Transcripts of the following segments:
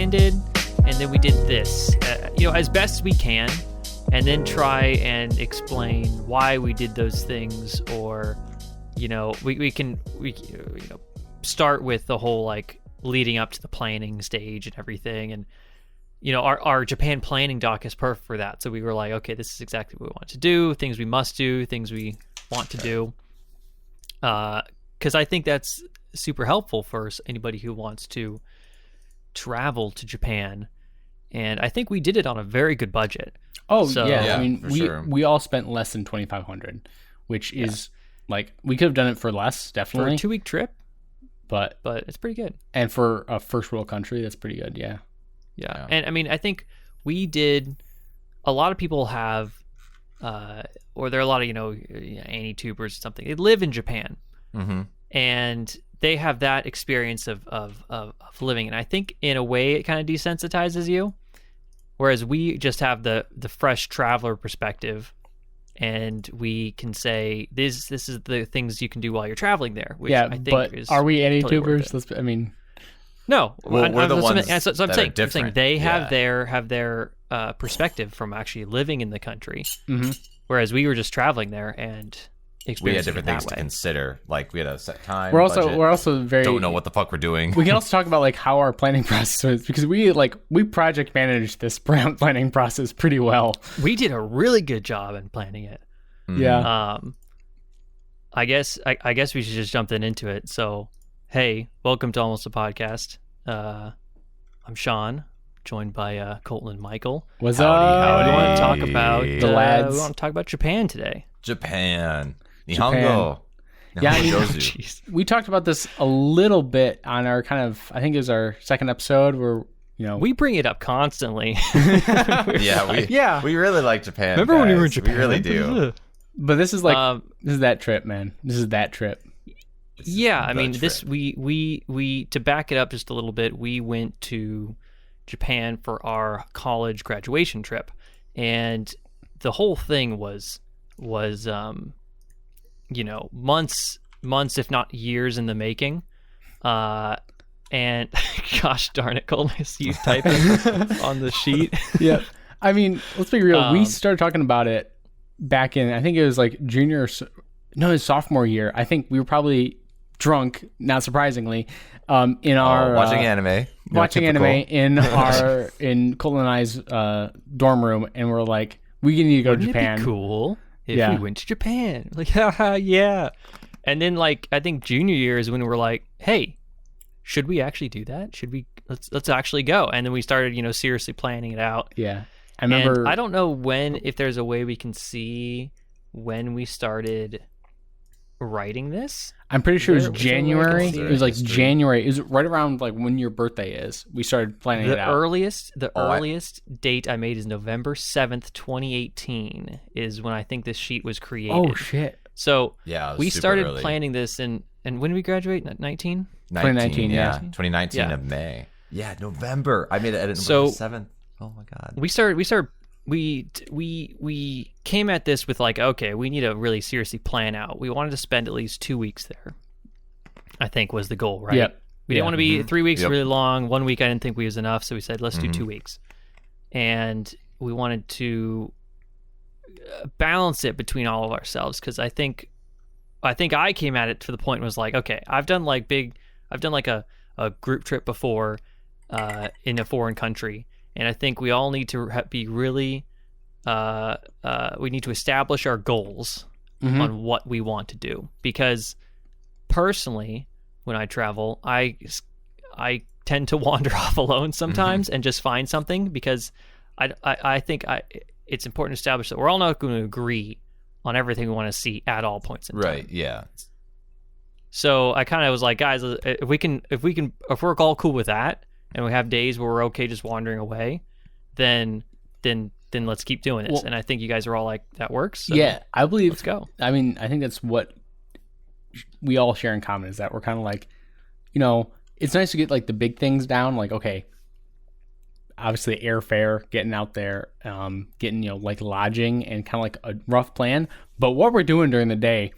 landed, and then we did this, as best we can, and then try and explain why we did those things, or, we can start with the whole like leading up to the planning stage and everything, and our Japan planning doc is perfect for that. So we were like, okay, this is exactly what we want to do, things we must do, things we want to do, because I think that's super helpful for anybody who wants to travel to Japan. And I think we did it on a very good budget. Oh, so, yeah. I mean, we all spent less than $2,500, which is like, we could have done it for less, definitely. For a 2-week trip. But it's pretty good. And for a first world country, that's pretty good, yeah. Yeah. And I mean, I think we did, a lot of people have, or there are a lot of, Annie-tubers or something. They live in Japan. Mm-hmm. And they have that experience of living. And I think in a way it kind of desensitizes you. Whereas we just have the fresh traveler perspective, and we can say this is the things you can do while you're traveling there. Which I think but is are we Annie-tubers? Totally no. Well, we're the ones so I'm that are saying they have their perspective from actually living in the country, whereas we were just traveling there and we had different things to consider. Like we had a set time. We're also very don't know what the fuck we're doing. We can also talk about like how our planning process is, because we project managed this planning process pretty well. We did a really good job in planning it. Yeah. I guess we should just jump into it. So, hey, welcome to Almost a Podcast. I'm Sean, joined by Colton and Michael. What's up? We want to talk about the lads. We want to talk about Japan today. Japan. Nihongo. Yeah, we talked about this a little bit on our I think it was our second episode where, we bring it up constantly. We really like Japan. Remember when we were in Japan? We really do. But this is like, this is that trip, man. This is that trip. Yeah, I mean, we to back it up just a little bit, we went to Japan for our college graduation trip, and the whole thing was months, if not years in the making. And gosh darn it, Colton, I see you typing on the sheet. Yeah. I mean, let's be real. We started talking about it back in, I think it was like sophomore year. I think we were probably drunk, not surprisingly, in our watching anime. Watching anime in Colton and I's dorm room, and we're like, we need to go to Japan. It'd be cool if we went to Japan. Like, haha, yeah. And then like I think junior year is when we're like, hey, should we actually do that? Should we let's actually go? And then we started, seriously planning it out. Yeah. I remember. And I don't know if there's a way we can see when we started writing this. I'm pretty sure it was January. It was like January. It was right around like when your birthday is. We started planning it out. The earliest date I made is November 7th, 2018 is when I think this sheet was created. Oh shit. So we started early. planning this and when did we graduate? 19? 2019, yeah. 2019 of May. Yeah, November. I made it at November 7th. Oh my god. We came at this with like, okay, we need to really seriously plan out. We wanted to spend at least 2 weeks there, I think was the goal, right? Yep. We didn't want to be 3 weeks really long. 1 week I didn't think was enough, so we said let's do 2 weeks. And we wanted to balance it between all of ourselves, because I think I came at it to the point was like, okay, I've done like a group trip before in a foreign country. And I think we all need to be really, we need to establish our goals on what we want to do. Because personally, when I travel, I tend to wander off alone sometimes and just find something, because I think it's important to establish that we're all not going to agree on everything we want to see at all points in time. Right, yeah. So I kind of was like, guys, if we're all cool with that, and we have days where we're okay just wandering away, then let's keep doing this. And I think you guys are all like, that works. So yeah, I believe. Let's go. I mean, I think that's what we all share in common, is that we're kind of like, it's nice to get like the big things down. Like, okay, obviously airfare, getting out there, getting, like lodging and kind of like a rough plan. But what we're doing during the day,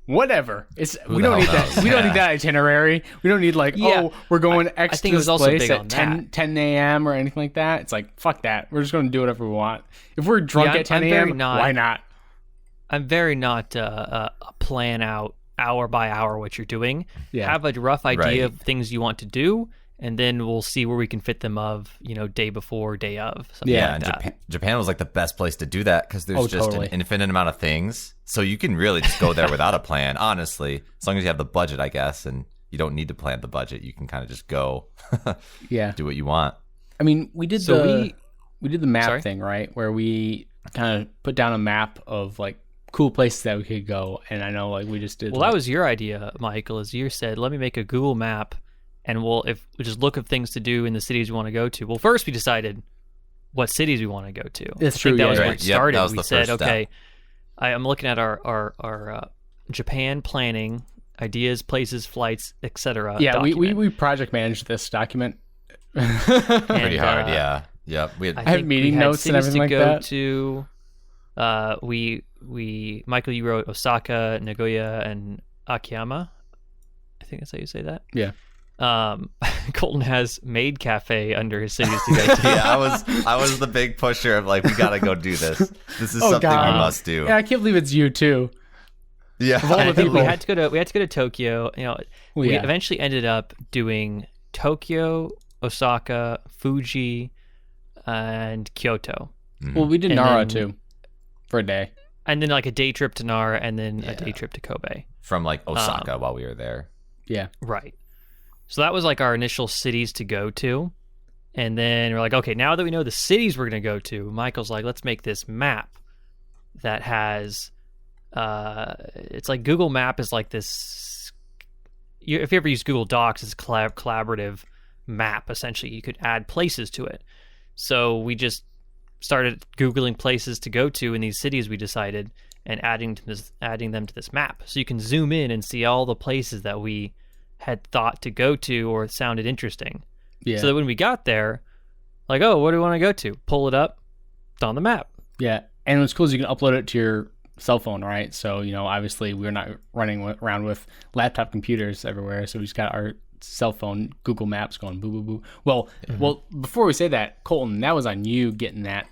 whatever. Who We the don't need hell that. knows? We don't Yeah. need that itinerary. We don't need like, Yeah. oh, we're going X I think to it was this also place big at on 10 a.m. or anything like that. It's like, fuck that. We're just going to do whatever we want. If we're drunk Yeah, at 10 I'm very a.m., not- why not? I'm very not plan out hour by hour what you're doing. Yeah. Have a rough idea Right. of things you want to do, and then we'll see where we can fit them day before, day of. Something Yeah, like and that. Japan was like the best place to do that because there's just totally. an infinite amount of things. So you can really just go there without a plan, honestly. As long as you have the budget, I guess, and you don't need to plan the budget. You can kind of just go Yeah. do what you want. I mean, we did So we did the map Sorry? thing, right? Where we kind of put down a map of like cool places that we could go. And I know like we just did. Well, that was your idea, Michael. As you said, let me make a Google map, and we'll just look at things to do in the cities we want to go to. Well, first we decided what cities we want to go to. That's I true, think that yeah, was yeah. where it Yep, started. that was We the said, first step. okay, I'm looking at our Japan planning ideas, places, flights, etc. Yeah, we project managed this document. Pretty hard, yeah. Yep. We I had, have think meeting we had notes and cities everything to like go that. To. We Michael, you wrote Osaka, Nagoya, and Akiyama. I think that's how you say that. Yeah. Colton has Maid Cafe under his cities to go to. yeah, I was the big pusher of like, we gotta go do this. This is Oh, something God. we must do. Yeah, I can't believe it's you too. Yeah. all And the I think we people- had to go to Tokyo. Well, We yeah. eventually ended up doing Tokyo, Osaka, Fuji, and Kyoto, Well, we did And Nara then- too for a day. and then like a day trip to Nara, and then a day trip to Kobe. From like Osaka while we were there. Yeah. Right. So that was like our initial cities to go to. And then we're like, okay, now that we know the cities we're going to go to, Michael's like, let's make this map that has, it's like Google Map is like this, if you ever use Google Docs, it's a collaborative map, essentially. You could add places to it. So we just started Googling places to go to in these cities we decided and adding them to this map. So you can zoom in and see all the places that we had thought to go to or sounded interesting. Yeah. So that when we got there, like, oh, what do we want to go to? Pull it up. It's on the map. Yeah. And what's cool is you can upload it to your cell phone, right? So, obviously we're not running around with laptop computers everywhere. So we just got our cell phone Google Maps going boo, boo, boo. Well, before we say that, Colton, that was on you getting that,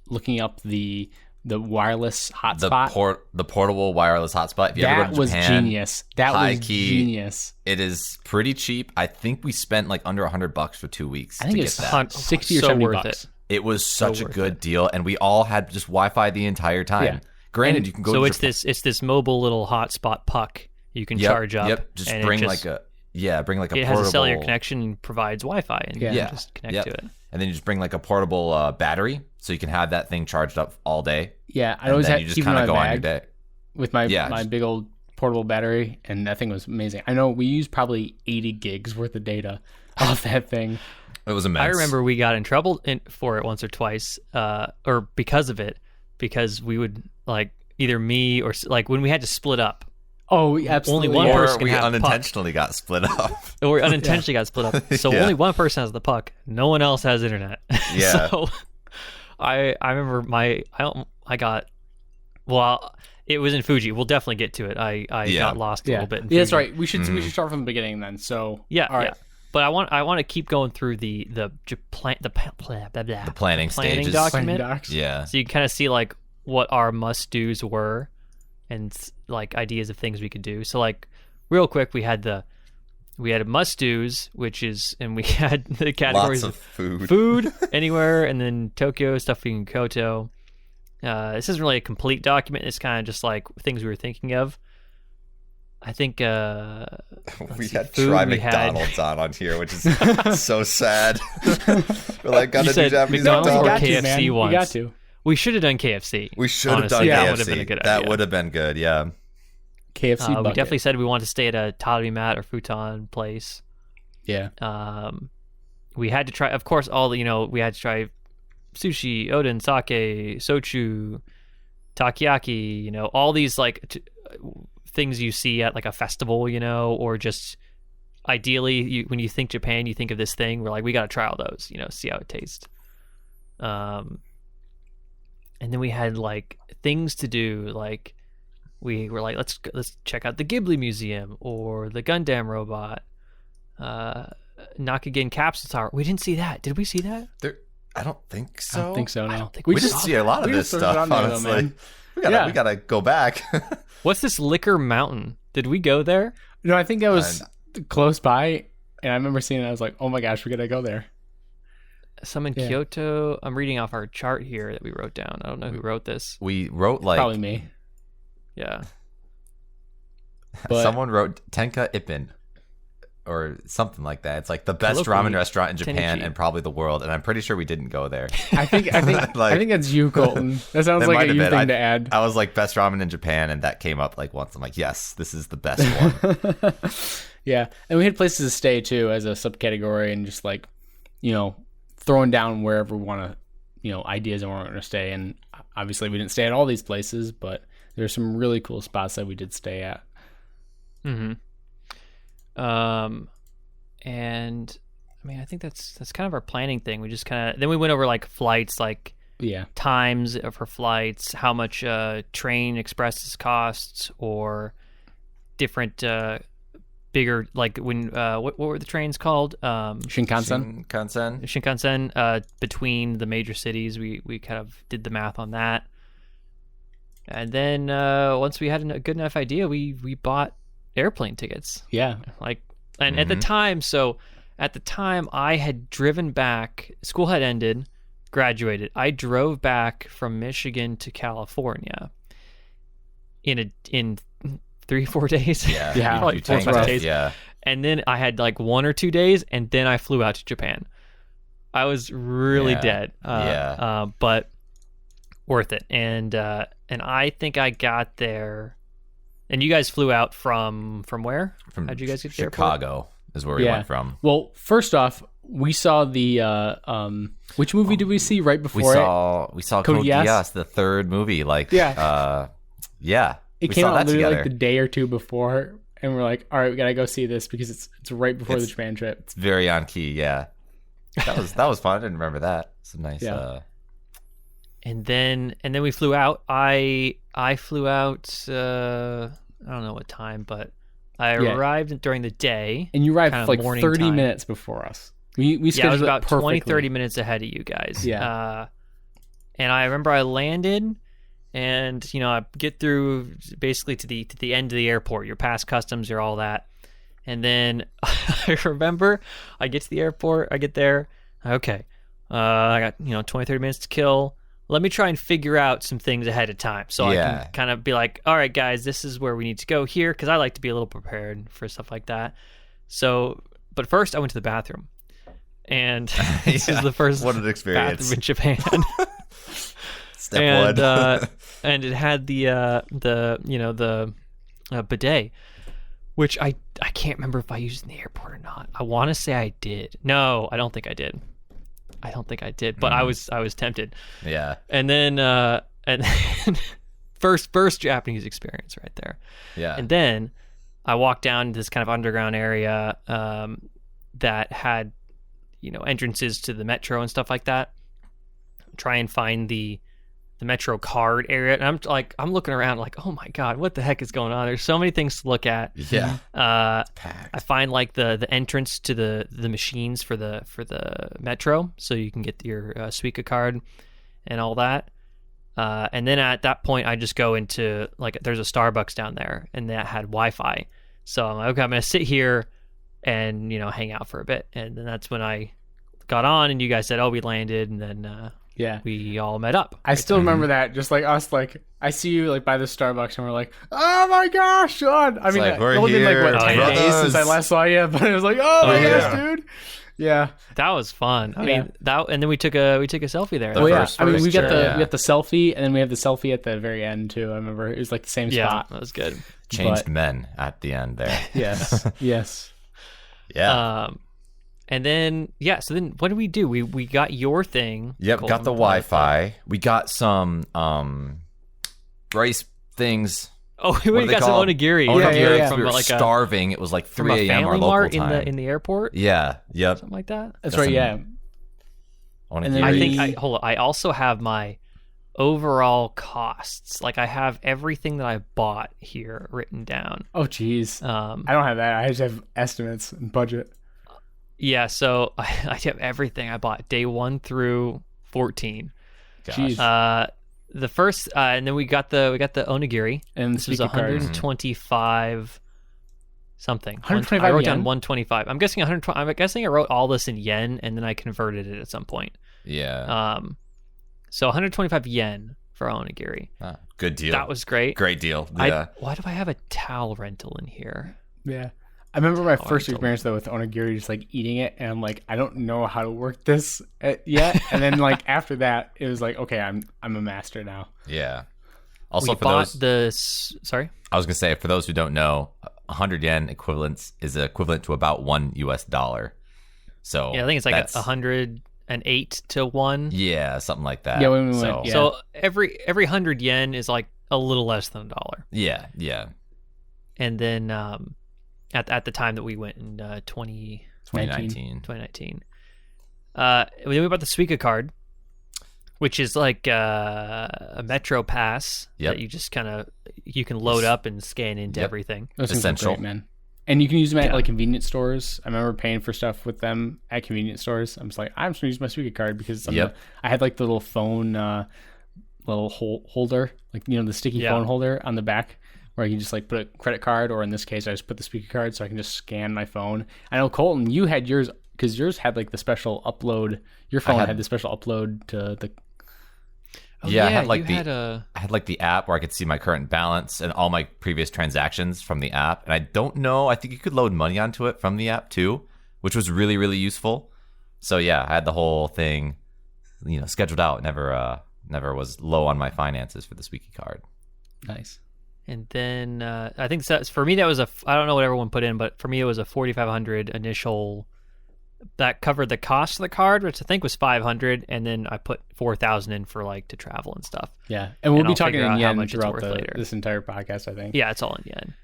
looking up the wireless hotspot. The portable wireless hotspot. If you ever That go to was Japan, genius. That high was key, genius. It is pretty cheap. I think we spent like under $100 for 2 weeks I think to it's get that. 60 or So 70 worth bucks. it. It was such a worth good it. deal, and we all had just Wi-Fi the entire time. Yeah. Granted, you can go. So to it's this mobile little hotspot puck you can Yep, charge up. Yep. Just and bring it like a portable. it has a cellular connection and provides Wi-Fi, and you Yeah. can just connect Yep. to it. And then you just bring like a portable battery, so you can have that thing charged up all day. Yeah, I And always then had you to just keep it in kind my of go on your bag day. with my Yeah, my just- big old portable battery, and that thing was amazing. I know we used probably 80 gigs worth of data off that thing. It was immense. I remember we got in trouble for it once or twice, or because of it, because we would like either me or like when we had to split up, Oh, absolutely. one yeah. Or person can we have unintentionally got split up. or unintentionally got split up. So Yeah. only one person has the puck. No one else has internet. Yeah. So I remember I got, well, it was in Fuji. We'll definitely get to it. I Yeah. got lost a Yeah, little bit. In yeah, that's Fuji. right. We should start from the beginning then. So Yeah, all right. yeah. But I want to keep going through the planning stages. document. Docs. Yeah. So you kind of see like what our must dos were, and like ideas of things we could do. So like real quick, we had a must dos, which is, and we had the categories Lots of food. food anywhere, and then Tokyo, stuff in Kyoto. This isn't really a complete document. It's kind of just like things we were thinking of. I think We see, had food, try we had- McDonald's on here, which is so sad. We're like, gotta You do said Japanese McDonald's or McDonald's. KFC man. once. You got to. we should have done KFC. We should have done Honestly, KFC. That would have been a good That idea. would have been good, yeah. KFC We bucket. definitely said we wanted to stay at a tatami mat or futon place. Yeah. We had to try, of course, we had to try sushi, oden, sake, sochu, takoyaki, all these like things you see at like a festival, or just ideally when you think Japan, you think of this thing. We're like, we got to try all those, see how it tastes. And then we had like things to do, like we were like, let's check out the Ghibli Museum or the Gundam robot, Nakagain Capsule Tower. We didn't see that. Did we see that? I don't think so. I don't think so. No. I don't think We just see a lot of this stuff. Honestly, we gotta go back. What's this Liquor Mountain? Did we go there? No, I think that was close by, and I remember seeing it. I was like, "Oh my gosh, we gotta go there." Some in Kyoto. I'm reading off our chart here that we wrote down. I don't know who wrote this. We wrote like Probably me. Yeah. But- someone wrote Tenka Ippin or something like that. It's like the best Colloquially, ramen restaurant in Japan Tenichi. and probably the world. And I'm pretty sure we didn't go there. I think Like- I think that's you, Colton. That sounds It like might a have you been. thing to add. I was like best ramen in Japan, and that came up like once. I'm like, yes, this is the best one. Yeah, and we had places to stay too as a subcategory, and just like, throwing down wherever we want to, ideas on where we're going to stay. And obviously, we didn't stay at all these places, but there's some really cool spots that we did stay at. Mm-hmm. And I mean, I think that's kind of our planning thing. We just then we went over like flights, like Yeah, times for flights, how much train expresses costs, or different bigger, like when what were the trains called? Shinkansen. Shinkansen between the major cities. We kind of did the math on that, and then once we had a good enough idea, we bought airplane tickets. Yeah, Like, and at the time, I had driven back. School had ended, graduated. I drove back from Michigan to California in 3-4 days. Yeah, Probably 4 or 5 days. Yeah. And then I had like 1 or 2 days, and then I flew out to Japan. I was really dead. But worth it. And I think I got there. And you guys flew out from where? From How'd you guys get to the airport? Chicago is where we went from. Well, first off, we saw the which movie did we see right before We saw Code Geass, the third movie. Like, Yeah. we It came saw out that literally together. like the day or two before, and we're like, all right, we gotta go see this because it's right before the Japan trip. It's very on key. Yeah, that was fun. I didn't remember that. Some nice. Yeah. And then we flew out. I flew out. I don't know what time, but I arrived during the day. And you arrived kind of like morning 30 time. minutes before us. We I was scheduled about it perfectly. 20-30 minutes ahead of you guys. Yeah. And I remember I landed, and I get through basically to the end of the airport. You're past customs. You're all that. And then I remember I get to the airport. I get there. Okay. I got 20-30 minutes to kill. Let me try and figure out some things ahead of time so I can kind of be like, all right, guys, this is where we need to go here, because I like to be a little prepared for stuff like that. So, but first I went to the bathroom, and this is the first What an experience. bathroom in Japan. Step one. And it had the bidet, which I can't remember if I used in the airport or not. I want to say I did. No, I don't think I did. But I was tempted. Yeah. And then first Japanese experience right there. Yeah. And then I walked down this kind of underground area that had entrances to the metro and stuff like that. Try and find the metro card area, and I'm looking around like, oh my god, what the heck is going on? There's so many things to look at. Yeah. I find like the entrance to the machines for the metro, so you can get your Suica card and all that. And then at that point, I just go into like, there's a Starbucks down there, and that had Wi-Fi. So I'm like, okay, I'm gonna sit here and hang out for a bit. And then that's when I got on, and you guys said, oh, we landed, and then we all met up. I still remember that, just like us, like I see you like by the Starbucks, and we're like, oh my gosh, Sean. I mean, like, it's we're only been like what, here, 10 days brothers. since I last saw you, but it was like, oh my yeah. gosh, dude. Yeah. That was fun. I Yeah. mean, and then we took a selfie there. Well, yeah. first I mean, we got picture, we got the selfie, and then we have the selfie at the very end too. I remember it was like the same Yeah, spot. that was good. Changed but- men at the end there. Yes. Yes. Yeah. And then so then what did we do? We got your thing. Yep, Colton, got the Wi-Fi. We got some rice things. Oh, What we are they got some called? onigiri. Onigiri. yeah. From We were like starving. It was like from 3 a a.m. our family local mart time. in the airport. Yeah. Yep. Something like that. That's Got right. some Yeah. Onigiri. And then I think hold on. I also have my overall costs. Like I have everything that I bought here written down. Oh, geez. I don't have that. I just have estimates and budget. Yeah, so I have everything I bought day 1 through 14. Jeez. The first, and then we got the onigiri, and this was 125 something. 125 I wrote yen? down 125. I'm guessing 120. I'm guessing I wrote all this in yen, and then I converted it at some point. Yeah. So 125 yen for onigiri. Good deal. That was great. Great deal. Yeah. Why do I have a towel rental in here? Yeah. I remember my first experience though with onigiri, just like eating it, and I'm like, I don't know how to work this yet. And then like after that, it was like, okay, I'm a master now. Yeah. Also, we for bought those, sorry, I was gonna say, for those who don't know, 100 yen is equivalent to about $1. So yeah, I think it's like 108 to 1. Yeah, something like that. Yeah, when we so, went. Yeah. So every 100 yen is like a little less than $1. Yeah, yeah. And then at the time that we went in 2019. 2019, then we bought the Suica card, which is like a Metro Pass that you just you can load up and scan into everything. Those things are Essential. great, man. And you can use them at like convenience stores. I remember paying for stuff with them at convenience stores. I'm just like, I'm just gonna use my Suica card because I had like the little phone, little holder, like the sticky phone holder on the back, where I can just like put a credit card, or in this case, I just put the Suica card, so I can just scan my phone. I know Colton, you had yours because yours had like the special upload. Your phone had the special upload to the. Oh, I had like the app where I could see my current balance and all my previous transactions from the app. And I don't know, I think you could load money onto it from the app too, which was really, really useful. So yeah, I had the whole thing, scheduled out. Never was low on my finances for the Suica card. Nice. And then I think for me that was I don't know what everyone put in, but for me it was a 4,500 initial. That covered the cost of the card, which I think was 500, and then I put 4,000 in for like to travel and stuff. Yeah, and we'll be I'll talking figure in out how yen much it's throughout worth this entire podcast, I think. Yeah, it's all in yen.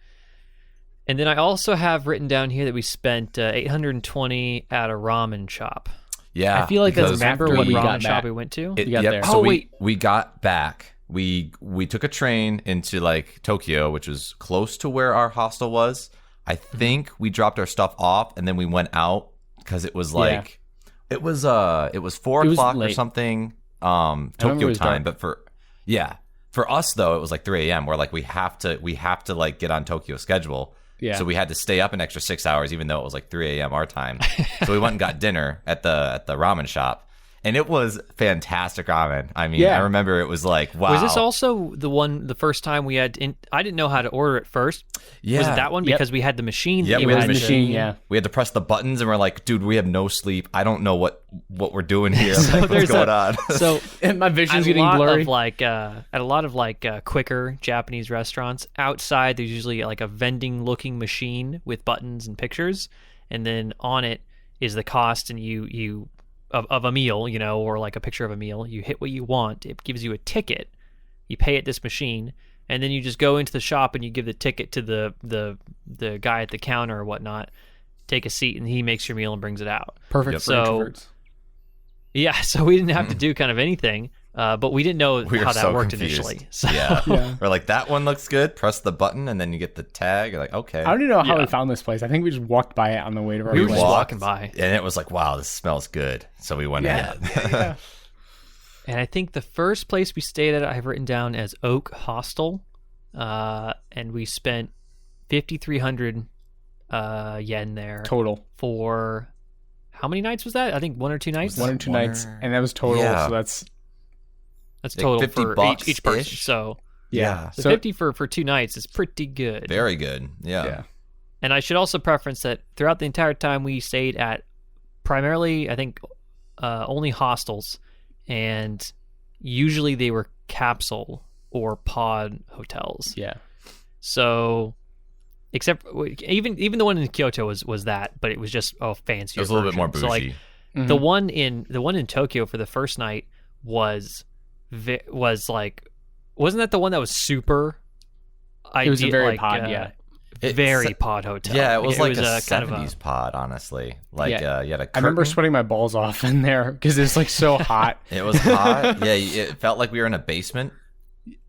And then I also have written down here that we spent 820 at a ramen shop. I Yeah, feel like that's Remember after what we ramen got shop back. we went to? There. So wait. we got back. We took a train into like Tokyo, which was close to where our hostel was. I think we dropped our stuff off and then we went out because it was like it was 4 o'clock or something Tokyo time. But for us though, it was like 3 a.m. We're like we have to like get on Tokyo schedule. Yeah. So we had to stay up an extra 6 hours, even though it was like 3 a.m. our time. So we went and got dinner at the ramen shop. And it was fantastic ramen. I mean, I remember it was like, wow. Was this also the first time we had, I didn't know how to order it first. Yeah. Was it that one? Because we had the machine. Yeah, we had the machine. We had to press the buttons and we're like, dude, we have no sleep. I don't know what we're doing here. So like, what's going on? So my vision's getting blurry. At a lot of quicker Japanese restaurants, outside there's usually like a vending looking machine with buttons and pictures. And then on it is the cost and you of a meal, or like a picture of a meal. You hit what you want. It gives you a ticket. You pay at this machine, and then you just go into the shop and you give the ticket to the guy at the counter or whatnot. Take a seat, and he makes your meal and brings it out. Perfect for introverts. Yeah, so we didn't have to do kind of anything, but we didn't know how that worked initially. So. Yeah. We're like, that one looks good. Press the button, and then you get the tag. You're like, okay. I don't even know how we found this place. I think we just walked by it on the way to our We were place. just walking by. And it was like, wow, this smells good. So we went in. Yeah. And I think the first place we stayed at, I have written down as Oak Hostel, and we spent 5,300 yen there total for how many nights was that? I think 1 or 2 nights. 1 or 2 nights, and that was total. Yeah. So that's total like for each person. So so 50 for 2 nights is pretty good. Very good. Yeah. And I should also preference that throughout the entire time we stayed at primarily, I think, only hostels, and usually they were capsule or pod hotels. Yeah. So, except even the one in Kyoto was that, but it was just fancy. It was a little bit more bougie. So like the one in Tokyo for the first night was like, wasn't that the one that was super? It was a very pod, very pod hotel. Yeah, it was like a kind 70s pod, honestly. Like, you had a curtain. I remember sweating my balls off in there because it was like so hot. It was hot. Yeah, it felt like we were in a basement.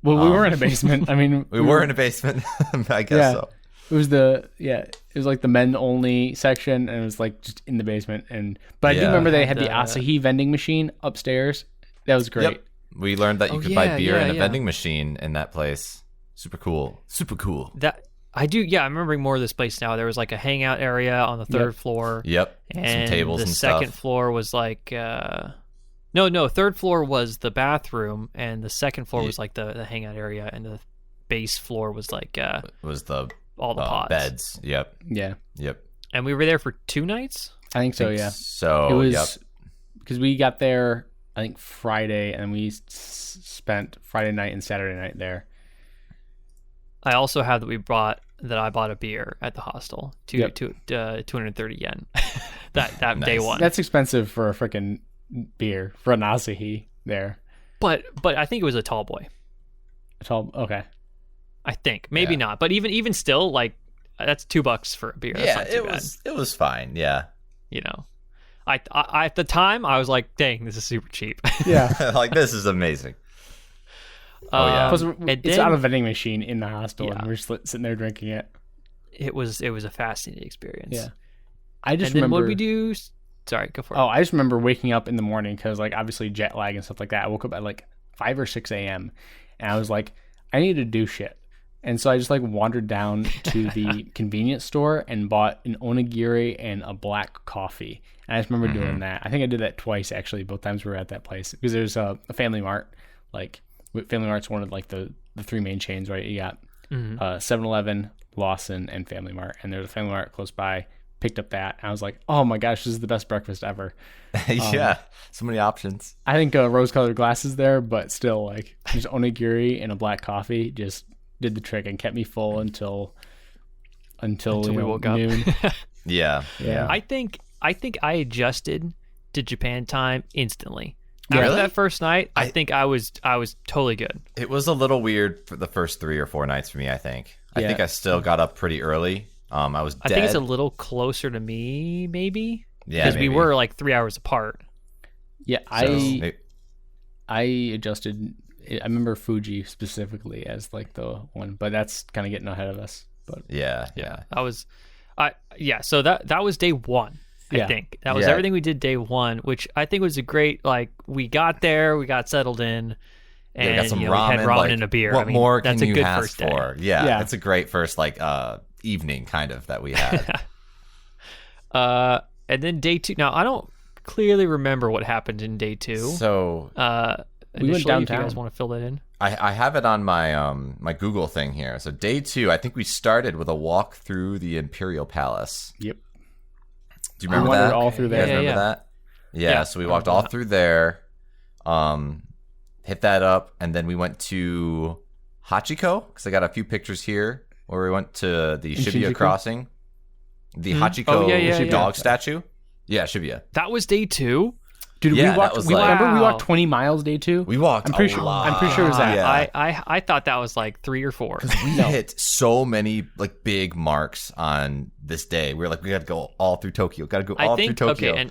Well, we were in a basement. I mean, we were in a basement. I guess so. It was it was like the men only section, and it was like just in the basement. But I do remember they had the Asahi vending machine upstairs. That was great. Yep. We learned that you could buy beer in a vending machine in that place. Super cool. That I do. Yeah, I'm remembering more of this place now. There was like a hangout area on the third floor. Yep. And some tables and stuff. The second floor was like no, third floor was the bathroom, and the second floor was like the hangout area, and the base floor was like was the all the pods. Beds. Yep. Yeah. Yep. And we were there for 2 nights? I think so, yeah. So it was because we got there I think Friday, and we spent Friday night and Saturday night there. I also have that I bought a beer at the hostel, 230 yen. that nice. Day one. That's expensive for a freaking beer for an Asahi there. But I think it was a tall boy. Okay. I think maybe not, but even still, like that's $2 for a beer. That's not too bad. It was fine. Yeah, I at the time I was like, dang, this is super cheap. Yeah, like this is amazing. Plus, it's out of a vending machine in the hostel, and we're sitting there drinking it. It was a fascinating experience. Yeah, I just remember. Then what we do? Sorry, go for it. Oh, I just remember waking up in the morning because, like, obviously jet lag and stuff like that. I woke up at like 5 or 6 a.m. and I was like, I need to do shit. And so I just like wandered down to the convenience store and bought an onigiri and a black coffee. And I just remember doing that. I think I did that twice actually. Both times we were at that place because there's a Family Mart. Like Family Mart's one of like the 3 main chains, right? You got 7-Eleven, Lawson, and Family Mart. And there's a Family Mart close by. Picked up that. And I was like, oh my gosh, this is the best breakfast ever. Yeah, so many options. I think rose-colored glasses there, but still, like, just onigiri and a black coffee just did the trick and kept me full until we woke noon. up. Yeah. I think I adjusted to Japan time instantly. Really? After that first night, I think I was totally good. It was a little weird for the first 3 or 4 nights for me, I think. I think I still got up pretty early. I was dead. I think it's a little closer to me, maybe. Yeah, because we were like 3 hours apart. Yeah, I adjusted. I remember Fuji specifically as like the one, but that's kind of getting ahead of us. But yeah. So that was day one. I think that was everything we did day one, which I think was a great. Like we got there, we got settled in, and got some we ramen, had ramen and a beer. What more that's can a you good ask first day. for? Yeah, it's a great first evening kind of that we had. And then day two. Now I don't clearly remember what happened in day two. So we went downtown. If you guys want to fill that in, I have it on my my Google thing here. So day 2, I think we started with a walk through the Imperial Palace. Yep. Do you remember that? All through there. You guys remember that? Yeah. So we walked all through there. Hit that up, and then we went to Hachiko because I got a few pictures here where we went to the Shibuya crossing, the Hachiko dog statue. Yeah, Shibuya. That was day 2. Dude, yeah, we walked. Remember we walked 20 miles day 2. We walked. I'm pretty sure it was that. Yeah. I thought that was like 3 or 4. We hit so many like big marks on this day. We were like, we got to go all through Tokyo. Got to go all through Tokyo. Okay,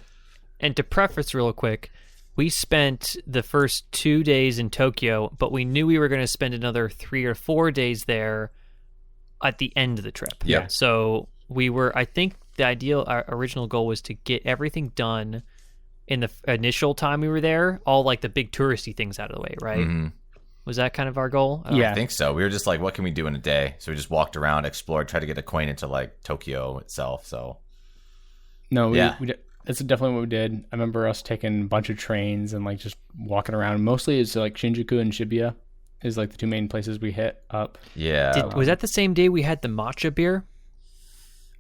and to preface real quick, we spent the first 2 days in Tokyo, but we knew we were going to spend another 3 or 4 days there at the end of the trip. Yeah. So I think our original goal was to get everything done in the initial time we were there, all like the big touristy things out of the way, right? Mm-hmm. Was that kind of our goal? I think so. We were just like, what can we do in a day? So we just walked around, explored, tried to get acquainted to like Tokyo itself. So no, that's definitely what we did. I remember us taking a bunch of trains and like just walking around. Mostly it's like Shinjuku and Shibuya is like the 2 main places we hit up. Yeah. Was that the same day we had the matcha beer?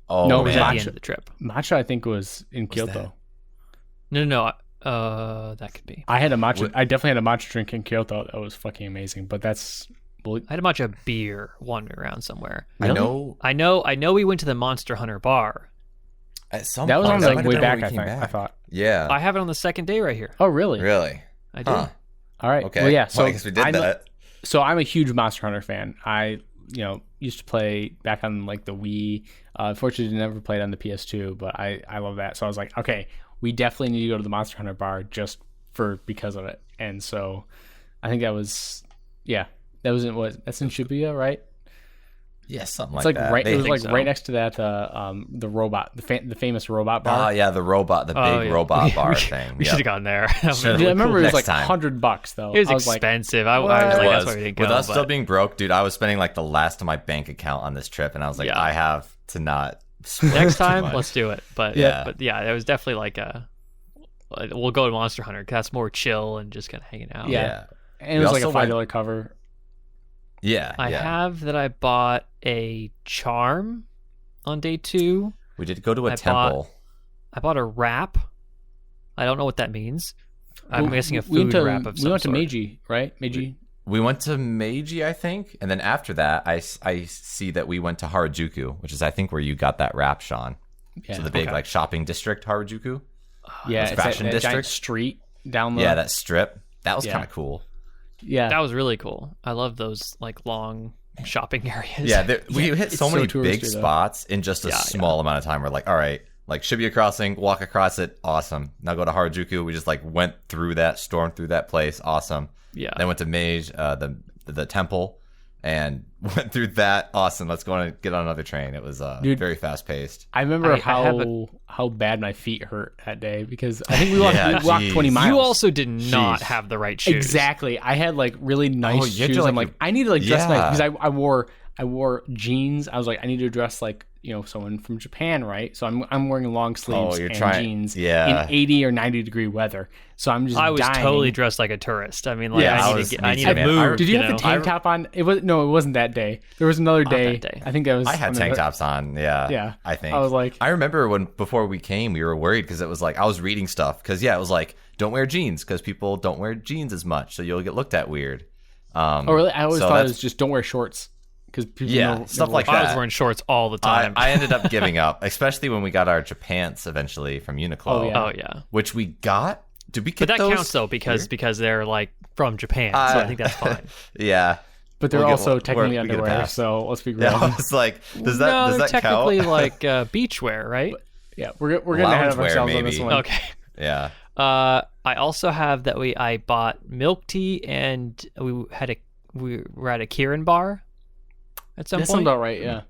Oh, no, man. was that the end of the trip? Matcha, I think, was in Kyoto. No. That could be. I had a matcha. I definitely had a matcha drink in Kyoto. That was fucking amazing. But that's. I had a matcha beer wandering around somewhere. Really? I know. We went to the Monster Hunter bar. At some that was point, on like way back. I thought. Yeah. I have it on the second day right here. Oh, really? Really? I did. All right. Okay. Well, yeah. So I guess we did that. So I'm a huge Monster Hunter fan. I used to play back on like the Wii. Fortunately, never played on the PS2, but I love that. So I was like, okay, we definitely need to go to the Monster Hunter bar just because of it. And so I think that was that's in Shibuya, right? Yeah, something It's like like that. right. It was like so. right next to that the robot, the famous robot bar. Oh yeah, the big robot bar thing. We should have gone there. That was Should've. really I remember it was Next like time. $100 though. It was I was expensive. Like, I was like, It that's was. why we didn't go. With us but- still being broke, dude, I was spending like the last of my bank account on this trip, and I was like, Yeah. I have to not. Next time, too much. let's do it. But Yeah. it was definitely like we'll go to Monster Hunter. 'Cause that's more chill and just kind of hanging out. Yeah. and it We was like a also went- $5 cover. Yeah, I have that I bought a charm on day 2. We did go to a I temple. I bought a wrap. I don't know what that means. I'm Well, guessing a we went food to- wrap of some We went sort. to Meiji, right? Meiji. We went to Meiji, I think, and then after that, I see that we went to Harajuku, which is I think where you got that wrap, Sean. Yeah. So the big like shopping district, Harajuku. Yeah, It's it's fashion that giant district. street down the. Yeah, that strip. That was Yeah. kind of cool. Yeah. That was really cool. I love those like long shopping areas. Yeah, we hit it's so so many touristy, big though. spots in just a small amount of time. We're like, all right, like Shibuya Crossing, walk across it, awesome. Now go to Harajuku. We just like went through that, stormed through that place, awesome. Yeah. Then went to Meiji, the temple, and went through that, awesome. Let's go and get on another train. It was Dude. very fast paced. I remember I have how bad my feet hurt that day because I think we walked, Yeah, we walked geez. 20 miles. You also did not Sheesh. have the right shoes. Exactly. I had like really nice you had to, shoes. I'm like, like, I need to like dress nice yeah. because I wore jeans. I was like, I need to dress like someone from Japan, right? So I'm wearing long sleeves you're and trying- jeans yeah. in 80 or 90 degree weather. So I'm just I was dying. totally dressed like a tourist. I mean, like Yeah, I I need was- to get, me I need too, to man. move. Did you have know? the tank top on? It wasn't that day. There was another day. that day. I think that was. I had on tank the- tops on. Yeah. Yeah. I think. I was like- I remember before we came, we were worried because it was like, I was reading stuff. Because, yeah, it was like, don't wear jeans because people don't wear jeans as much. So you'll get looked at weird. Oh really? I always so thought it that's- was just don't wear shorts because people. Yeah, never stuff wear like shorts. I was that. wearing shorts all the time. I ended up giving up, especially when we got our Japants eventually from Uniqlo. Oh, yeah. oh yeah, Which we got. Did we get but that those counts though because they're like from Japan, so I think that's fine. Yeah. But they're We'll get- also we're- technically we get a underwear. pass. So let's be real. Yeah, I was like, does no, that they're technically count? like beachwear, right? Yeah, we're getting ahead of Loungewear, ourselves on this maybe. one. Okay. Yeah. I also have that I bought milk tea and we were at a Kirin bar at some That sounds point, about right. Yeah.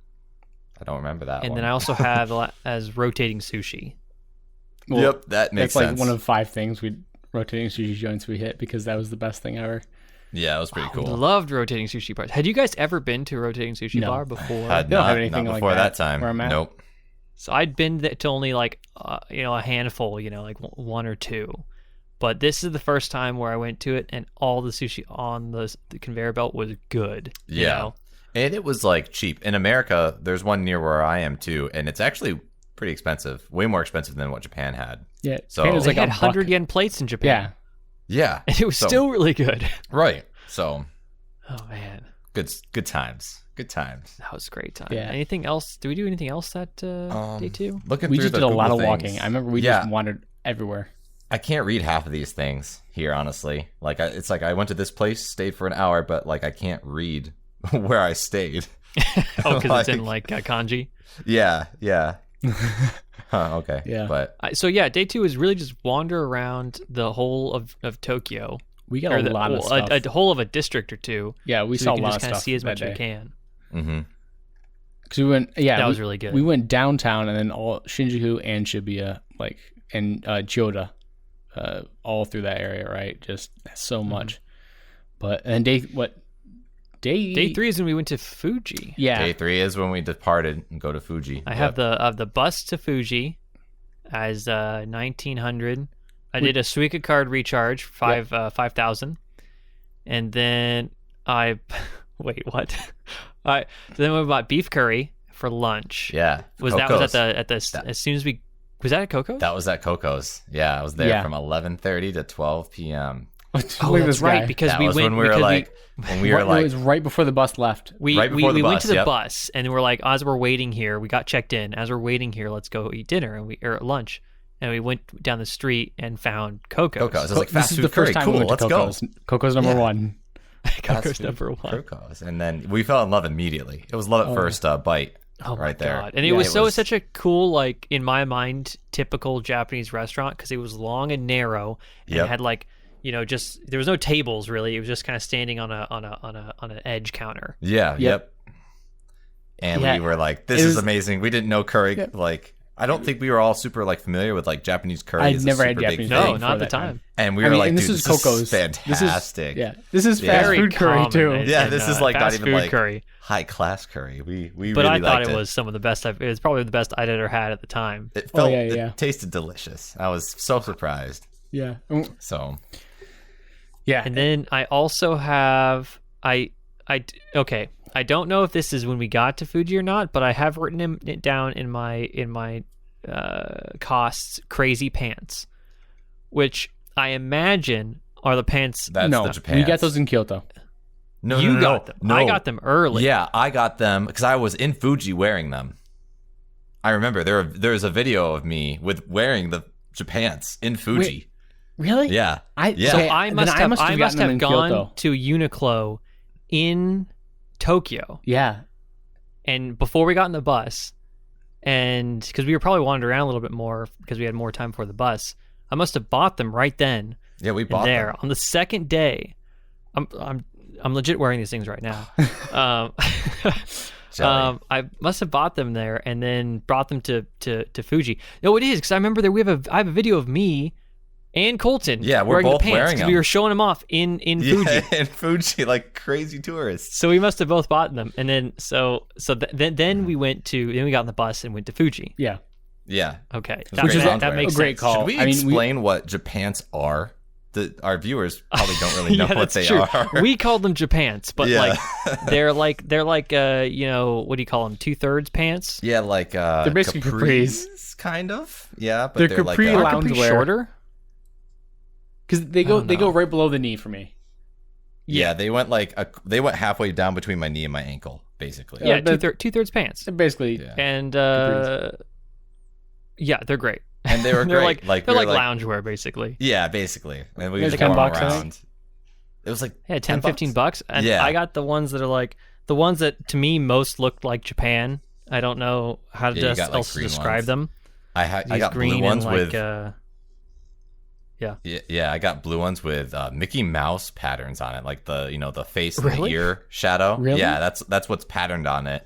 I don't remember that and one. then I also have as rotating sushi. Well, Yep, that makes that's sense. like one of 5 things rotating sushi joints we hit because that was the best thing ever. Yeah, it was pretty cool. Loved rotating sushi bars. Had you guys ever been to a rotating sushi No. bar before? Had They don't not, have anything not like before that that time. where I'm at. Nope. So I'd been to only like a handful, like one or two. But this is the first time where I went to it, and all the sushi on the conveyor belt was good. you Yeah. know? And it was like cheap. In America, there's one near where I am too, and it's actually pretty expensive. Way more expensive than what Japan had. Yeah. So- Japan was They like had a buck. 100 yen plates in Japan. Yeah. Yeah. And it was So- still really good. Right. So Oh, man. good times. Good times. That was a great time. Yeah. Anything else? Did we do anything else that day 2? Looking We through just the did a lot Google of walking. things. I remember we Yeah. just wandered everywhere. I can't read half of these things here, honestly. Like, it's like I went to this place, stayed for an hour, but like I can't read where I stayed. Oh, because it's in like kanji. Yeah, yeah. Huh, okay. Yeah. But So yeah, day 2 is really just wander around the whole of Tokyo. We got Or a lot of stuff. a whole of a district or two. Yeah, we so saw you a can lot just of kind stuff of see as that much as you day. can. mm-hmm. Because we went, That was really good. We went downtown and then all Shinjuku and Shibuya, and Chiyoda, all through that area, right? Just so much. But and day 3 is when we went to Fuji. Yeah, Day 3 is when we departed and go to Fuji. I have the bus to Fuji as 1900. I did a Suica card recharge 5,000, and then I wait what? So then we bought beef curry for lunch. Yeah. Was Coco's. at the as soon as we was that at Coco's? That was at Coco's. Yeah, I was there Yeah. from 11:30 to 12 p.m. Oh, Look at that's this right guy. because That we was went when we were because like when we were it like was right before the bus left. we right before the went bus, to the yep. bus and we're like, as we're waiting here, we got checked in. As we're waiting here, let's go eat dinner or lunch. And we went down the street and found Coco's. Coco's. I was like, This fast is food the first curry. time Cool, we went to let's go. Coco's. Coco's number Yeah. 1. Coco's number one. Coco's. And then we fell in love immediately. It was love at first bite. Oh my right there. God. And it was such a cool, like, in my mind, typical Japanese restaurant because it was long and narrow and it had like, you know, just there was no tables really. It was just kind of standing on an edge counter. Yeah. Yep. And we were like, this is amazing. We didn't know curry. Yeah. Like, I don't think we were all super like familiar with like Japanese curry. I'd never had Japanese curry. No, not at the time. And we were like, this dude, is Coco's. Fantastic. This is fast food curry too. Yeah, this is like not even like curry. High class curry. We but really I thought liked it was some of the best. It was probably the best I'd ever had at the time. It felt. It tasted delicious. I was so surprised. Yeah. So. Yeah. And then I also have okay. I don't know if this is when we got to Fuji or not, but I have written it down in my costs crazy pants, which I imagine are the pants. That's the Japan. We got those in Kyoto. No, you got them. No. I got them early. Yeah, I got them because I was in Fuji wearing them. I remember there's a video of me with wearing the Japans in Fuji. Wait, really? Yeah. So I must have gone to Uniqlo in Tokyo. Yeah. And before we got in the bus, and because we were probably wandering around a little bit more because we had more time before the bus, I must have bought them right then. Yeah, we bought them. On the second day, I'm legit wearing these things right now. I must have bought them there and then brought them to Fuji. No, it is because I remember that I have a video of me and Colton. Yeah, we're wearing both the pants wearing them. We were showing them off in Fuji. In Fuji, like crazy tourists. So we must have both bought them, and then then we got on the bus and went to Fuji. Yeah. Yeah. Okay. That makes a great sense. call. Should we explain what Japans are? Our viewers probably don't really know what they are. We called them Japans, but they're like you know, what do you call them? 2/3 pants? Yeah, like they're basically capris, kind of. Yeah, but they're capri like loungewear. Shorter. Because they go right below the knee for me. Yeah, they went halfway down between my knee and my ankle, basically. Yeah, 2/3 pants. Basically, and yeah, they're great. And they were great. They're like loungewear, basically. Yeah, basically. And we just wore them $10 around. It was like 10, $15. And yeah. I got the ones that are like the ones that to me most looked like Japan. I don't know how to else describe them. I got blue ones with Yeah, I got blue ones with Mickey Mouse patterns on it, like the face and Really? the ear shadow. Really? Yeah, that's what's patterned on it.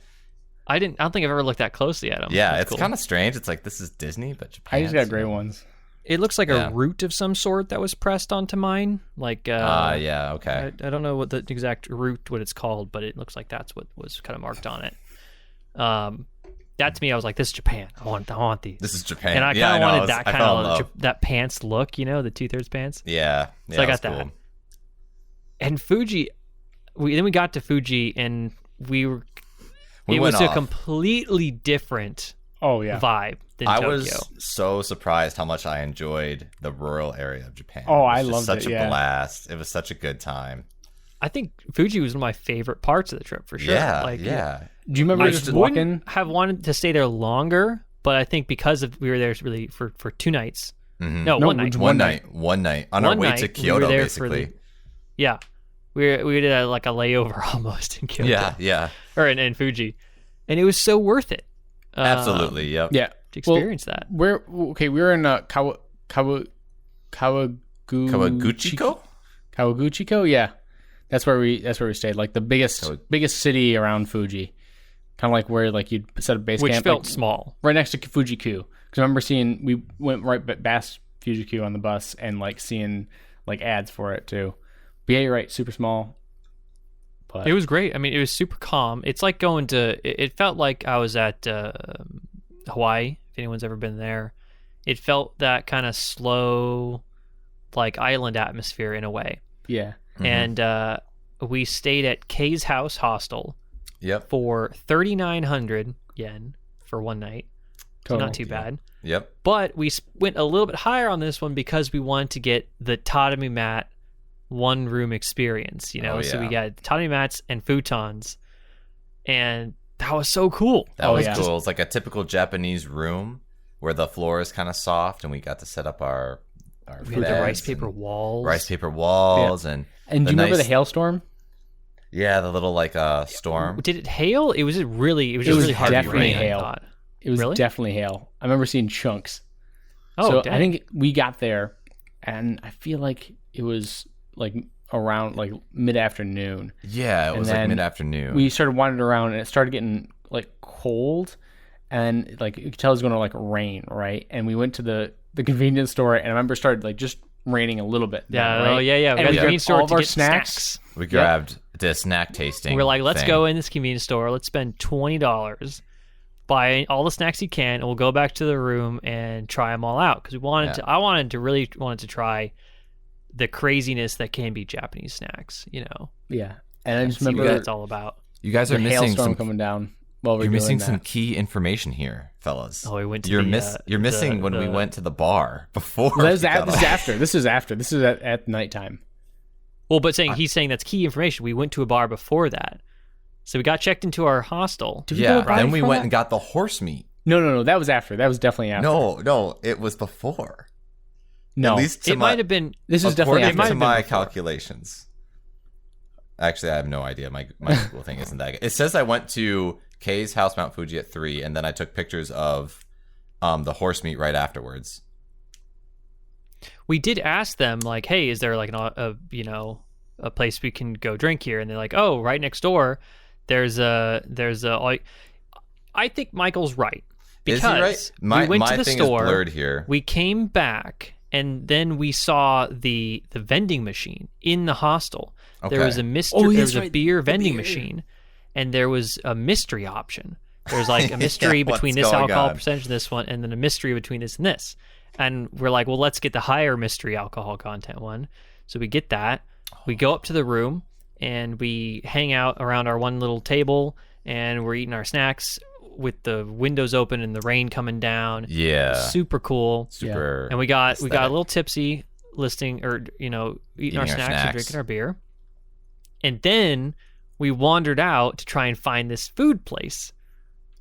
I don't think I've ever looked that cllosely at them. Yeah, That's it's cool. kind of strange. It's like this is Disney, but Japan. I just got gray ones. It looks like a root of some sort that was pressed onto mine. Like yeah, okay. I don't know what the exact root, what it's called, but it looks like that's what was kind of marked on it. That to me, I was like, this is Japan. I want these. This is Japan. And I kind of wanted that kind of of that pants look, you know, the 2/3 pants. Yeah. So I got that. Cool. And Fuji, we got to Fuji and it went was a off. completely different vibe than I Tokyo. was so surprised how much I enjoyed the rural area of Japan. Oh, I it was loved such it, a blast. It was such a good time. I think Fuji was one of my favorite parts of the trip for sure. Yeah, Do you remember I just walking? wouldn't have wanted to stay there longer, but I think because we were there really for 2 nights. Mm-hmm. No, one night. One night on our way to Kyoto, basically. Yeah, we did a layover almost in Kyoto. Yeah. Or in Fuji, and it was so worth it. Absolutely. Yep. Yeah. To experience that. We were in Kawaguchiko. Yeah, that's where we stayed. Like the biggest city around Fuji, kind of like where you'd set a base which camp, felt small, right next to Fuji-Q. Because I remember we went right past Fuji-Q on the bus and seeing ads for it too. But yeah, you're right, super small. But it was great. I mean, it was super calm. It's like going to. It felt like I was at Hawaii. If anyone's ever been there, it felt that kind of slow, island atmosphere in a way. Yeah. Mm-hmm. And we stayed at Kei's House Hostel. Yep. For 3,900 yen for one night. So not too bad. Yep. But we went a little bit higher on this one because we wanted to get the tatami mat one room experience, So we got tatami mats and futons, and that was so cool. That was cool. It's like a typical Japanese room where the floor is kind of soft, and we got to set up our we had the rice paper walls. Rice paper walls, and do you remember the hailstorm? Yeah, the little like storm. Did it hail? It was really hard to definitely rain. hail. I thought. It was Really? definitely hail. I remember seeing chunks. Oh, so dang. I think we got there, and I feel like it was like around like mid-afternoon. Yeah, it And was like then mid-afternoon. We started wandering around, and it started getting like cold, and like you could tell it was going to like rain, right? And we went to the convenience store, and I remember it started like just raining a little bit. Yeah, right? oh yeah. We And got we the grabbed convenience store all of to our get snacks. We grabbed the snack tasting. We're like, let's thing. go in this convenience store. Let's spend $20, buy all the snacks you can, and we'll go back to the room and try them all out. Because I wanted to try the craziness that can be Japanese snacks. You know, Yeah, and I just see what remember it's all about. You guys are the missing hailstorm some. coming down while we're You're doing missing that. some key information here, fellas. Oh, we went to You're the, you're missing when we went to the bar before. Well, this we got is off. after. This is after. This is at nighttime. Well, but he's saying that's key information. We went to a bar before that, so we got checked into our hostel. Did we Yeah, go to a bar then we before went that? and got the horse meat. No. That was after. That was definitely after. No, it was before. No. At least to It might have been. This is definitely according after. to my calculations. Actually, I have no idea. My Google thing isn't that good. It says I went to Kay's house, Mount Fuji, at 3, and then I took pictures of the horse meat right afterwards. We did ask them, like, hey, is there like a place we can go drink here? And they're like, oh, right next door, there's a. I think Michael's right, because Is he right? we went to the thing store. is blurred here. We came back, and then we saw the vending machine in the hostel. Okay. There was a Oh, there that's was a right, beer the vending beer. machine, and there was a mystery option. There's like a mystery Yeah, between what's this going alcohol on? percentage and this one, and then a mystery between this and this. And we're like, well, let's get the higher mystery alcohol content one. So we get that. We go up to the room, and we hang out around our one little table, and we're eating our snacks with the windows open and the rain coming down. Yeah. Super cool. Super. And we got a aesthetic. little tipsy, eating our snacks and drinking our beer. And then we wandered out to try and find this food place,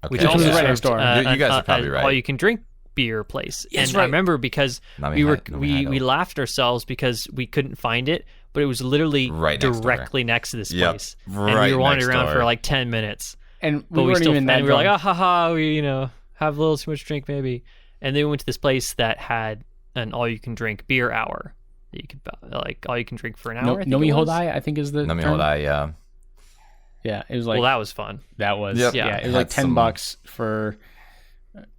which Okay, also was right served next door. You guys are probably right. all you can drink beer place. Yes, And right. I remember because we laughed at ourselves because we couldn't find it, but it was literally Right next door. directly next to this Yep, place. And right we were wandering next around door. for like 10 minutes. And we But we weren't still even that and we were like, drunk. haha, we have a little too much to drink maybe. And then we went to this place that had an all you can drink beer hour. That you could all you can drink for an hour. I think Nomi it was. Hodai, I think is the Nami term. Hodai, yeah. Yeah, it was like Well, that was fun. that was Yep. yeah, Yeah. it was like Had some- $10 for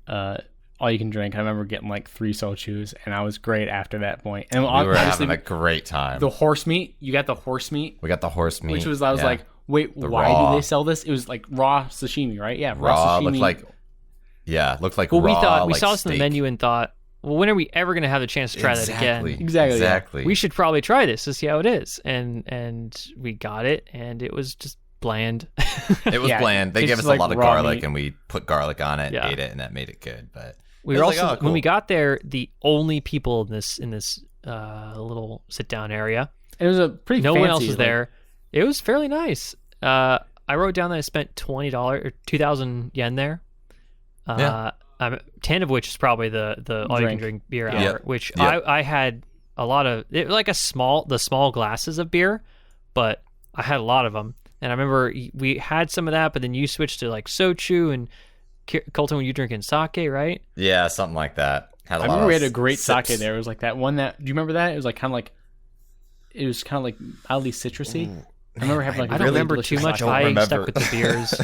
all you can drink. I remember getting like 3 sochus, and I was great after that point. And We were obviously having a great time. the horse meat, you got the horse meat, We got the horse meat. which was I was yeah. like, wait, The why raw. do they sell this? It was like raw sashimi, right? Yeah, raw, sashimi. looked like Well, raw, we thought we like saw this in the steak. menu and thought, well, when are we ever going to have the chance to try that again? Exactly, yeah. Exactly. We should probably try this to see how it is. And we got it, and it was just bland. It was Yeah, bland. They it's gave us like a lot of raw garlic, meat. and we put garlic on it, Yeah. ate it, and that made it good. But We it were was also like, oh, cool. when we got there, the only people in this little sit down area. it was a pretty. No fancy, one else was like- there. It was fairly nice. I wrote down that I spent $20 or 2,000 yen there. Yeah. 10 of which is probably the all you can drink beer hour, Yep. which Yep. I had a lot of like the small glasses of beer, but I had a lot of them. And I remember we had some of that, but then you switched to like sochu, and Colton, were you drinking sake, right? yeah, something like that. Had a I lot remember of we had a great sips. sake there. It was like that one that. Do you remember that? It was like kind of like. It was kind of like mildly citrusy. I remember having like. I a don't really remember too delicious much. sake. don't I remember. stuck with the beers.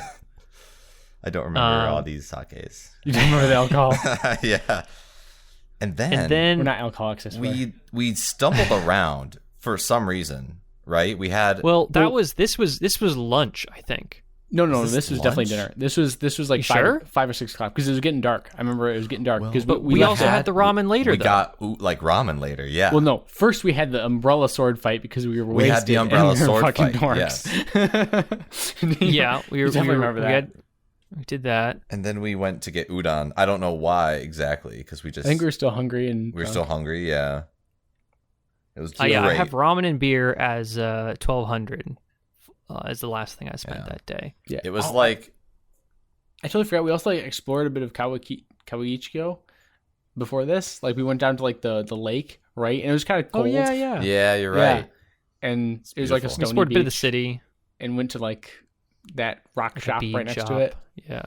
I don't remember all Um, these sakes. You don't remember the alcohol? Yeah. And then, And then We're not alcoholics. I swear. we stumbled around for some reason, right? We had well, this was lunch, I think. No, Is this this was definitely lunch? dinner. This was like You 5, sure? 5 or 6 o'clock because it was getting dark. I remember it was getting dark because But we also had the ramen later, we though. got like ramen later. Yeah. Well, no. First, we had the umbrella sword fight because we were We had wasted the umbrella and we were sword fucking fight, dorks. Yeah, we You were. definitely remember that. We did that. and then we went to get udon. I don't know why exactly because we just I think we were still hungry and we were still hungry. Yeah. It was Yeah, I great. have ramen and beer as 1,200 as the last thing I spent Yeah. that day. Yeah. It was Oh, like I totally forgot. We also like explored a bit of Kawakichiko before this. Like we went down to like the lake, right? And it was kind of cold. Oh yeah. yeah, you're Yeah. right. And it was like a beautiful. We stony explored a bit of the beach. city. and went to like that rock Like a shop bead right next shop. to it. Yeah.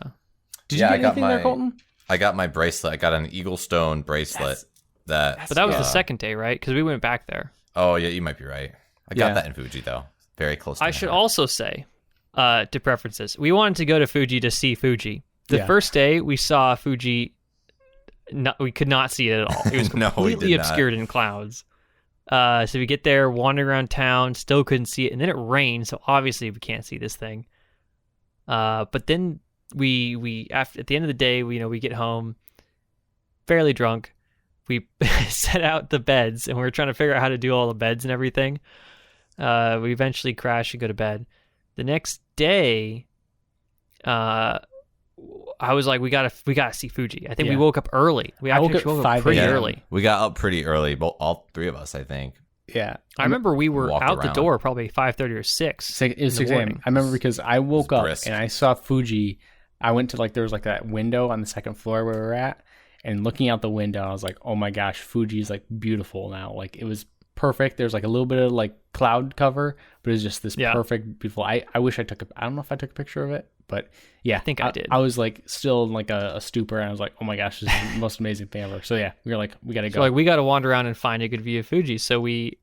Did you get anything there, Colton? I got my bracelet. I got an eagle stone bracelet. But that was the second day, right? Because we went back there. Oh yeah, you might be right. I got that in Fuji though. Very close to I should also say, to preferences, we wanted to go to Fuji to see Fuji. The first day we saw Fuji, we could not see it at all. It was completely obscured in clouds. So we get there, wandering around town, still couldn't see it, and then it rained, so obviously we can't see this thing. But then we after at the end of the day, we get home, fairly drunk. We set out the beds, and we were trying to figure out how to do all the beds and everything. We eventually crash and go to bed. The next day, I was like, we gotta see Fuji. I think we woke up early. We actually woke up pretty early. We got up pretty early, all three of us, I think. Yeah, I remember we were out around the door probably 5:30 or 6. It was 6 a.m. I remember because I woke up and I saw Fuji. I went to there was like that window on the second floor where we were at, and looking out the window, I was like, oh my gosh, Fuji is like beautiful now. Like it was perfect. There's like a little bit of like cloud cover, but it was just this perfect, beautiful. I wish I don't know if I took a picture of it, but yeah, I think I did. I was like still in like a stupor, and I was like, oh my gosh, this is the most amazing thing ever. So yeah, we were like, we gotta go. So like we gotta wander around and find a good view of Fuji. So we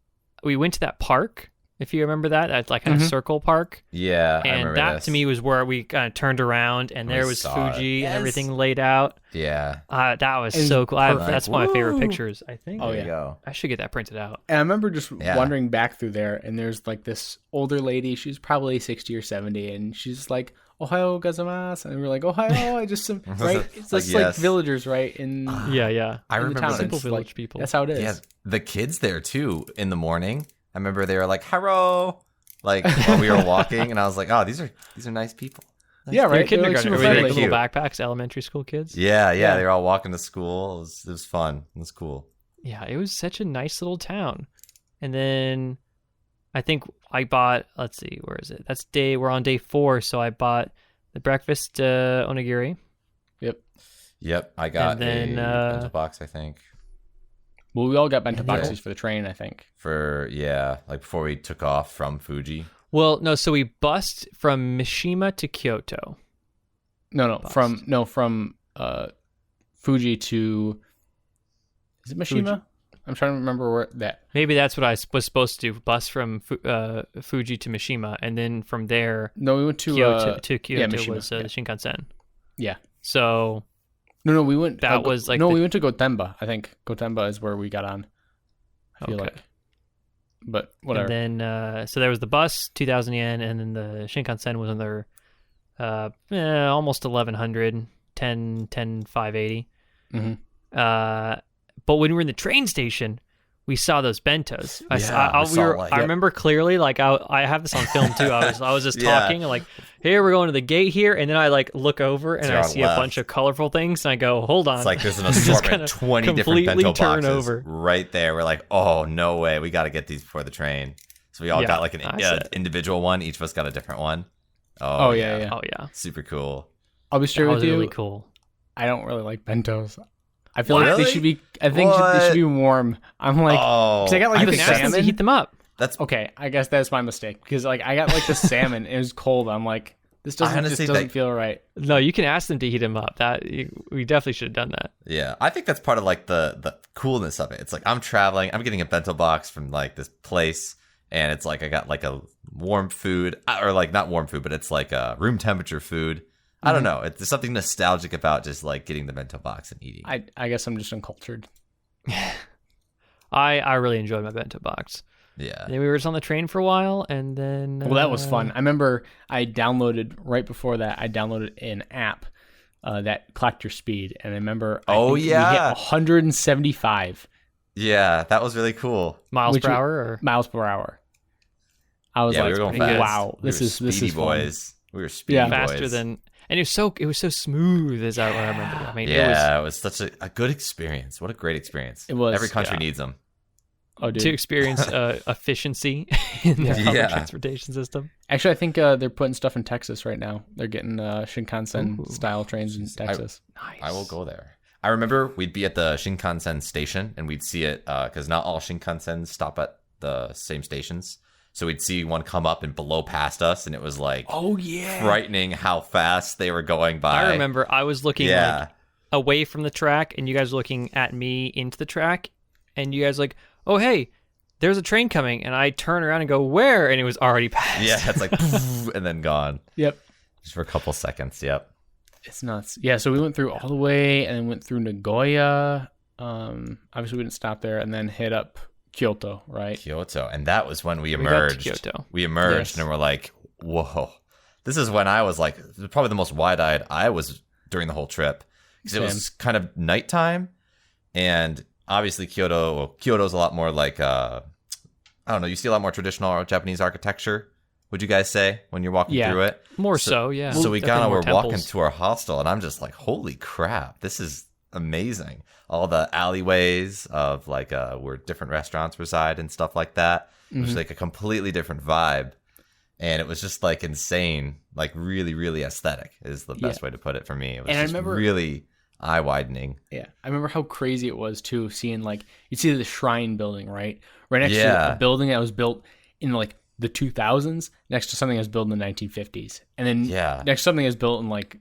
went to that park, if you remember that like kind of circle park. Yeah, and I remember that to me was where we kind of turned around, and there was Fuji and everything laid out. Yeah, that was so cool. That's one of my favorite pictures, I think. Oh yeah, I should get that printed out. And I remember just wandering back through there, and there's like this older lady. She's probably 60 or 70, and she's like, "Ohayo gozaimasu," and we're like, "Ohayo." I just right. It's just like villagers, right? In I remember simple village people. That's how it is. Yeah, the kids there too in the morning. I remember they were like, "Hello," like when we were walking, and I was like, "Oh, these are nice people." Yeah, right. Kindergarten, like, like little backpacks, elementary school kids. Yeah. They were all walking to school. It was fun. It was cool. Yeah, it was such a nice little town. And then I think I bought. Let's see, where is it? We're on day 4, so I bought the breakfast onigiri. Yep. I got a bento box, I think. Well, we all got bento boxes for the train, I think. Like before we took off from Fuji. Well, no, so we bussed from Mishima to Kyoto. From Fuji to... Is it Mishima? Fuji. I'm trying to remember where that... Maybe that's what I was supposed to do, bus from Fuji to Mishima, and then from there... No, we went to Kyoto was the Shinkansen. Yeah. So... No, we went... That was like... we went to Gotemba, I think. Gotemba is where we got on. I feel like. But whatever. And then, so there was the bus, 2,000 yen, and then the Shinkansen was another almost 1,100, 580. Mm-hmm. But when we were in the train station, we saw those bentos. I I remember clearly, like I have this on film too. I was just talking, and like, here we're going to the gate here, and then I like look over and I see a bunch of colorful things, and I go, hold on. It's like there's an assortment, 20 different bento boxes right there. We're like, oh no way, we got to get these before the train. So we all got like an individual one. Each of us got a different one. Oh yeah. Super cool. I'll be straight with you. Really cool. I don't really like bentos. I feel like they should be. I think they should be warm. I'm like, because I got like the salmon. To heat them up. That's okay. I guess that's my mistake because like I got like the salmon. It was cold. I'm like, this doesn't feel right. No, you can ask them to heat them up. We definitely should have done that. Yeah, I think that's part of like the coolness of it. It's like I'm traveling. I'm getting a bento box from like this place, and it's like I got like a warm food, or like not warm food, but it's like a room temperature food. I don't know. There's something nostalgic about just like getting the bento box and eating. I guess I'm just uncultured. I really enjoyed my bento box. Yeah. And then we were just on the train for a while, and then... Well, that was fun. I remember right before that, I downloaded an app that clocked your speed. And I remember we hit 175. Yeah, that was really cool. Miles per hour? Miles per hour. I was like, we were going fast. Wow, this is boys. Fun. We were speedy boys. Faster than... And it was so smooth as I remember. I mean, it was such a good experience. What a great experience. It was. Every country needs them. Oh, dude. To experience efficiency in their public transportation system. Actually, I think they're putting stuff in Texas right now. They're getting Shinkansen style trains in Texas. Nice. I will go there. I remember we'd be at the Shinkansen station and we'd see it because not all Shinkansens stop at the same stations. So we'd see one come up and blow past us, and it was like, oh yeah, frightening how fast they were going by. I remember I was looking like away from the track, and you guys were looking at me into the track, and you guys were like, oh hey, there's a train coming, and I turn around and go, where? And it was already past. Yeah, it's like and then gone. Yep. Just for a couple seconds. Yep. It's nuts. Yeah, so we went through all the way and then went through Nagoya. Obviously we didn't stop there, and then hit up Kyoto, right? Kyoto. And that was when we emerged. Kyoto. We emerged and we're like, whoa. This is when I was like, probably the most wide-eyed I was during the whole trip. Because it was kind of nighttime. And obviously Kyoto's a lot more like, I don't know, you see a lot more traditional Japanese architecture, would you guys say, when you're walking through it? More so, yeah. So we Definitely were temples. walking to our hostel, and I'm just like, holy crap, this is amazing. All the alleyways of like where different restaurants reside and stuff like that. It was like a completely different vibe. And it was just like insane, like really, really aesthetic is the best way to put it for me. It was just really eye-widening. Yeah, I remember how crazy it was too, seeing like, you'd see the shrine building, right next to a building that was built in like the 2000s, next to something that was built in the 1950s, and then next to something that was built in like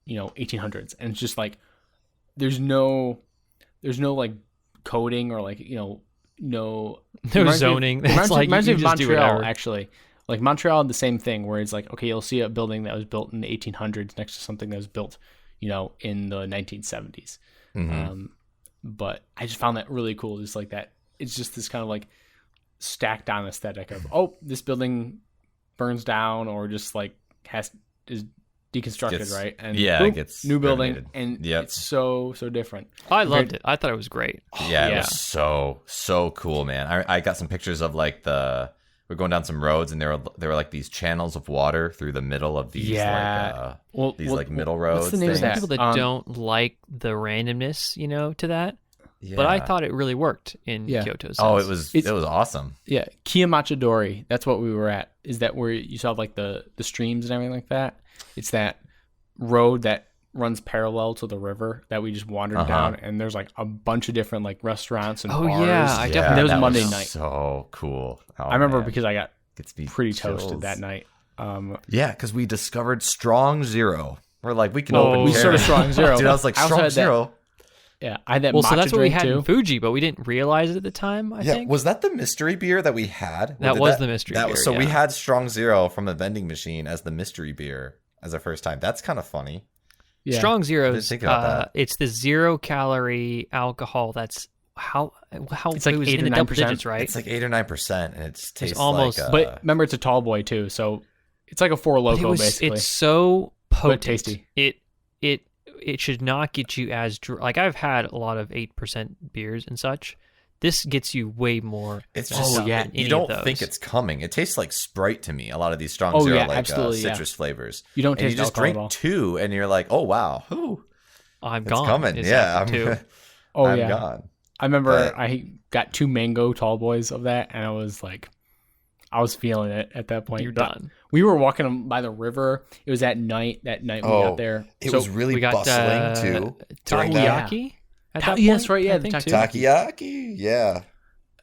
1800s, and it's just like there's no like coding or like no zoning. It's like reminds me you of just do Montreal whatever. actually. Like Montreal had the same thing, where it's like, okay, you'll see a building that was built in the 1800s next to something that was built in the 1970s. But I just found that really cool, just like that. It's just this kind of like stacked on aesthetic of, oh, this building burns down or just like is deconstructed, right? And boom, it gets new building, renovated. and it's so different. I loved it. I thought it was great. Yeah, it was so cool, man. I got some pictures of like we're going down some roads, and there were like these channels of water through the middle of these middle roads. What's the name of that? People that don't like the randomness, to that. Yeah. But I thought it really worked in Kyoto. Oh, it was awesome. Yeah, Kiyomachidori. That's what we were at. Is that where you saw like the streams and everything like that? It's that road that runs parallel to the river that we just wandered down, and there's like a bunch of different like restaurants and bars. I definitely. That was Monday night. So cool. Oh, I remember man. because I got Gets me pretty chills. toasted that night. Yeah, because we discovered Strong Zero. We're like, we can Oh, open. we carry. sort of Strong Zero. Dude, I was like, I also Strong had that- Zero. Yeah, I had that Well, matcha so that's what we drink had too. in Fuji, but we didn't realize it at the time. I think Was that the mystery beer that we had? That was the mystery beer, So we yeah. had Strong Zero from a vending machine as the mystery beer as our first time. That's kind of funny. Yeah. Strong Zero's. think about that. It's the 0-calorie alcohol. That's how It's like it was 8 in or the double 9%. digits, right? It's like 8 or 9%, and it tastes almost- like. But remember, it's a tall boy too, so it's like a Four Loko basically. It's so potent. tasty. It should not get you as like I've had a lot of 8% beers and such. This gets you way more. It's than just any you of don't those. think it's coming. It tastes like Sprite to me. A lot of these Strong Zero like citrus flavors. You don't and taste you just alcohol drink at all. 2, and you're like, oh wow, ooh, I'm it's gone. coming. is Yeah, after two. Oh I'm yeah, gone. I remember But- I got 2 mango tall boys of that, and I was like, I was feeling it at that point. You're But done. We were walking by the river. It was at night. That night we got there. It So was really We got bustling too. during that. takoyaki. At that Yes, point, right, yeah, I the think, too. Takoyaki, yeah.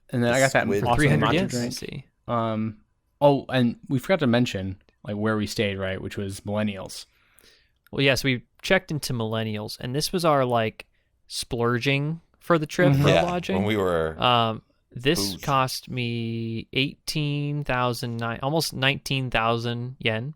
And then I got that Squid. awesome 300 matcha yen. I drink. see. Oh, and we forgot to mention like where we stayed, right? Which was Millennials. Well, yes, we checked into Millennials, and this was our like splurging for the trip for Yeah, lodging. when we were This booze. cost me 18,000, almost 19,000 yen.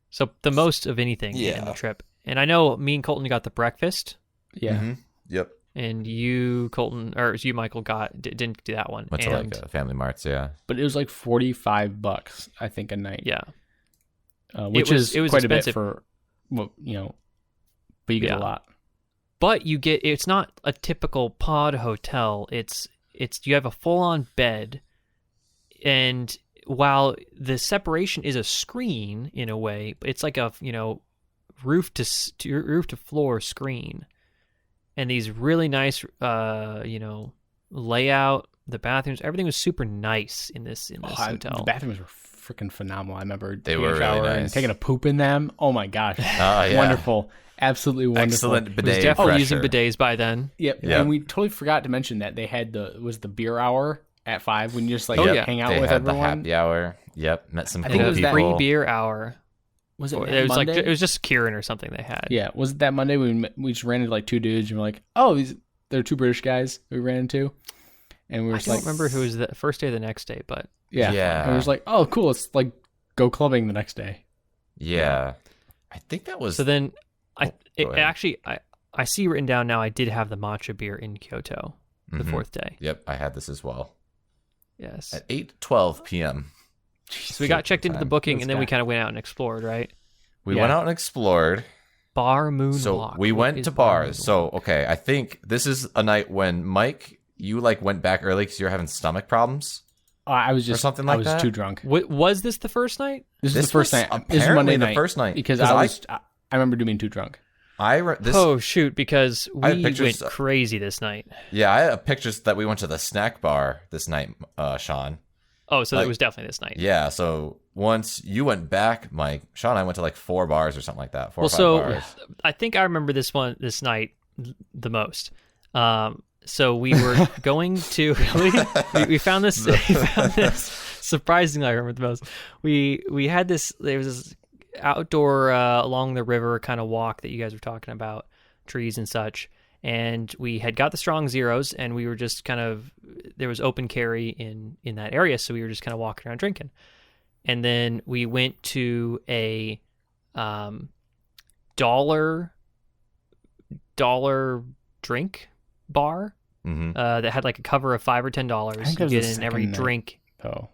So the most of anything in Yeah. the trip. And I know me and Colton got the breakfast, Yeah. Mhm. Yep. and you, Colton, or you, Michael, didn't do that one. Went to and, like Family Marts, yeah. But it was like $45, I think, a night. yeah, Which was- is it was quite expensive. a bit for, well, but you get Yeah. a lot. but it's not a typical pod hotel. It's you have a full on bed, and while the separation is a screen in a way, it's like a roof to floor screen, and these really nice layout. The bathrooms, everything was super nice in this hotel. The bathrooms were freaking phenomenal. I remember They taking were a really shower and nice. taking a poop in them. Oh my gosh. Yeah. Wonderful. Absolutely wonderful. Excellent was bidet definitely using pressure. bidets by then. Yep. Yep. And we totally forgot to mention that they had the beer hour at 5 when you just like yeah. hang out They with had everyone. the happy hour. Yep, met some I cool think it was people. free beer hour. Was it? It was Monday? like it was just Kieran or something they had. Yeah, was it that Monday we just ran into like 2 dudes and we're like, oh, they're 2 British guys we ran into, and we were I just don't like, remember who was the first day or the next day, but yeah, and we were just like, oh, cool, let's like go clubbing the next day. Yeah, I think that was. so then go ahead. actually I see written down now I did have the matcha beer in Kyoto the Mhm. 4th day. Yep, I had this as well Yes. at 8:12 p.m. So we got checked into the time. booking, This and then we guy. kind of went out and explored, right? We Yeah. went out and explored. Bar Moon So Walk. we What went is to Bar Moon bars. So Walk? okay, I think this is a night when Mike, you like went back early because you're having stomach problems. I was just something I like was that? too drunk. Was this the first night? This is This the first was night. This is apparently Monday the night first night, because 'cause I remember doing too drunk. Oh shoot! Because I have we pictures- went crazy this night. Yeah, I have pictures that we went to the snack bar this night, Sean. Oh, so Like- it was definitely this night. Yeah, so once you went back, Mike, Sean and I went to like 4 bars or something like that. 4 or 5 bars. I think I remember this night the most. So we were going to we found this surprisingly I remember the most. We had this, there was this outdoor along the river kind of walk that you guys were talking about, trees and such, and we had got the strong zeros, and we were just kind of, there was open carry in that area, so we were just kind of walking around drinking. And then we went to a dollar drink bar that had like a cover of $5 or $10. I think You that was get the in every second night. drink. Oh,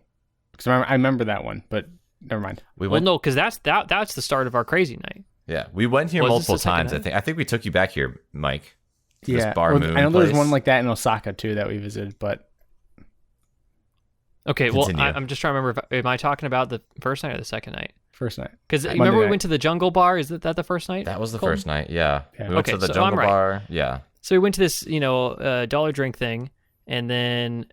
because I remember that one, but never mind. We Well, went, no, because that's the start of our crazy night. yeah, we went here Was this multiple the second times. night? I think we took you back here, Mike. To this Yeah, Bar or- Moon I know there was place. one like that in Osaka too that we visited, but Continue. Well, I'm just trying to remember. Am I talking about the first night or the second night? first night. Because Monday remember we night. went to the Jungle Bar. Is that the first night? That was the Colton? first night. Yeah, Yeah. we went Okay, to the so Jungle I'm right. Bar. Yeah, So we went to this, dollar drink thing, and then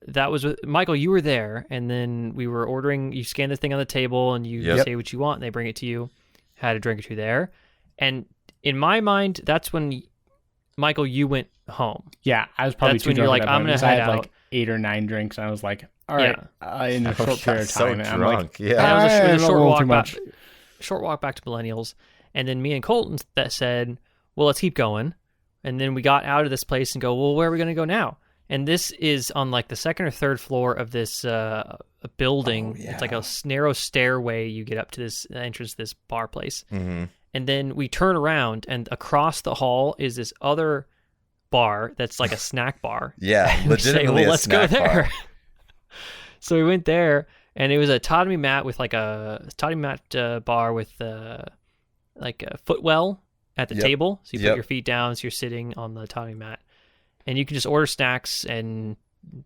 that was with Michael. You were there, and then we were ordering. You scan the thing on the table, and you Yep. say what you want, and they bring it to you. Had a drink or two there, and in my mind, that's when Michael, you went home. Yeah, I was probably That's too when drunk. you're like, at that I'm point, gonna 'cause I head had out. like 8 or 9 drinks, and I was like, all right, in a I short got period of so time, and I'm like, drunk. And Yeah, it was a I'm a short little walk too back. much. Short walk back to Millennials, and then me and Colton that said, "Well, let's keep going." And then we got out of this place and go, "Well, where are we going to go now?" And this is on like the second or third floor of this a building. Oh, yeah. It's like a narrow stairway you get up to this entrance to this bar place. Mhm. And then we turn around, and across the hall is this other bar that's like a snack bar. yeah, And we say, legitimately well, a let's go snack there. bar. So we went there, and it was a tatami mat with like a tatami mat bar with like a footwell at the Yep. table. So you put Yep. your feet down, so you're sitting on the tatami mat, and you can just order snacks and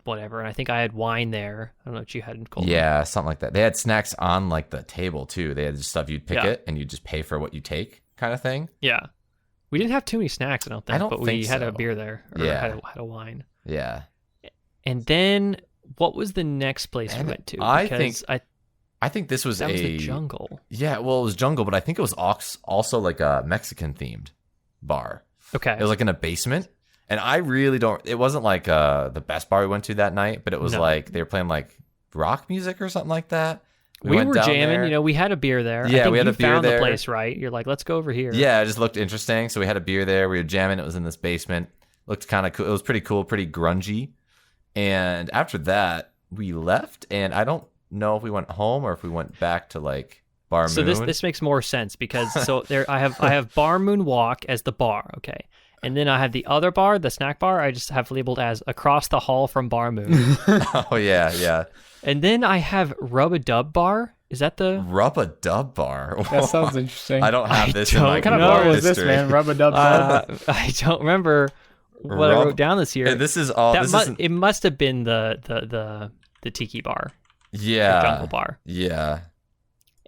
whatever. And I think I had wine there. I don't know what you had in Colton. Yeah, something like that. They had snacks on like the table too. They had stuff you'd pick Yeah. it and you just pay for what you take, kind of thing. Yeah. We didn't have too many snacks, I don't think, don't but we think had a so. beer there. Or Yeah. had a wine. Yeah, And then what was the next place And we went to? I Because think I think this was that was a the jungle. Yeah, well, it was jungle, but I think it was also like a Mexican themed bar. Okay. It was like in a basement, and I really don't. It wasn't like the best bar we went to that night, but it was No. like they were playing like rock music or something like that. We went were down jamming, there. we had a beer there. I Yeah, think we had you a beer found there. the place, right? You're like, let's go over here. Yeah, it just looked interesting. So we had a beer there. We were jamming. It was in this basement. Looked kind of cool. It was pretty cool, pretty grungy. And after that, we left. And I don't know if we went home or if we went back to like Bar So Moon. this makes more sense because I have Bar Moon Walk as the bar, okay, and then I have the other bar, the snack bar. I just have labeled as across the hall from Bar Moon, Oh yeah, yeah. and then I have Rub a Dub Bar. Is that the? Rub a Dub Bar. That sounds interesting. I don't have this in my What kind of No, bar computer was this, history. man? Rub a dub. I don't remember what I Rub- wrote down this year. And this is all. That This mu- isn't. it must have been the tiki bar, the Yeah. jungle bar. Yeah.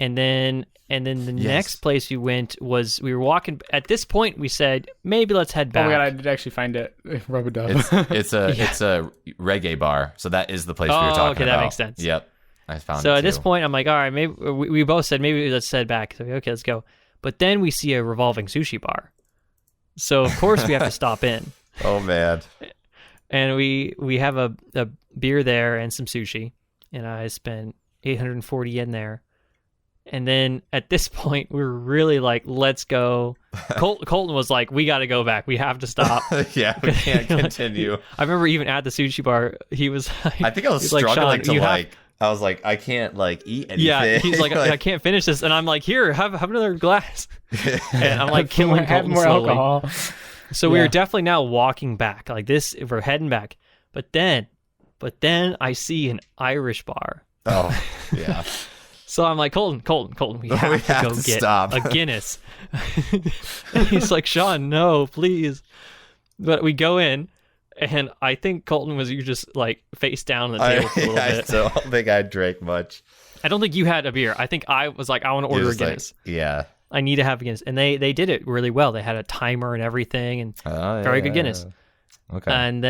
And then the Yes. next place we went was we were walking. At this point, we said maybe let's head Oh back. my god, I did actually find it. Rub a dub. It's a reggae bar. So that is the place we were Oh, talking okay, about. that makes sense. Yep. I found So it at this too. point, I'm like, all right, maybe we both said maybe let's head back. So okay, let's go. But then we see a revolving sushi bar. So of course we have to stop in. Oh man. And we have a beer there and some sushi, and I spent 840 yen there. And then at this point, we were really like, let's go. Colton was like, we got to go back. We have to stop. Yeah, we can't continue. I remember even at the sushi bar, he was like, I think I was struggling I was like, I can't like eat anything. Yeah, he's like, I can't finish this. And I'm like, here, have another glass. And I'm like, killing Colton more slowly. alcohol. So we were definitely now walking back like this. We're heading back. But then I see an Irish bar. Oh, yeah. So I'm like, Colton, we have to go get a Guinness. And he's like, Sean, no, please. But we go in, and I think Colton was you just like face down on the table for a little bit. I don't think I drank much. I don't think you had a beer. I think I was like, I want to order a Guinness. Like, yeah. I need to have a Guinness. And they did it really well. They had a timer and everything, and very good Guinness. Okay. And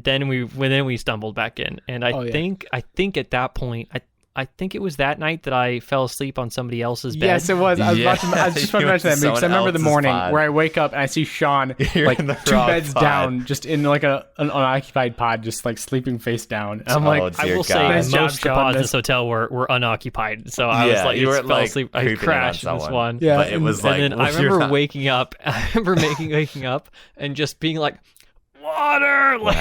then we stumbled back in. And I think at that point, I think it was that night that I fell asleep on somebody else's bed. Yes, it was. I was just about to mention that because I remember the morning where I wake up and I see Sean like 2 beds down, just in like an unoccupied pod, just like sleeping face down. And I'm like, I will say most of the pods in this hotel were unoccupied. So I was like, you were fell asleep. I crashed in this one. Yeah, but it was like, and then I remember waking up. I remember waking up and just being like, water. Like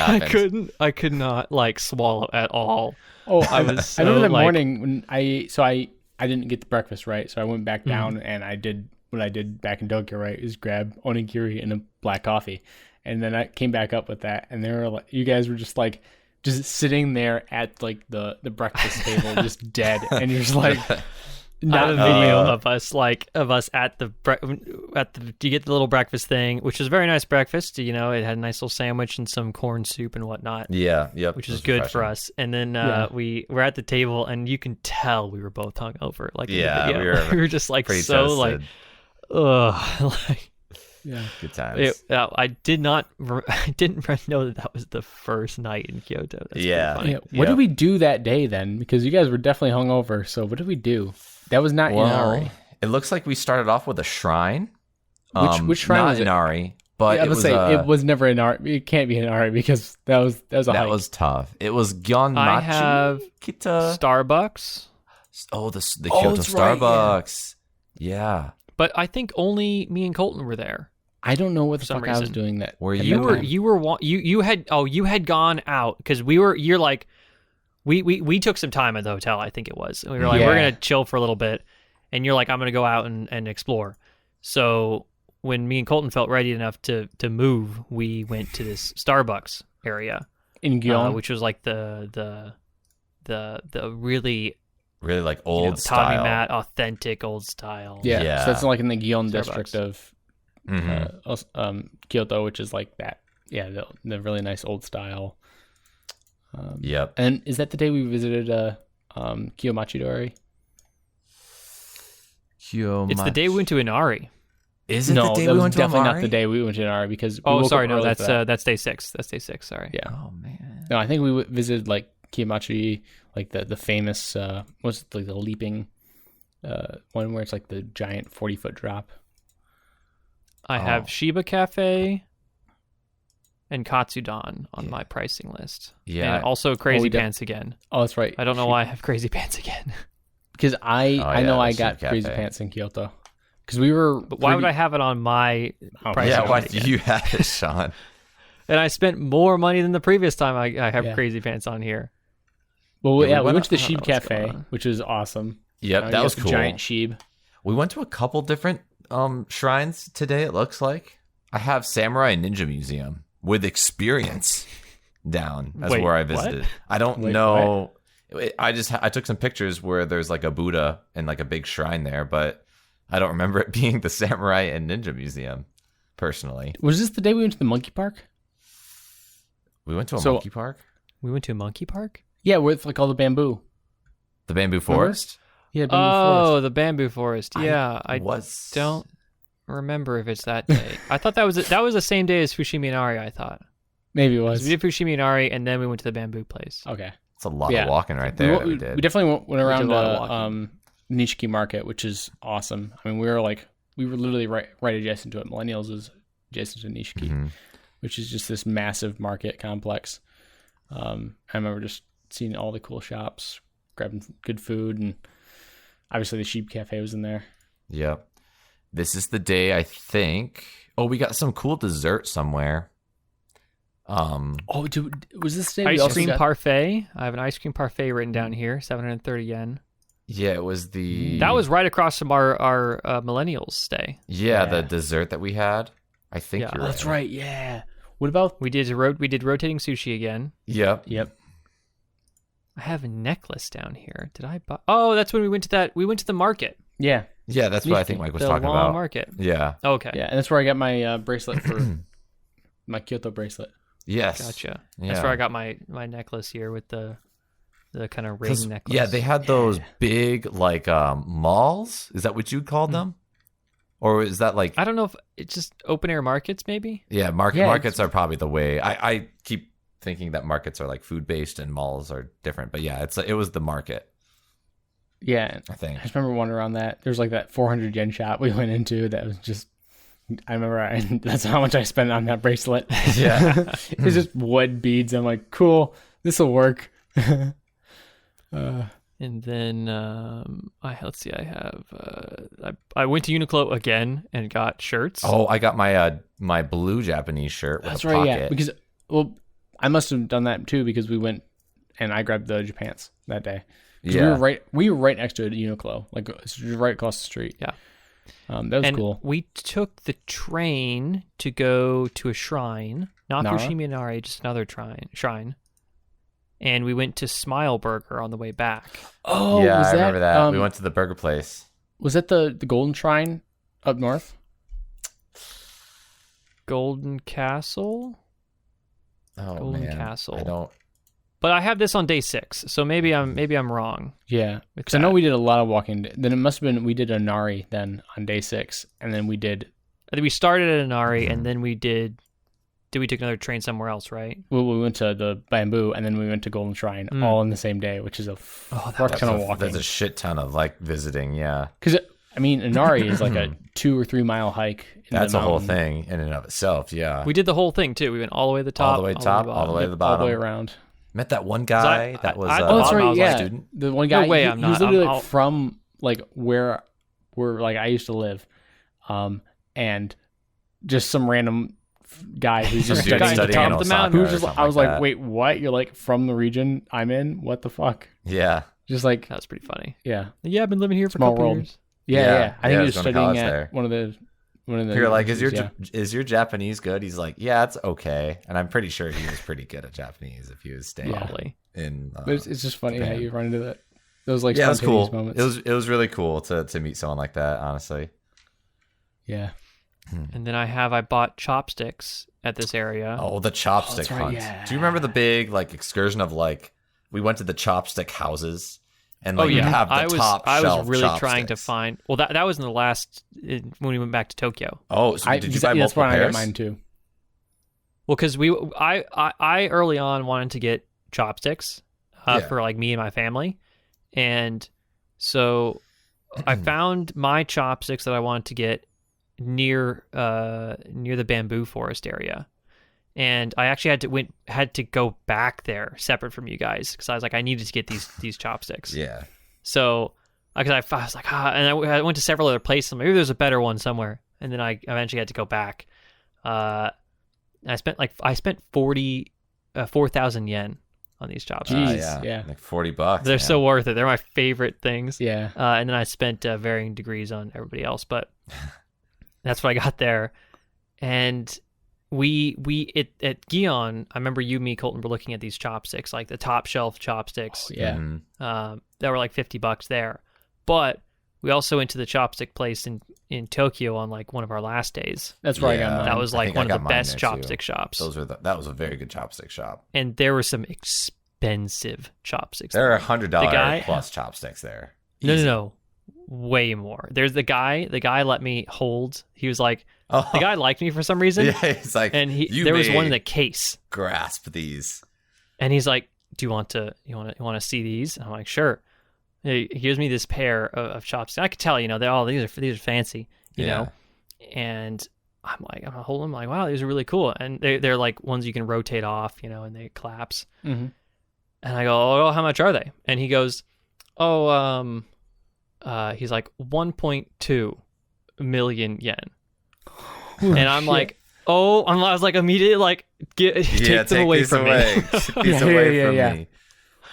I could not like swallow at all. Oh, I was. So, I remember the morning when I didn't get the breakfast right, so I went back down and I did what I did back in Tokyo, right? Is grab onigiri and a black coffee, and then I came back up with that, and they were like, you guys were just sitting there at like the breakfast table, just dead, and you're just like. Not a video of us at the you get the little breakfast thing, which is a very nice breakfast. You know, it had a nice little sandwich and some corn soup and whatnot. Yeah, yep, which is good for us. And then we were at the table, and you can tell we were both hungover. Like in the video. We were just like so toasted. like yeah, good times. I didn't know that was the first night in Kyoto. That's funny. Yeah. What did we do that day then? Because you guys were definitely hungover. So what did we do? That was not Inari. It looks like we started off with a shrine. Which shrine not was it? Inari, but it was it was never Inari. It can't be Inari because that was a hike. That was tough. It was Gyeonmachi. I have Kita. Starbucks. Oh, the Kyoto Starbucks. Right, yeah. But I think only me and Colton were there. I don't know what the fuck I was doing that. You had gone out because you're like. We took some time at the hotel, I think it was. And we were like, we're going to chill for a little bit. And you're like, I'm going to go out and explore. So when me and Colton felt ready enough to move, we went to this Starbucks area. In Gyeon? Which was like the really like old style. Tommy Matt, authentic old style. Yeah. So that's like in the Gyeon district of Kyoto, which is like that. Yeah, the really nice old style. Yep. And is that the day we visited Kiyomachi-dori? It's the day we went to Inari. Is it the day we went to definitely Inari? not the day we went to Inari because that's day 6. That's day 6. Sorry. Yeah. Oh man. No, I think we visited like Kiyomachi, like the famous what's it, like the leaping one where it's like the giant 40-foot drop. I have Shiba Cafe and Katsudon on my pricing list. Yeah. And also Crazy Pants again. Oh, that's right. I don't know why I have Crazy Pants again. Because I know I got Crazy Pants in Kyoto. Because we were. But why would I have it on my pricing list? Yeah, why do you have it, Sean? And I spent more money than the previous time I have Crazy Pants on here. Well, we went to the Sheeb Cafe, which was awesome. Yep, that was cool. Giant Sheeb. We went to a couple different shrines today, it looks like. I have Samurai Ninja Museum with experience down as where I visited. What? I don't know. I took some pictures where there's like a Buddha and like a big shrine there, but I don't remember it being the Samurai and Ninja Museum, personally. Was this the day we went to the monkey park? We went to a monkey park? We went to a monkey park? Yeah, with like all the bamboo. The bamboo forest? Yeah, bamboo forest. The bamboo forest. Yeah, I don't remember if it's that day. I thought that was the same day as Fushimi Inari, I thought. Maybe it was. We did Fushimi Inari, and then we went to the bamboo place. Okay. It's a lot of walking right there. We definitely went around Nishiki Market, which is awesome. I mean, we were literally right adjacent to it. Millennials is adjacent to Nishiki. which is just this massive market complex. I remember just seeing all the cool shops, grabbing good food, and obviously the Sheep Cafe was in there. Yep. This is the day, I think. Oh, we got some cool dessert somewhere. Was this day ice cream parfait? I have an ice cream parfait written down here, 730 yen. Yeah, it was the... That was right across from our millennials stay. Yeah, the dessert that we had. I think you're right. That's right, yeah. What about... We did rotating sushi again. Yep. I have a necklace down here. Did I buy... Oh, that's when we went to the market. Yeah. Yeah, that's what I think Mike was the talking long about. Market. Yeah. Okay. Yeah, and that's where I got my bracelet for... my Kyoto bracelet. Yes. Gotcha. Yeah. That's where I got my necklace here with the kind of ring necklace. Yeah, they had those big like malls. Is that what you called them? Or is that like... I don't know if it's just open air markets maybe? Yeah, markets are probably the way. I keep thinking that markets are like food based and malls are different. But yeah, it was the market. Yeah. I think. I just remember wandering around that. There's like that 400 yen shop we went into that was just... I remember that's how much I spent on that bracelet. Yeah. It was just wood beads. I'm like, cool, this will work. And then let's see, I have I went to Uniqlo again and got shirts. Oh, I got my my blue Japanese shirt with That's a right, pocket. yeah. Because I must have done that too because we went and I grabbed the Japans that day. Yeah. We were right next to a Uniqlo, like it's right across the street. Yeah. That was cool. We took the train to go to a shrine, not Nara? Fushimi Inari, just another shrine. And we went to Smile Burger on the way back. Oh, yeah, was I remember that. We um, went to the burger place. Was that the Golden Shrine up north? Golden Castle? Oh Golden man, Castle. I don't. But I have this on day 6, so maybe I'm wrong. Yeah, because I know we did a lot of walking. Then it must have been we did Inari then on day 6, and then we did. I think we started at Inari, and then we did. Did we take another train somewhere else, right? Well, we went to the Bamboo, and then we went to Golden Shrine, all in the same day, which is a fuck ton of walking. That's a shit ton of like visiting. Yeah, because I mean, Inari is like a 2 or 3 mile hike. That's a whole thing in and of itself. Yeah, We did the whole thing too. We went all the way to the top, all the way top, all the way to the bottom, all the way around. Met that one guy that was oh, that's right, yeah. student. The one guy. No way, he I'm was not. literally I'll- from like where like I used to live, and just some random guy who's just Dude studying studying guitar. top of the Osaka mountain. or Who's just, something I was like like, that. wait, what? You're like from the region I'm in? What the fuck? Yeah, Just like, That's pretty funny. yeah, Yeah, I've been living here for Small a couple world. years. yeah. I think Yeah, he was going to studying college at there. one of the. You're like, is universities, your Japanese good? He's like, yeah, it's okay. And I'm pretty sure he was pretty good at Japanese if he was staying Probably. in. But it's just funny how Japan. you run into that. Those like Yeah, it was spontaneous cool. moments. It was really cool to meet someone like that. Honestly. Yeah. And then I bought chopsticks at this area. Oh, the chopstick that's right, hunt. yeah. Do you remember the big like excursion of like we went to the chopstick houses and like Oh you'd yeah, have the I top was shelf really trying to chopsticks. find. Well, that was in the last when we went back to Tokyo. Oh, so did you buy that's multiple when I pairs? got mine too. Well, because I early on wanted to get chopsticks for like me and my family, and so I found my chopsticks that I wanted to get near the bamboo forest area, and I actually had to go back there separate from you guys because I was like I needed to get these chopsticks. Yeah. So because I was like and I went to several other places. Maybe there's a better one somewhere, and then I eventually had to go back. I spent 4,000 yen on these chopsticks. Jeez. yeah. Like $40. They're man. so worth it. They're my favorite things. Yeah. And then I spent varying degrees on everybody else, but that's what I got there. And we at Gion, I remember you, me, Colton were looking at these chopsticks, like the top shelf chopsticks. Yeah. Mhm. That were like $50 there. But we also went to the chopstick place in Tokyo on like one of our last days. That's where I got Yeah. mine. That was I like think I one of got the mine best there, too. chopstick shops. That was a very good chopstick shop. And there were some expensive chopsticks. There are $100 guy- plus chopsticks there. No. Way more. There's the guy let me hold. He was like, Oh, the guy liked me for some reason. yeah, it's like, And you there was may one in the case. grasp these. And he's like, "Do you want to see these?" And I'm like, "Sure." He gives me this pair of chopsticks. I could tell, they're these are fancy, you Yeah. know. And I'm holding them like, wow, these are really cool. And they're like ones you can rotate off, and they collapse. Mm-hmm. And I go, oh, how much are they? And he goes, oh, he's like 1.2 million yen. And I'm like, oh, I was like immediately like, take them away from me. These away from me.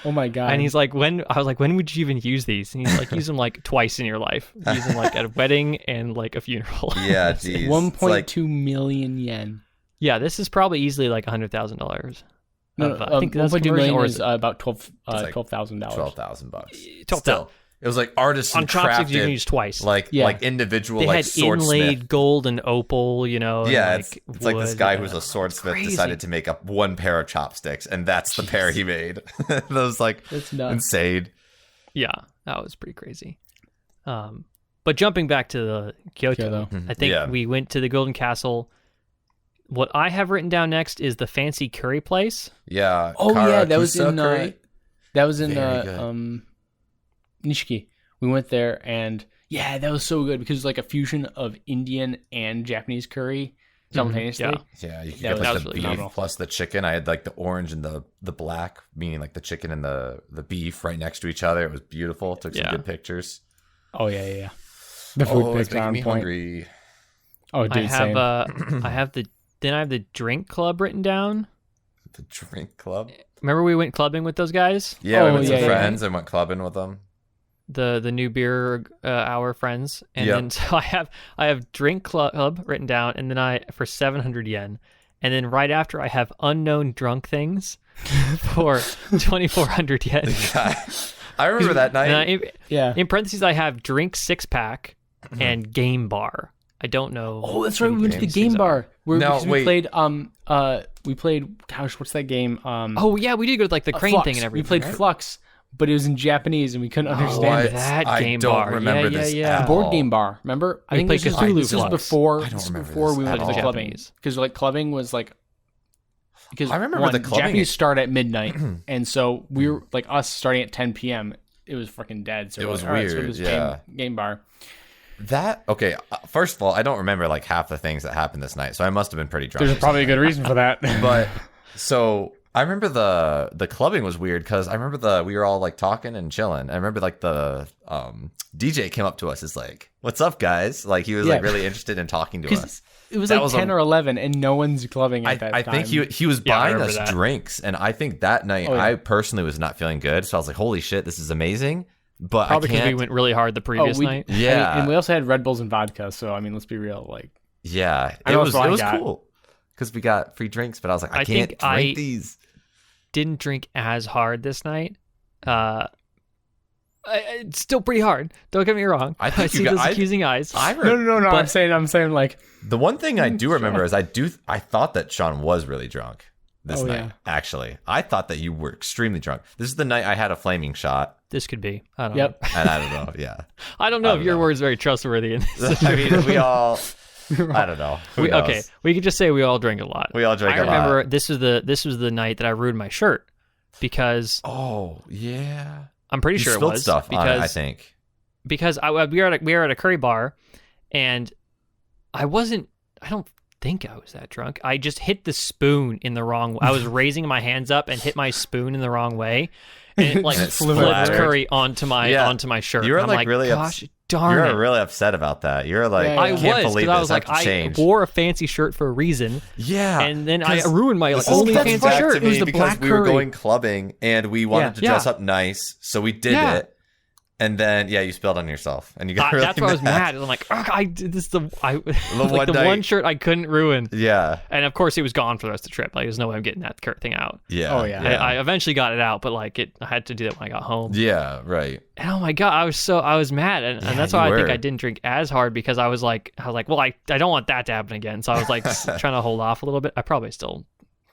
Oh my god! And he's like, I was like, when would you even use these? And he's like, use them like twice in your life. Use them like at a wedding and like a funeral. Yeah, geez. 1.2 million yen. Yeah, this is probably easily like $100,000. No, I think that's 1.2 million or is about like $12,000. $12,000. 12,000. Still, it was like artisan on chopsticks crafted, you can use twice. like individual they like had swordsmith. inlaid gold and opal, Yeah, and it's like this wood. guy who's a swordsmith Crazy. decided to make up one pair of chopsticks, and that's the pair he made. That was like That's nuts. insane. Yeah, that was pretty crazy. But jumping back to the Kyoto. I think Yeah. we went to the Golden Castle. What I have written down next is the fancy curry place. Yeah. Oh yeah, that was in curry. Very good. Nishiki. We went there and yeah, that was so good because it's like a fusion of Indian and Japanese curry simultaneously. Yeah. Yeah, you could That get like was the really beef phenomenal. plus the chicken. I had like the orange and the black, meaning like the chicken and the beef right next to each other. It was beautiful. Took some Yeah. good pictures. Oh yeah. The food It's pics making are on me point. hungry. Oh dude, I have I have the drink club written down. The drink club. Remember we went clubbing with those guys? Yeah, we Oh, went with yeah, some yeah. friends and went clubbing with them. The new beer hour friends, and Yep. then so I have drink club written down, and then for 700 yen, and then right after I have unknown drunk things for 2,400 yen. I remember that night. Yeah. In parentheses, I have drink 6-pack and game bar. I don't know. Oh, that's right. We went to the games game these bar. No, We played gosh, what's that game? Oh yeah, we did go to like the crane Flux. thing and everything. We played right? Flux, but it was in Japanese and we couldn't understand it. that I game don't bar. remember Yeah, this yeah. at The board all. game bar. Remember? I We think played this Cthulhu was Flux. before. I don't this was remember before this we at went to all. clubbing Japanese. because like clubbing was like because I remember one, the clubbing- Japanese start at midnight, and so we were like us starting at 10 p.m. It was fucking dead. So It we're was like, all right, so weird, it was yeah. game bar. Okay. First of all, I don't remember like half the things that happened this night, so I must have been pretty drunk. There's or probably a something. good reason for that. But so I remember the clubbing was weird because I remember we were all like talking and chilling. I remember like the DJ came up to us, is like, "What's up, guys?" Like he was like Yeah. really interested in talking to 'Cause us. it was That like was 10 or 11, and no one's clubbing at that I time. think he was Yeah, I buying remember us that. drinks, and I think that night yeah. I personally was not feeling good, so I was like, "Holy shit, this is amazing!" But Probably I because can't. we went really hard the previous night. Yeah. and we also had Red Bulls and vodka. So I mean, let's be real. Like, Yeah, I it know was that's what I it was got. cool because we got free drinks, but I was like, I I can't think drink these. Didn't drink as hard this night. It's still pretty hard. Don't get me wrong. I think see you got- those accusing eyes. no. But- I'm saying like, The one thing I do remember is I thought that Sean was really drunk this Oh, night. yeah. Actually, I thought that you were extremely drunk. This is the night I had a flaming shot, This could be. I don't Yep. know. and I don't know. Yeah, I don't know I if don't your know. word's very trustworthy in this. I mean, we all. I don't know. Who knows? Okay, we could just say we all drank a lot. We all drank I a lot. remember this was the night that I ruined my shirt because Oh yeah, I'm pretty you sure it spilled was stuff because on it. I think. because we were at a curry bar, and I don't think I was that drunk. I just hit the spoon in the wrong way. I was raising my hands up and hit my spoon in the wrong way, and it like And it flipped splattered. curry onto my shirt. You were I'm like really gosh, You darn were it. really upset about that. You're like, Yeah, I I was can't believe because this. I was like, have to change. I wore a fancy shirt for a reason, Yeah, and then I 'cause ruined my this only comes fancy back shirt. to It was me the because black we were curry. going clubbing and we wanted to dress Yeah. up nice, so we did Yeah. it. And then you spilled on yourself, and you got really That's why I was mad. I'm like, "Ugh, I did this. one Like the night. one shirt I couldn't ruin, Yeah, and of course it was gone for the rest of the trip. Like, there's no way I'm getting that thing out. yeah. Oh, yeah. I eventually got it out, but like I had to do that when I got home. Yeah, right. And oh my god, I was mad, and Yeah, that's why you I think were. I didn't drink as hard because I was like, well, I don't want that to happen again. So I was like trying to hold off a little bit. I probably still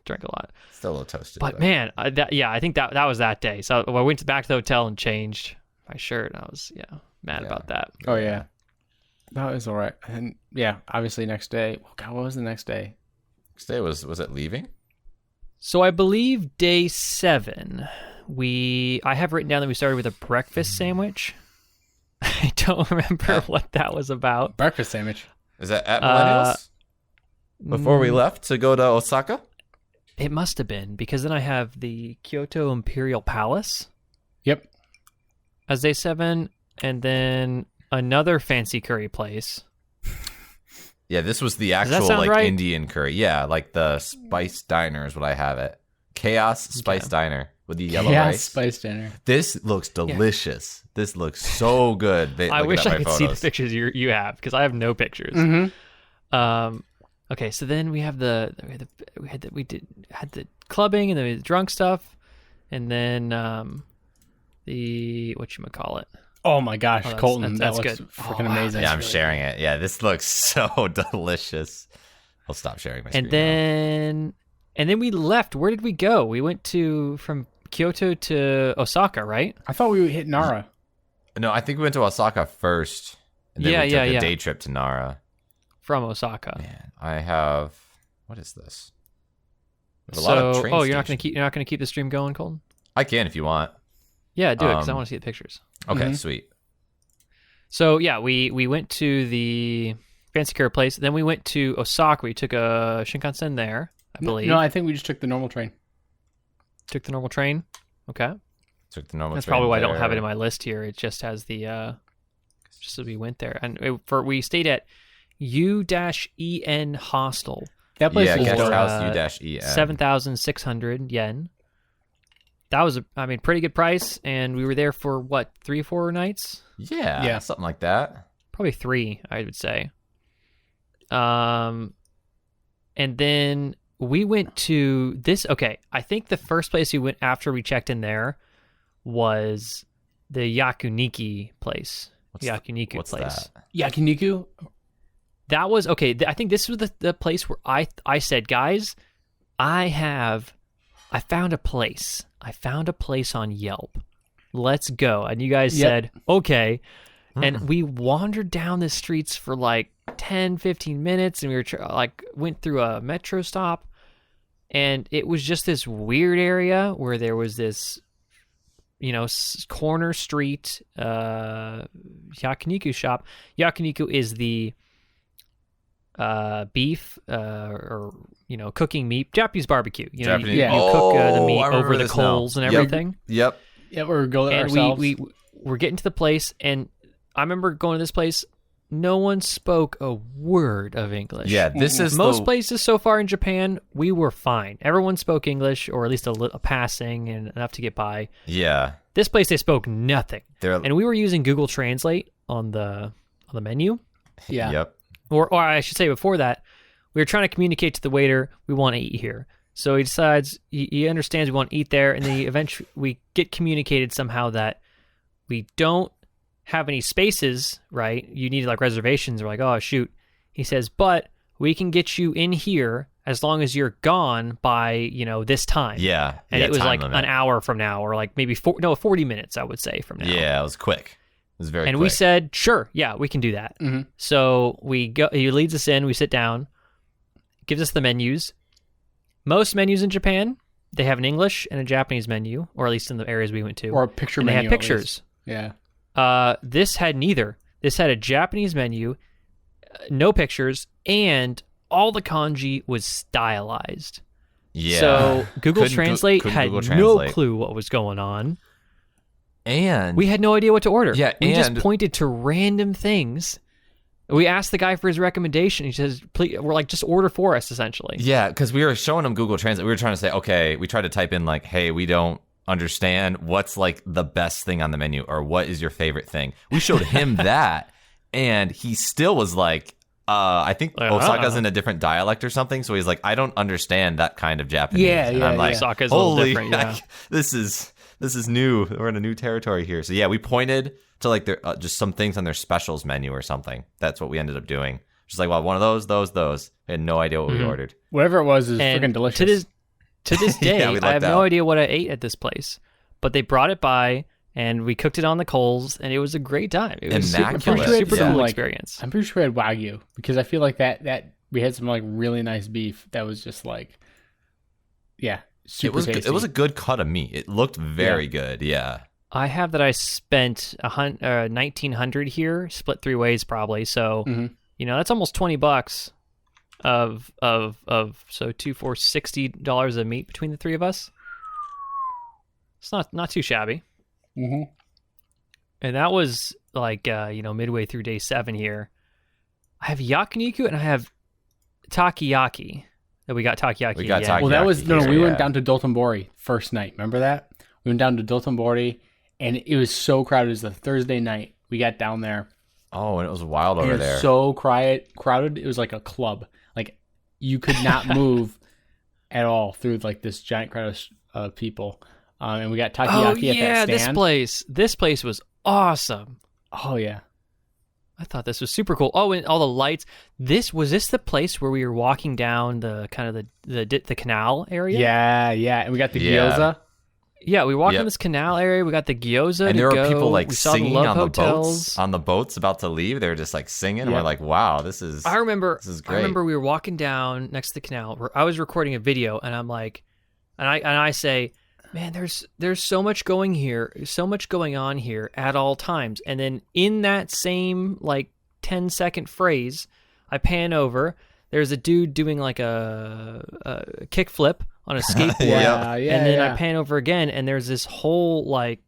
drank a lot, Still a little toasted. but though. man, I think that was that day. So I went back to the hotel and changed my shirt. And I was mad about that. oh yeah, that was all right. And yeah, obviously next day. Oh God, what was the next day? Next day was it leaving? So I believe day 7, I have written down that we started with a breakfast sandwich. I don't remember what that was about. Breakfast sandwich. Is that at Millennials? before we left to go to Osaka? It must have been, because then I have the Kyoto Imperial Palace Yep. as day 7, and then another fancy curry place. Yeah, this was the that actual sound like right? Indian curry. Yeah, like the Spice Diner is what I have it. Chaos Spice Diner with the yellow rice. Spice dinner. This looks delicious. This looks so good. I looking wish at I my could see the photos. pictures you have, because I have no pictures. Mm-hmm. Okay, so then we have had the clubbing, and then we had the drunk stuff, and then the whatchamacallit. Oh my gosh, that's- Colton, that's that looks good. freaking Oh, wow, amazing. Yeah, I'm sharing it. Yeah, this looks so delicious. I'll stop sharing my screen. And then we left. Where did we go? We went from Kyoto to Osaka, right? I thought we would hit Nara. No, I think we went to Osaka first, and then we took a day trip to Nara. From Osaka. Man, I have what is this? There's a lot of train you're not stations. going to keep the stream going, Colton? I can if you want. Yeah, do it, because I want to see the pictures. Okay, sweet. So yeah, we went to the fancy curry place. Then we went to Osaka. We took a Shinkansen there, I believe. No, I think we just took the normal train. Took the normal train. Okay. Took the normal. That's train probably why I don't there. have it in my list here. It just has the just as we went there, and we stayed at U-EN Hostel. That place Yeah, was guest dope. house U-EN. 7,600 yen. That was pretty good price, and we were there for what, 3-4 nights? Yeah, something like that. Probably 3, I would say. And then we went to this. Okay, I think the first place we went after we checked in there was the Yakuniki place. What's place. that? Yakiniku? That was okay. I think this was the place where I said, guys, I found a place. I found a place on Yelp. Let's go. And you guys said, okay. And we wandered down the streets for like 10, 15 minutes, and we were went through a metro stop, and it was just this weird area where there was this, corner street yakiniku shop. Yakiniku is the beef or cooking meat, Japanese barbecue. You cook the meat over the coals and everything. Yep. Yeah, we're going And ourselves. we were getting to the place, and I remember going to this place. No one spoke a word of English. Yeah, this is most places so far in Japan. We were fine. Everyone spoke English, or at least a passing and enough to get by. Yeah. This place, they spoke nothing, They're, and we were using Google Translate on the menu. Yeah. Yep. Or I should say before that, we were trying to communicate to the waiter, we want to eat here. So he decides, he understands we want to eat there, and then eventually we get communicated somehow that we don't have any spaces, right? You need reservations. We're like, oh, shoot. He says, but we can get you in here as long as you're gone by, this time. Yeah. And it was time like limit. an hour from now, or like maybe 40 minutes, I would say, from now. Yeah, it was quick. It was very And quick. we said, sure, yeah, we can do that. Mm-hmm. So we go. He leads us in. We sit down, gives us the menus. Most menus in Japan, they have an English and a Japanese menu, or at least in the areas we went to. Or a picture and menu. they have pictures. Yeah. This had neither. This had a Japanese menu, no pictures, and all the kanji was stylized. Yeah. So Google Couldn't Translate Google had Translate. no clue what was going on. And We had no idea what to order. Yeah, we just and- pointed to random things. We asked the guy for his recommendation. He says, "Please," we're like, just order for us, essentially. yeah, because we were showing him Google Translate. We were trying to say, okay, we tried to type in hey, we don't understand what's the best thing on the menu, or what is your favorite thing. We showed him that, and he still was I think Osaka's in a different dialect or something. So he's like, I don't understand that kind of Japanese. Yeah, and yeah, I'm like, Osaka's a little holy, different, yeah. this is new. We're in a new territory here. So yeah, we pointed to their just some things on their specials menu or something. That's what we ended up doing. Just one of those. We had no idea what we ordered. Whatever it was is And freaking delicious. To this day, Yeah, we I have lucked no out. idea what I ate at this place. But they brought it by, and we cooked it on the coals, and it was a great time. It was Immaculate. super Yeah. cool experience. I'm pretty sure we had Wagyu, because I feel like that we had some really nice beef that was just super tasty. It was a good cut of meat. It looked very good. Yeah. I have that I spent 1,900 here, split 3 ways probably. So, Mhm. that's almost $20 so 2 for $60 a meat between the three of us. It's not too shabby. Mm-hmm. And that was like midway through day 7 here. I have yakiniku and I have takoyaki. That we got takoyaki. We got yeah. takoyaki. Well, that was we yeah. went down to Dotonbori first night. Remember that? We went down to Dotonbori, and it was so crowded. It was the Thursday night. We got down there. Oh, and it was wild over It was there. so crowded. It was like a club. Like you could not move at all through like this giant crowd of people. And we got takoyaki at that stand. This place was awesome. Oh yeah. I thought this was super cool. Oh, and all the lights. Was this the place where we were walking down the kind of the canal area? Yeah. And we got the gyoza. Yeah, we walked in this canal area. We got the gyoza. And there were people like we saw singing the on hotels. the boats about to leave. They were just like singing. And we're like, wow, this is great. I remember we were walking down next to the canal. I was recording a video, and I'm like, and I say, man, there's so much going on here at all times. And then in that same like 10-second phrase, I pan over. There's a dude doing like a kickflip on a skateboard. yeah. And then I pan over again, and there's this whole like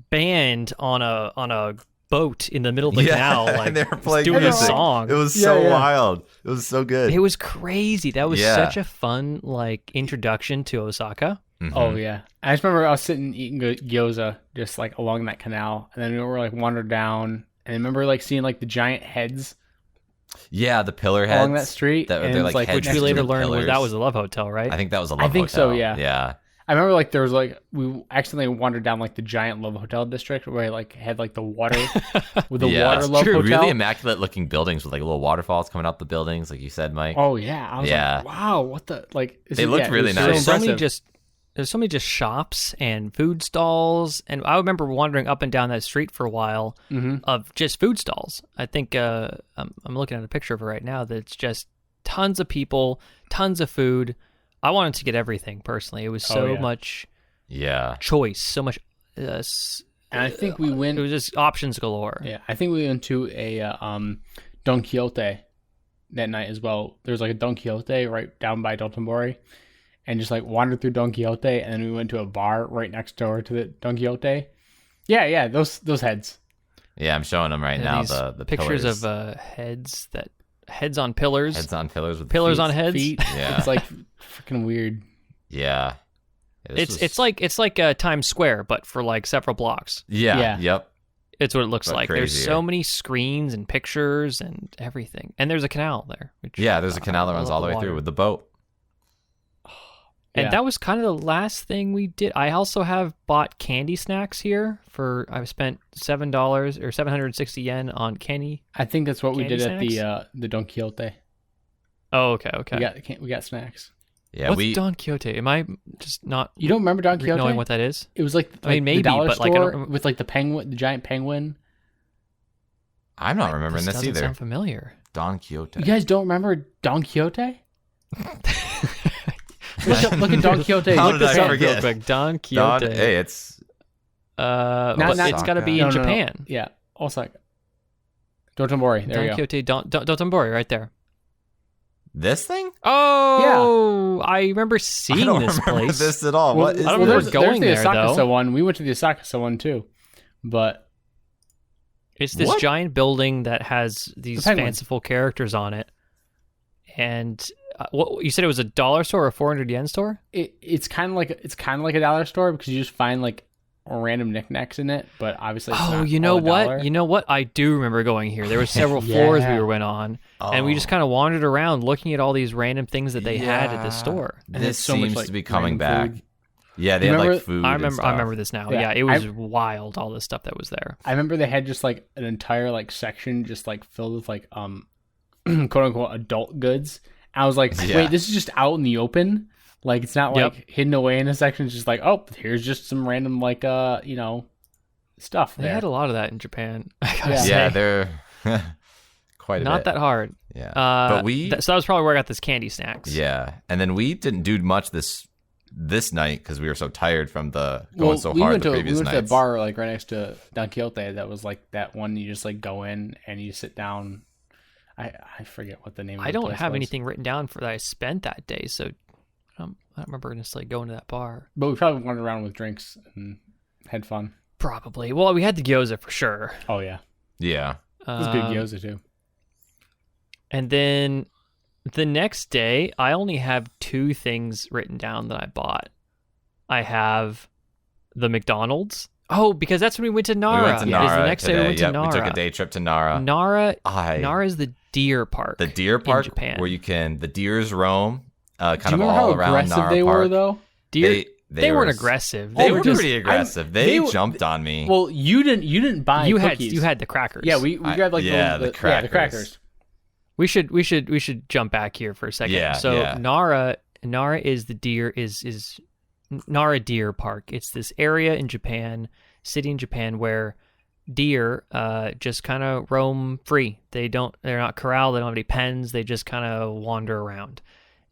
band on a boat in the middle of the canal, like and they were playing doing music. a song. It was so wild. It was so good. It was crazy. That was such a fun like introduction to Osaka. Mm-hmm. Oh yeah. I just remember I was sitting eating gyoza just like along that canal, and then we were like wandered down, and I remember like seeing like the giant heads. Yeah, the pillar heads along that street, that, and they're like which we later learned that was a Love Hotel, right? I think that was a Love Hotel. I think so, yeah. Yeah. I remember like there was like we accidentally wandered down like the giant Love Hotel district where it like had like the water with the water Love Hotel. Really immaculate looking buildings with like little waterfalls coming out the buildings, like you said, Mike. Oh yeah, I was like, wow, what the like? They looked really nice. There's so many just shops and food stalls, and I remember wandering up and down that street for a while of just food stalls. I think I'm looking at a picture of it right now. That's just tons of people, tons of food. I wanted to get everything personally. It was so much choice, so much. And I think we went. It was just options galore. Yeah, I think we went to a Don Quixote that night as well. There's like a Don Quixote right down by Dotonbori. And just like wandered through Don Quixote, and then we went to a bar right next door to the Don Quixote. Yeah, those heads. Yeah, I'm showing them right now. The pictures pillars. of heads on pillars, with pillars feet. on heads. Feet. Yeah, it's like freaking weird. Yeah, it's like Times Square, but for like several blocks. Yeah. Yep. It's what it looks like. Crazier. There's so many screens and pictures and everything, and there's a canal there. There's a canal that runs all the way through with the boat. And that was kind of the last thing we did. I also have bought candy snacks here I've spent $7 or 760 yen on candy. I think that's what we did snacks? at the Don Quixote. Oh, okay. We got snacks. Yeah, What's Don Quixote? Am I just not? You don't remember Don Quixote? Knowing what that is? It was like maybe, the dollar but store like I don't with like the penguin, the giant penguin. I'm not remembering this either. Doesn't sound familiar. Don Quixote. You guys don't remember Don Quixote? Look at Don Quixote. How Look did this I up. forget? Real quick. Don Quixote. Hey, it's it's got to be in Japan. No. Yeah, also Dotonbori. There Don you go. Quixote, Dotonbori, right there. this thing. Oh, yeah. I remember seeing I don't this remember place. this at all. Well, What is I don't remember this? going there's the there, Asakusa though. one. We went to the Asakusa one too, but It's this What? giant building that has these fanciful characters on it. And what you said it was a dollar store or a 400 yen store? it's kind of like a dollar store because you just find like random knickknacks in it, but obviously it's not you know all a what? dollar. You know what? I do remember going here. There were several floors we went on, and we just kind of wandered around looking at all these random things that they had at the store. And This it's so much, seems like, to be coming back. random food. Yeah, they had like food. I and stuff. remember this now. Yeah, Yeah, it was wild. All this stuff that was there. I remember they had just like an entire like section just like filled with like quote unquote adult goods. I was like, wait, this is just out in the open? Like it's not like hidden away in a section. It's just like, oh, here's just some random like stuff. They had a lot of that in Japan. I gotta Yeah. say. Yeah, they're quite a bit. Not that hard. Yeah, but so that was probably where I got this candy snacks. Yeah, and then we didn't do much this night because we were so tired from going so hard the previous we went nights. to that bar like right next to Don Quixote. That was like that one you just like go in and you sit down. I forget what the name. I of the don't place have was. anything written down for that I spent that day, so I don't remember necessarily going to that bar. But we probably wandered around with drinks and had fun. Probably. Well, we had the gyoza for sure. Oh yeah, Yeah. it was good gyoza too. And then the next day, I only have 2 things written down that I bought. I have the McDonald's. Oh, because that's when we went to Nara. We went to Because Nara the next day today. we went to Yep, Nara. we took a day trip to Nara. Nara is the deer park. The deer park in Japan. where the deers roam kind Do you of remember all how around aggressive Nara they Park. were though? Deer. They weren't were aggressive. They were just- pretty aggressive. they Jumped on me. Well, you didn't buy you cookies. had the crackers. Yeah, we grabbed like the the crackers. crackers. We should jump back here for a second. Yeah, So yeah. Nara is the deer is Nara Deer Park. It's this area in Japan, city in Japan where deer just kind of roam free. They're not corralled, they don't have any pens, they just kind of wander around.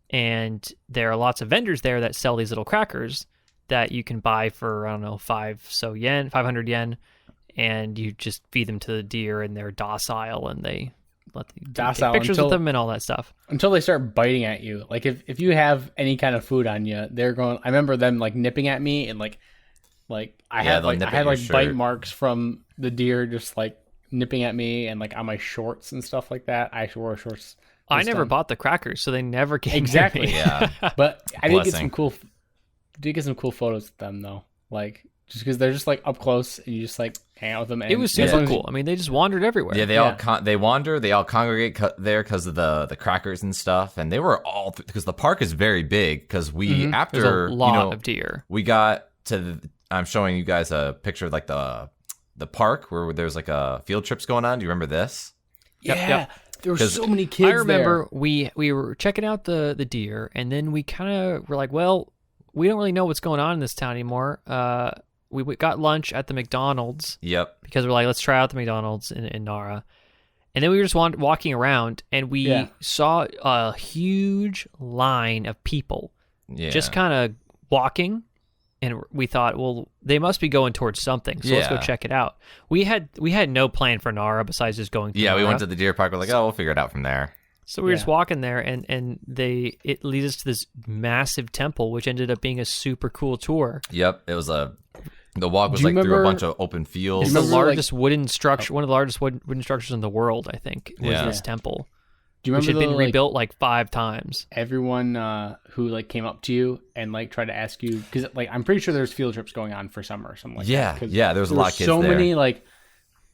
And there are lots of vendors there that sell these little crackers that you can buy for, I don't know, 500 yen, and you just feed them to the deer and they're docile and they let you take pictures with them and all that stuff. Until they start biting at you. Like if you have any kind of food on you, they're going. I remember them like nipping at me and like I had bite marks from the deer just like nipping at me and like on my shorts and stuff like that. I actually wore shorts. I never bought the crackers, so they never came exactly. to me. Yeah, but I did get Blessing. some cool photos with them though. Like just because they're just like up close and you just like hang out with them. And It was super cool. I mean, they just wandered everywhere. Yeah, they wander. They all congregate there because of the crackers and stuff. And they were all because the park is very big. Because we after There's a lot of deer. we got to. I'm showing you guys a picture of like the park where there's like a field trips going on. Do you remember this? Yeah. There were so many kids. I remember we were checking out the deer, and then we kind of were like, well, we don't really know what's going on in this town anymore. We got lunch at the McDonald's. Yep. Because we're like, let's try out the McDonald's in Nara. And then we were just walking around, and we saw a huge line of people just kind of walking. And we thought, well, they must be going towards something, so let's go check it out. We had no plan for Nara besides just going to Nara. We went to the deer park. We're like, oh, we'll figure it out from there. So we were just walking there, and it leads us to this massive temple, which ended up being a super cool tour. Yep, it was the walk was like through a bunch of open fields. It's the largest wooden structure, one of the largest wooden structures in the world, I think, was this temple. Do you remember which had been rebuilt like 5 times? Everyone who like came up to you and like tried to ask you, because like I'm pretty sure there's field trips going on for summer or something like that. Yeah, there was a lot of kids there. So many like,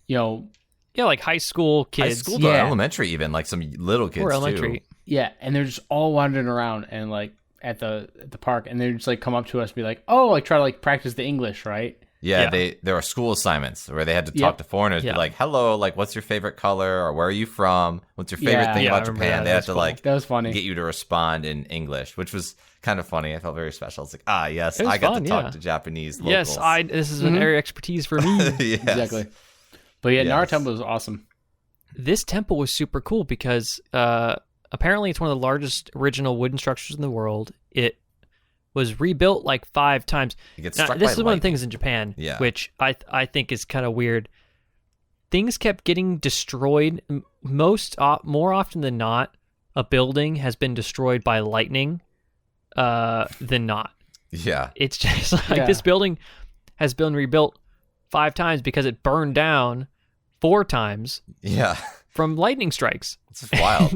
like high school kids. High school to elementary even, like some little kids or elementary. too. Yeah, and they're just all wandering around and like at the park, and they just like come up to us and be like, oh, like try to like practice the English, right? Yeah, there were school assignments where they had to talk to foreigners, be like, hello, like, what's your favorite color, or where are you from? What's your favorite thing about Japan? They had to like that was funny. Get you to respond in English, which was kind of funny. I felt very special. It's like, yes, I got to talk to Japanese locals. Yes, this is an area expertise for me. Yes. Exactly. But yeah, Nara Temple was awesome. This temple was super cool because apparently it's one of the largest original wooden structures in the world. It was rebuilt like 5 times. This is one of the things in Japan, which I think is kind of weird. Things kept getting destroyed. More often than not, a building has been destroyed by lightning than not. Yeah. It's just like this building has been rebuilt 5 times because it burned down 4 times. Yeah. From lightning strikes. It's wild.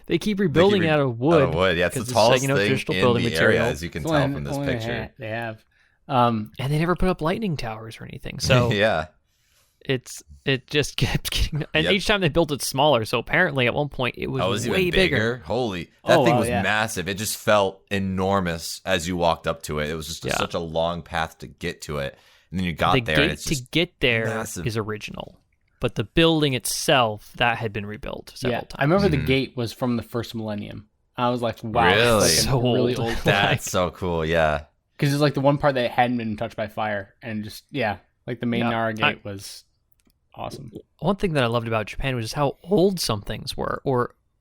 They keep rebuilding out of wood. Out of wood, yeah. It's the tallest thing traditional in building the material. area, as you can tell from this picture. They have. And they never put up lightning towers or anything. So yeah. It just kept getting... And each time they built it smaller. So apparently at one point it was way even bigger. Holy... That thing was massive. It just felt enormous as you walked up to it. It was just such a long path to get to it. And then you got there and it's just to get there massive. Is original. But the building itself, that had been rebuilt several times. I remember the gate was from the first millennium. I was like, wow. Really? That's like so really old. That's so cool, yeah. Because it's like the one part that hadn't been touched by fire. And just, like the main Nara gate was awesome. One thing that I loved about Japan was just how old some things were.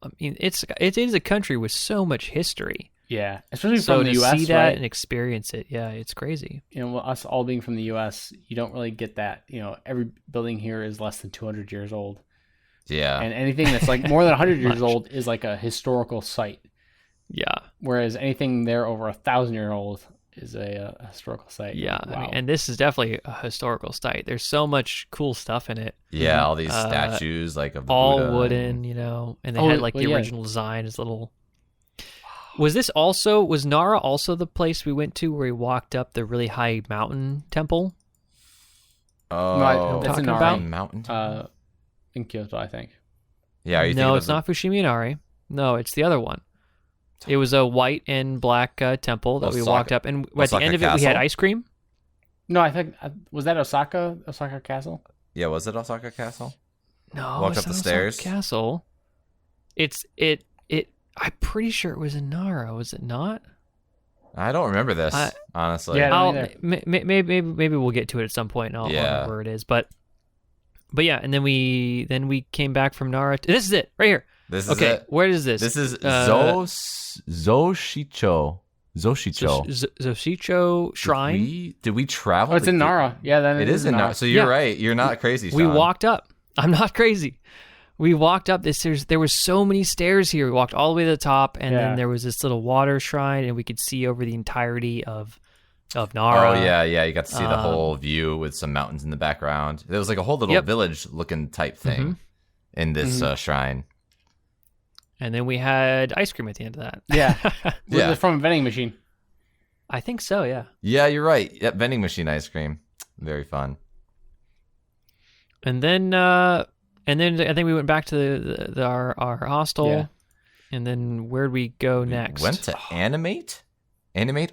I mean, it is a country with so much history. Yeah, especially from the U.S., to see that and experience it, it's crazy. Us all being from the U.S., you don't really get that. Every building here is less than 200 years old. Yeah. And anything that's like more than 100 years old is like a historical site. Yeah. Whereas anything there over 1,000 year old is a historical site. Yeah. Wow. I mean, and this is definitely a historical site. There's so much cool stuff in it. Yeah, all these statues like of the all Buddha wooden, and they had like the original design as little. Was Nara also the place we went to where we walked up the really high mountain temple? Oh, that's in Nara. mountain. In Kyoto, I think. Yeah, are you No, it's not Fushimi Inari. No, it's the other one. It was a white and black temple that we walked up, and at the end of it, we had ice cream. No, I think was that Osaka Castle? Yeah, was it Osaka Castle? No, walked it's up the not stairs. Osaka Castle. It's it. I'm pretty sure it was in Nara. Was it not? I don't remember this, honestly. Yeah, maybe we'll get to it at some point. And I'll remember where it is, but yeah, and then we came back from Nara. This is it right here. This is it. Where is this? This is Zoshicho. Zoshicho Shrine. Did we travel? Oh, it's in Nara. Yeah, then it is in Nara. So you're right. You're not crazy, Sean. We walked up. I'm not crazy. We walked up there was so many stairs here. We walked all the way to the top, and then there was this little water shrine, and we could see over the entirety of Nara. Oh yeah. You got to see the whole view with some mountains in the background. There was like a whole little village-looking type thing in this shrine. And then we had ice cream at the end of that. Yeah. Was it from a vending machine? I think so, yeah. Yeah, you're right. Yep, vending machine ice cream. Very fun. And then I think we went back to our hostel. Yeah. And then where'd we go next? Went to Animate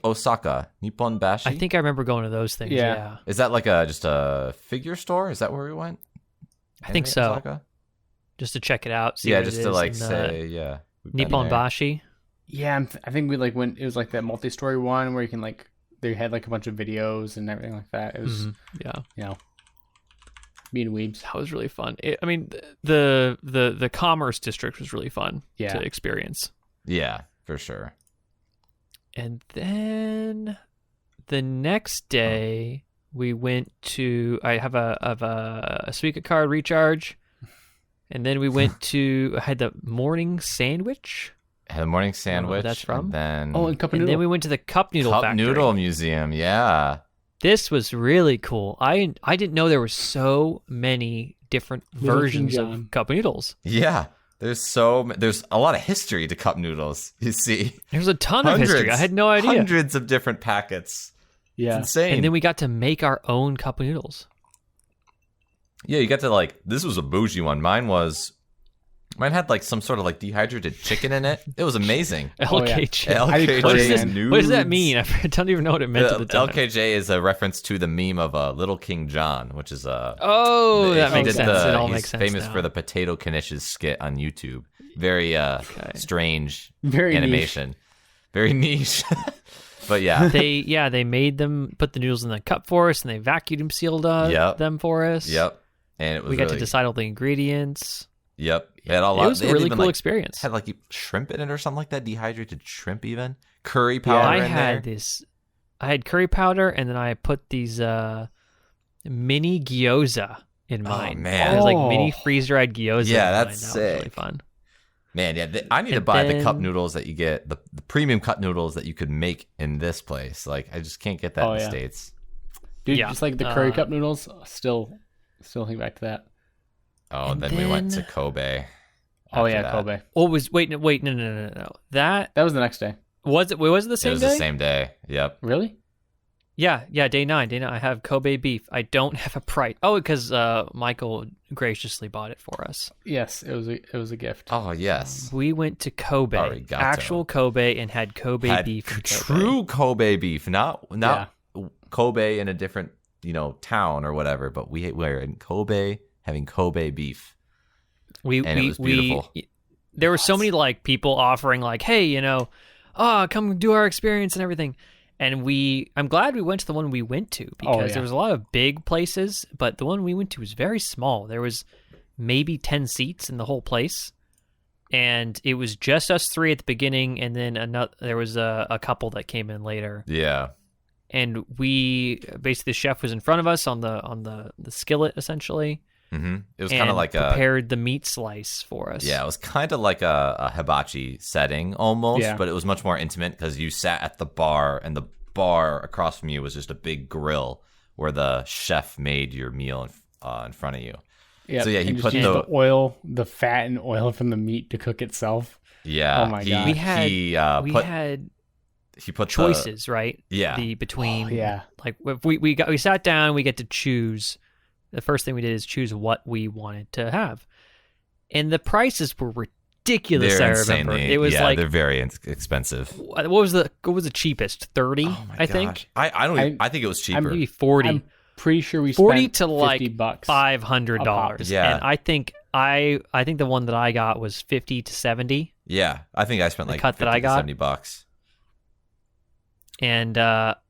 Osaka, Nippon Bashi. I think I remember going to those things. Yeah. Is that like just a figure store? Is that where we went? I think so. Osaka? Just to check it out. See just to like say, Nippon Bashi. Yeah, I think we like went. It was like that multi-story one where you can like they had like a bunch of videos and everything like that. It was being weebs. That was really fun. The commerce district was really fun to experience. Yeah, for sure. And then the next day we went to. I have a Suica card recharge. And then we went to had the morning sandwich. Had a morning sandwich. Where that's from. And Cup Noodle. And then we went to the Cup Noodle Factory. Noodle Museum. Yeah. This was really cool. I didn't know there were so many different versions of cup noodles. Yeah. There's a lot of history to cup noodles. You see, there's a ton of history. I had no idea. Hundreds of different packets. Yeah, it's insane. And then we got to make our own cup noodles. Yeah, you got to this was a bougie one. Mine had like some sort of like dehydrated chicken in it. It was amazing. LKJ. LKJ. What does that mean? I don't even know what it meant at the time. LKJ is a reference to the meme of Little King John, which is that makes sense. It all makes sense. He's famous for the Potato Knishes skit on YouTube. Very strange very animation. Very niche. But yeah. They made them put the noodles in the cup for us, and they vacuum sealed them for us. Yep. And we got to decide all the ingredients. Yep. It was a really cool experience. Had like shrimp in it or something like that, dehydrated shrimp even. Curry powder in there. I had curry powder, and then I put these mini gyoza in mine. Oh, man. It was like mini freeze-dried gyoza. Yeah, that's sick. That was really fun. Man, yeah, I need to buy the cup noodles that you get, the premium cup noodles that you could make in this place. Like, I just can't get that in the States. Dude, just like the curry cup noodles, still think back to that. Oh, and then we went to Kobe. Kobe. Wait, no. That was the next day. Was it the same day? It was the same day. Yep. Really? Yeah, day 9. I have Kobe beef. I don't have a price. Oh, because Michael graciously bought it for us. Yes, it was a gift. Oh, yes. We went to Kobe, actual Kobe, and had Kobe beef. True Kobe beef, not Kobe in a different town or whatever. But we were in Kobe having Kobe beef. It was beautiful. There were so many people offering hey, come do our experience and everything. And I'm glad we went to the one we went to because there was a lot of big places, but the one we went to was very small. There was maybe 10 seats in the whole place, and it was just us three at the beginning, and then there was a couple that came in later. Yeah. And basically the chef was in front of us on the skillet essentially, It was kind of like prepared the meat slice for us. Yeah, it was kind of like a hibachi setting almost, Yeah. but it was much more intimate because you sat at the bar, and the bar across from you was just a big grill where the chef made your meal in front of you. Yeah. So yeah, he and put just used the oil, the fat and oil from the meat to cook itself. Yeah. Oh my God. We had he put choices, right? Yeah. Between like if we sat down, we get to choose. The first thing we did is choose what we wanted to have, and the prices were ridiculous. They're I remember insanely, it was like they're very expensive. what was the cheapest? 30, Oh my I gosh. think. I think it was cheaper. Maybe 40. I'm pretty sure we 40 spent to like $50 $500. Yeah. And I think the one that I got was 50 to 70. Yeah, I think I spent like cut that 50 I got? to $70. And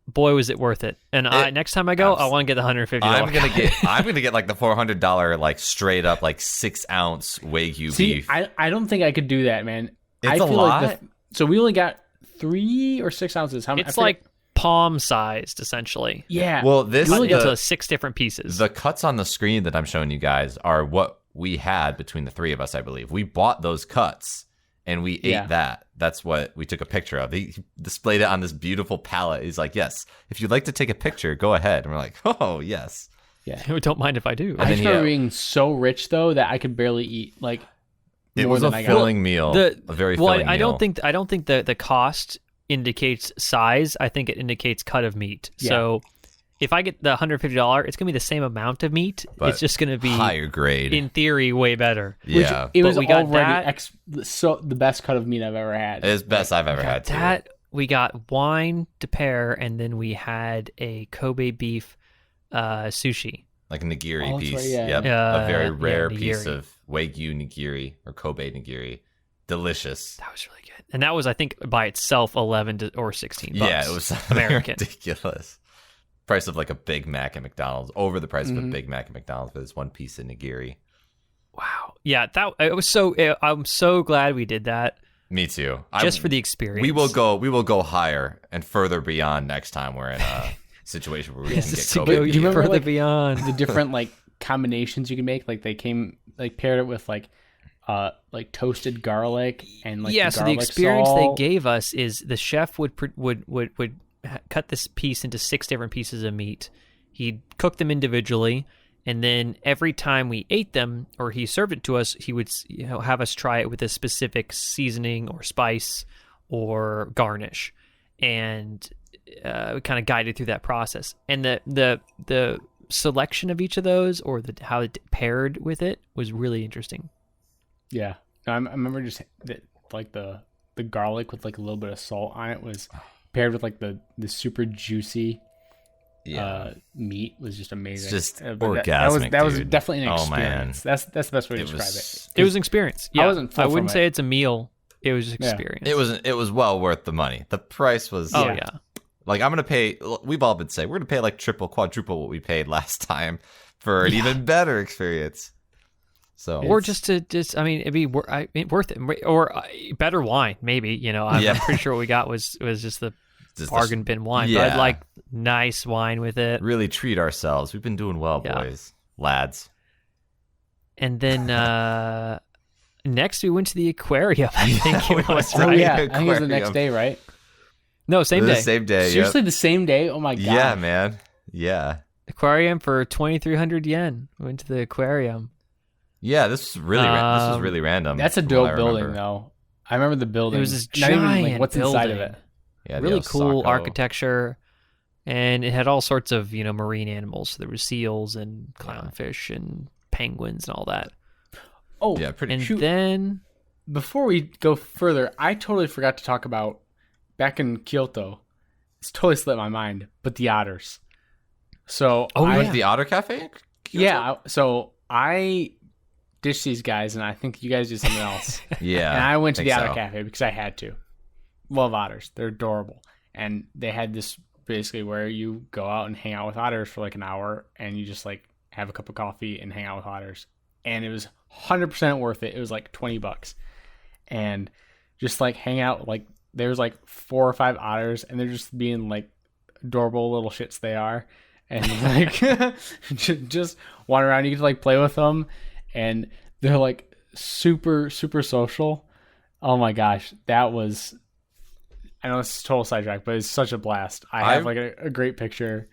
boy, was it worth it. And next time I go, I want to get the $150. I'm gonna get like the $400 like straight up like 6-ounce Wagyu See, beef. I don't think I could do that, man. It's I a feel lot. Like so we only got 3 or 6 ounces. How It's like palm sized, essentially. yeah. Well, this Cut the, into 6 different pieces. the cuts on the screen that I'm showing you guys are what we had between the three of us, I believe. We bought those cuts and we ate that. That's what we took a picture of. He displayed it on this beautiful palette. He's like, yes, if you'd like to take a picture, go ahead. And we're like, oh, yes. yeah. Don't mind if I do. I then he started being so rich though that I could barely eat like It more was than a I got. filling meal. A very filling I meal. don't think the cost indicates size. I think it indicates cut of meat. Yeah. So if I get the $150, it's gonna be the same amount of meat. But it's just gonna be higher grade. in theory, way better. Yeah. It was we got already that. so the best cut of meat I've ever had. It's best I've ever had, too. That we got wine to pair, and then we had a Kobe beef sushi. Like a nigiri Oh, that's piece. right, yeah. Yep. A very Yeah, rare piece nigiri. of Wagyu nigiri or Kobe nigiri. Delicious. That was really good, and that was, I think, by itself $11 or $16. Yeah, it was American. ridiculous. Price of like a Big Mac at McDonald's, over the price of a Mm-hmm. Big Mac at McDonald's for this one piece of nigiri. Wow. Yeah, that it was so. I'm so glad we did that Me too. just for the experience. We will go higher and further beyond next time we're in a situation where we can get Just to Kobe go beef. Do you remember, further like, beyond. the different like combinations you can make. Like they paired it with like toasted garlic and like So the garlic experience salt. they gave us is the chef would cut this piece into 6 different pieces of meat. He'd cook them individually, and then every time we ate them or he served it to us, he would have us try it with a specific seasoning or spice or garnish, and we kind of guided through that process. And the selection of each of those or how it paired with it was really interesting. Yeah, no, I remember just like the garlic with like a little bit of salt on it was paired with like the super juicy meat was just amazing. It's just But orgasmic, that was dude. definitely an Oh, man. experience. That's the best way to describe it. It was an experience. Yeah, I wasn't full I from wouldn't it. say it's a meal. It was just experience. It was well worth the money. The price was Oh yeah. like I'm gonna pay. We've all been saying we're gonna pay like triple, quadruple what we paid last time for an even better experience. So Or I mean, it'd be worth it. Or better wine, maybe. I'm pretty sure what we got was just the just bargain bin wine. But yeah. I'd like nice wine with it. really treat ourselves. We've been doing well, Yeah. boys, lads. And then next we went to the aquarium. I think it was, Oh right? yeah, I think it was the next Aquarium. day, right? No, same day. The same day. yep. Seriously, the same day? Oh my god! Yeah, man. Yeah. Aquarium for 2,300 yen. We went to the aquarium. Yeah, this was really this was really random. That's a from what I dope building, remember. though. I remember the building. It was this Not even, giant like, what's inside of building. it. Yeah, the Really cool Osaka. architecture, and it had all sorts of marine animals. So there were seals and clownfish and penguins and all that. Oh, Yeah, pretty. And shoot. then Before we go further, I totally forgot to talk about back in Kyoto. It's totally slipped my mind, but the otters. So Oh, You I, went to the Otter Cafe? so I ditched these guys, and I think you guys did something else. Yeah. And I went to think the Otter so. Cafe because I had to. Love otters. They're adorable. And they had this basically where you go out and hang out with otters for like an hour and you just like have a cup of coffee and hang out with otters. And it was 100% worth it. It was like $20. And just like hang out, like there's like 4 or 5 otters and they're just being like adorable little shits they are. and like just wander around. You get to like play with them, and they're like super social. Oh my gosh, that was. I know it's a total sidetrack, but it's such a blast. I have like a great picture.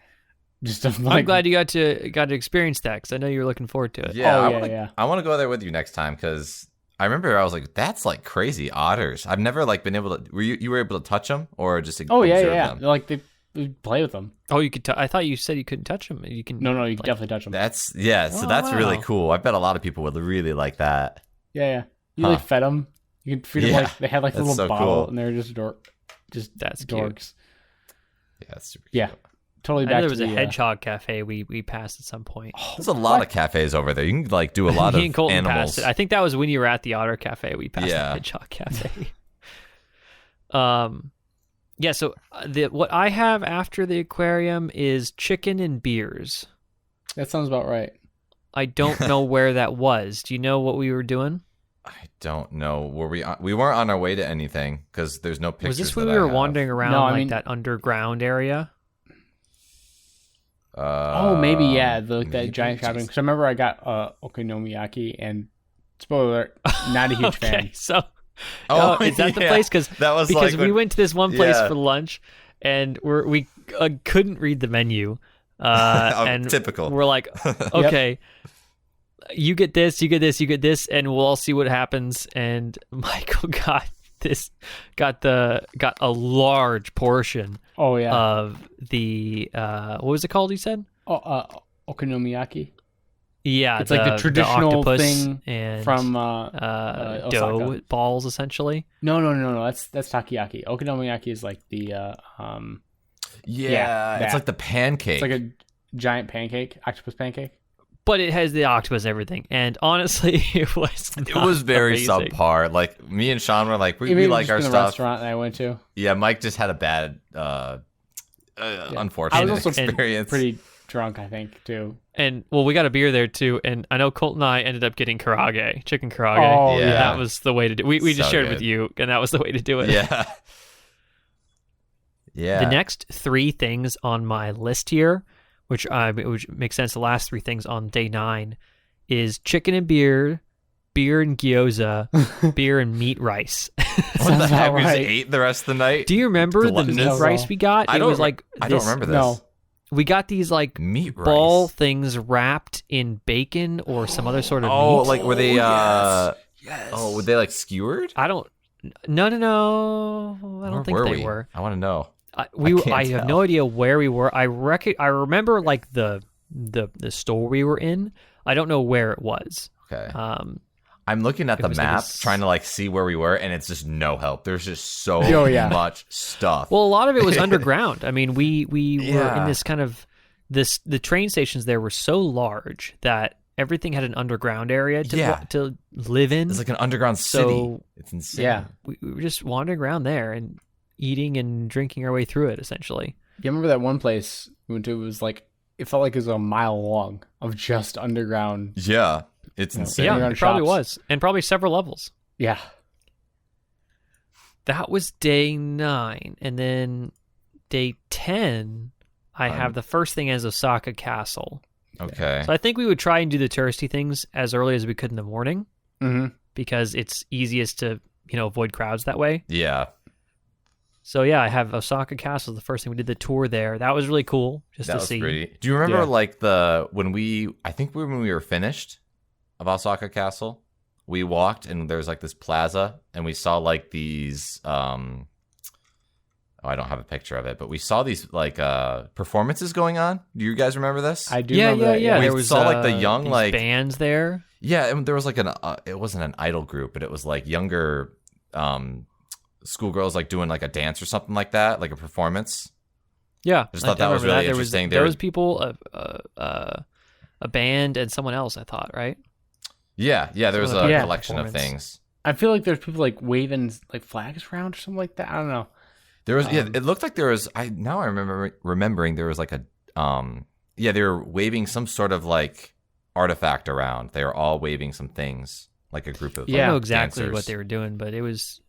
Just of, like, I'm glad you got to experience that because I know you were looking forward to it. Yeah, yeah. I want to go there with you next time because I remember I was like, that's like crazy otters. I've never like been able to. You were able to touch them or just observe them? Like they play with them. Oh, you could. I thought you said you couldn't touch them. You can. No, you can definitely touch them. So that's really cool. I bet a lot of people would really like that. Yeah. You like fed them. You can feed them like they had like a little so bottle, cool. and they're just that's dorks. Cute. Yeah, that's super yeah. cute. Totally I back know there to was a hedgehog cafe we passed at some point. There's a lot of cafes over there. You can like do a lot of Me and Colton animals. passed it. I think that was when you were at the Otter Cafe. We passed the hedgehog cafe. Yeah. So what I have after the aquarium is chicken and beers. That sounds about right. I don't know where that was. Do you know what we were doing? I don't know. Were we weren't on our way to anything because there's no pictures. Was this when that we I were have. wandering around No, I mean, that underground area? Maybe yeah, that maybe, giant shopping. Because I remember I got okonomiyaki, and spoiler alert, not a huge Okay, fan. so is that the yeah. place? That was because like we when- went to this one place Yeah. for lunch, and we couldn't read the menu, and typical. We're like, okay, you get this, you get this, you get this, and we'll all see what happens. And Michael got a large portion. Oh yeah. Of the what was it called? You said Okonomiyaki. Yeah, it's like the traditional octopus thing and from dough Osaka. balls, essentially. No. That's takoyaki. Okonomiyaki is like the it's like the pancake. It's like a giant pancake, octopus pancake. But it has the octopus and everything, and honestly, it was very amazing. subpar. Like me and Sean were like, we Maybe like just our in the stuff. restaurant that I went to. Yeah, Mike just had a bad, unfortunate I was also experience. pretty drunk, I think, too. And well, we got a beer there too, and I know Colt and I ended up getting karaage, chicken karaage. Oh, yeah. That was the way to do. We just So shared good. with you, and that was the way to do it. Yeah. Yeah. The next 3 things on my list here, which makes sense, the last 3 things on day 9, is chicken and beer and gyoza, beer and meat rice. What the heck? We just right. ate the rest of the night. Do you remember the Gluttonous. meat rice we got? I It don't was like I don't this- remember this. No. We got these like Meat rice. ball things wrapped in bacon or some other sort of Oh, meat. like were they? yes. Oh, were they like skewered? I don't. No. I don't think they were. I want to know. I can't have tell. no idea where we were. I remember like the store we were in. I don't know where it was. Okay. Um, I'm looking at it the was like map, a s- trying to like see where we were, and it's just no help. There's just so Oh, yeah. much stuff. well, a lot of it was underground. I mean, we were Yeah. in this kind of the train stations there were so large that everything had an underground area to live in. It's like an underground city. So It's insane. Yeah. we were just wandering around there and eating and drinking our way through it, essentially. You remember that one place we went to? It was like, it felt like it was a mile long of just underground. Yeah. It's insane. Yeah, Underground it probably shops. was, and probably several levels. Yeah. That was day 9, and then day 10, I have the first thing as Osaka Castle. Okay. So I think we would try and do the touristy things as early as we could in the morning Mm-hmm. because it's easiest to avoid crowds that way. Yeah. So yeah, I have Osaka Castle. The first thing we did the tour there. That was really cool just That to was see. pretty. Do you remember Yeah. like when we were finished of Osaka Castle, we walked and there's like this plaza and we saw like these I don't have a picture of it, but we saw these like performances going on. Do you guys remember this? I do Yeah, remember that. yeah. We There was saw, like, the young, these like- bands there. Yeah, and there was like it wasn't an idol group, but it was like younger schoolgirls like doing like a dance or something like that, like a performance. Yeah, I just thought that was remember really interesting. There was people, a band, and someone else. I thought, right? Yeah, there was a Yeah. collection of Performance. things. I feel like there's people like waving like flags around or something like that. I don't know. There was it looked like there was I remember remembering there was like a they were waving some sort of like artifact around. They were all waving some things like a group of I don't know like, exactly dancers. what they were doing, but it was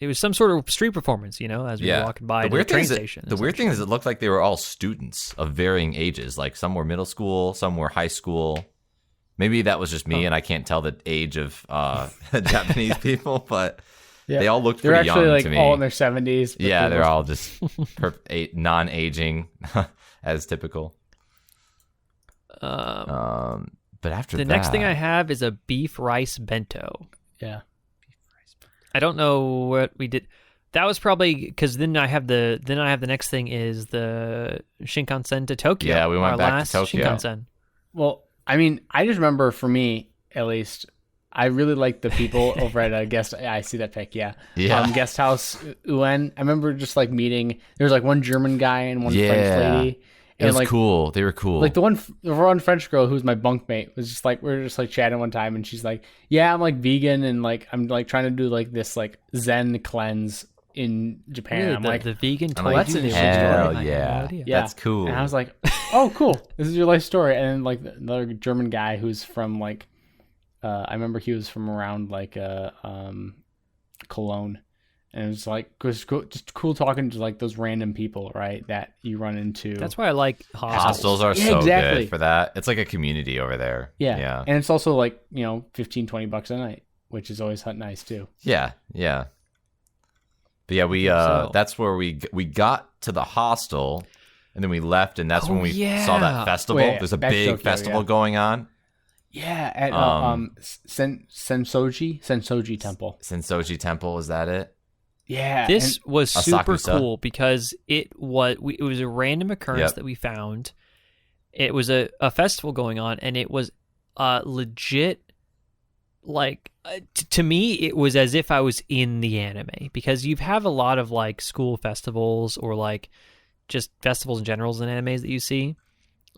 it was some sort of street performance, as we were walking by the train station. The weird thing is it looked like they were all students of varying ages. Like some were middle school, some were high school. Maybe that was just me and I can't tell the age of Japanese people, but they all looked pretty young to me. They're actually all in their 70s. Yeah, they're all just non-aging as typical. But after the next thing I have is a beef rice bento. Yeah. I don't know what we did. That was probably because then I have the next thing is the Shinkansen to Tokyo. Yeah, we went back to Tokyo. Shinkansen. Well, I mean, I just remember for me at least, I really liked the people over at a guest. I see that pic. Yeah. Guest house UN. I remember just like meeting. There was like one German guy and one French lady. It was cool. They were cool. Like the one French girl who's my bunkmate was just like, we were just like chatting one time and she's like, yeah, I'm like vegan and like I'm like trying to do like this like Zen cleanse in Japan. Really? I'm like the vegan toy. That's an hell yeah. That's cool. And I was like, oh cool, this is your life story. And then like another German guy who's from like I remember he was from around like Cologne. And it was like just cool talking to like those random people, right? That you run into. That's why I like hostels. Hostels are so good for that. It's like a community over there. Yeah. And it's also like, $15-20 a night, which is always nice too. Yeah. But yeah, that's where we got to the hostel, and then we left, and that's when we saw that festival. There's a big Tokyo, festival going on. Yeah, at Sensoji Temple. Sensoji Temple, is that it? Yeah, this was super cool because it was a random occurrence that we found. It was a festival going on, and it was legit. Like to me, it was as if I was in the anime because you have a lot of like school festivals or like just festivals in general in animes that you see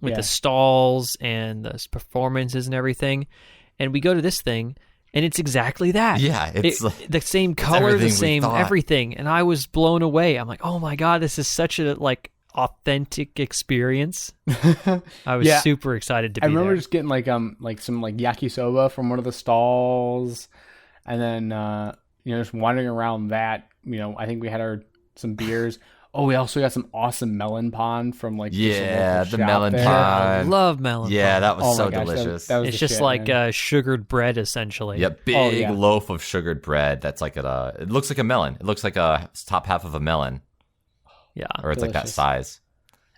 with the stalls and the performances and everything. And we go to this thing. And it's exactly that. Yeah, it's the same color, the same everything. And I was blown away. I'm like, oh my God, this is such a like authentic experience. I was super excited to be there. I remember just getting like some like yakisoba from one of the stalls, and then just wandering around that. I think we had some beers. Oh, we also got some awesome melon pond from like the melon pond. I love melon pond. Yeah, that was so delicious. That was it's just shit, like sugared bread essentially. Yeah, big loaf of sugared bread. That's like it looks like a melon. It looks like a top half of a melon. Yeah, or it's delicious. Like that size.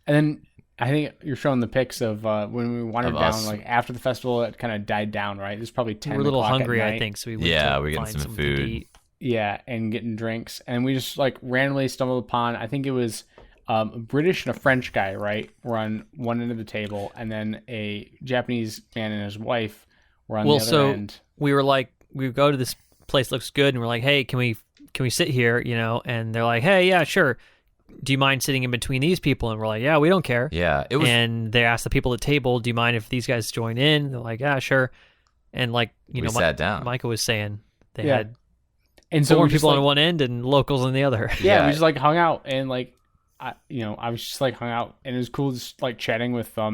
And then I think you're showing the pics of when we wandered down, like after the festival, it kind of died down. Right, it was probably 10. We're a little hungry, I think, so we went we're getting some food. To eat. Yeah, and getting drinks. And we just like randomly stumbled upon, I think it was a British and a French guy, right? Were on one end of the table, and then a Japanese man and his wife were on the other end. We were like, we go to this place, looks good, and we're like, hey, can we sit here, And they're like, hey, yeah, sure. Do you mind sitting in between these people? And we're like, yeah, we don't care. Yeah. And they asked the people at the table, do you mind if these guys join in? They're like, yeah, sure. And like, we sat down. Micah was saying they had... And so foreign people on one end and locals on the other. Yeah, we just like hung out and like, I was just like hung out and it was cool just like chatting with I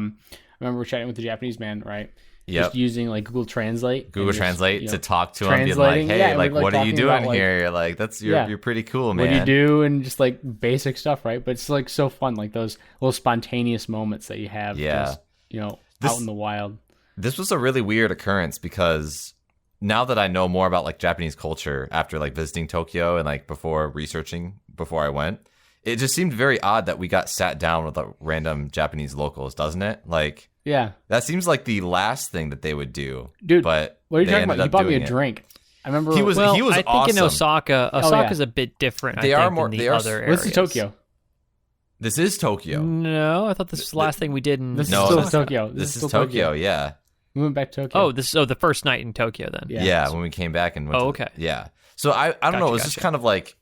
remember chatting with the Japanese man, right? Yeah. Just using like Google Translate. To talk to him, being like, hey, like what are you doing about, here? You're like, you're pretty cool, man. What do you do? And just like basic stuff, right? But it's like so fun, like those little spontaneous moments that you have. Just, out in the wild. This was a really weird occurrence because now that I know more about like Japanese culture after like visiting Tokyo and like before I went, it just seemed very odd that we got sat down with random Japanese locals, doesn't it? Like, yeah, that seems like the last thing that they would do, dude. But what are you talking about? You bought me a drink. I remember he was I awesome. think in Osaka's a bit different. They are more. Than the other areas. This is Tokyo. This is Tokyo. No, I thought this was the last thing we did in. This is still Tokyo. This is Tokyo. Yeah. We went back to Tokyo. The first night in Tokyo then. Yeah, when we came back and went okay. Yeah. So I don't know, it was just kind of like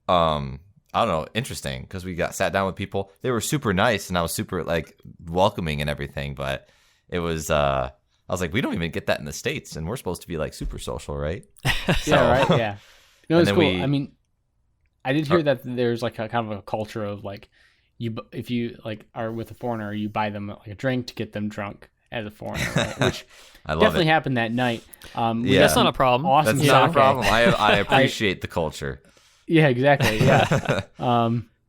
I don't know, interesting because we sat down with people. They were super nice and I was super like welcoming and everything, but it was I was like, we don't even get that in the States and we're supposed to be like super social, right? Yeah, right. Yeah. No, it's cool. I mean, I did hear that there's like a kind of a culture of like if you like are with a foreigner, you buy them like a drink to get them drunk. As a foreigner, right? Which definitely happened that night. That's not a problem. Awesome. That's not a problem. I appreciate the culture. Yeah, exactly. Yeah.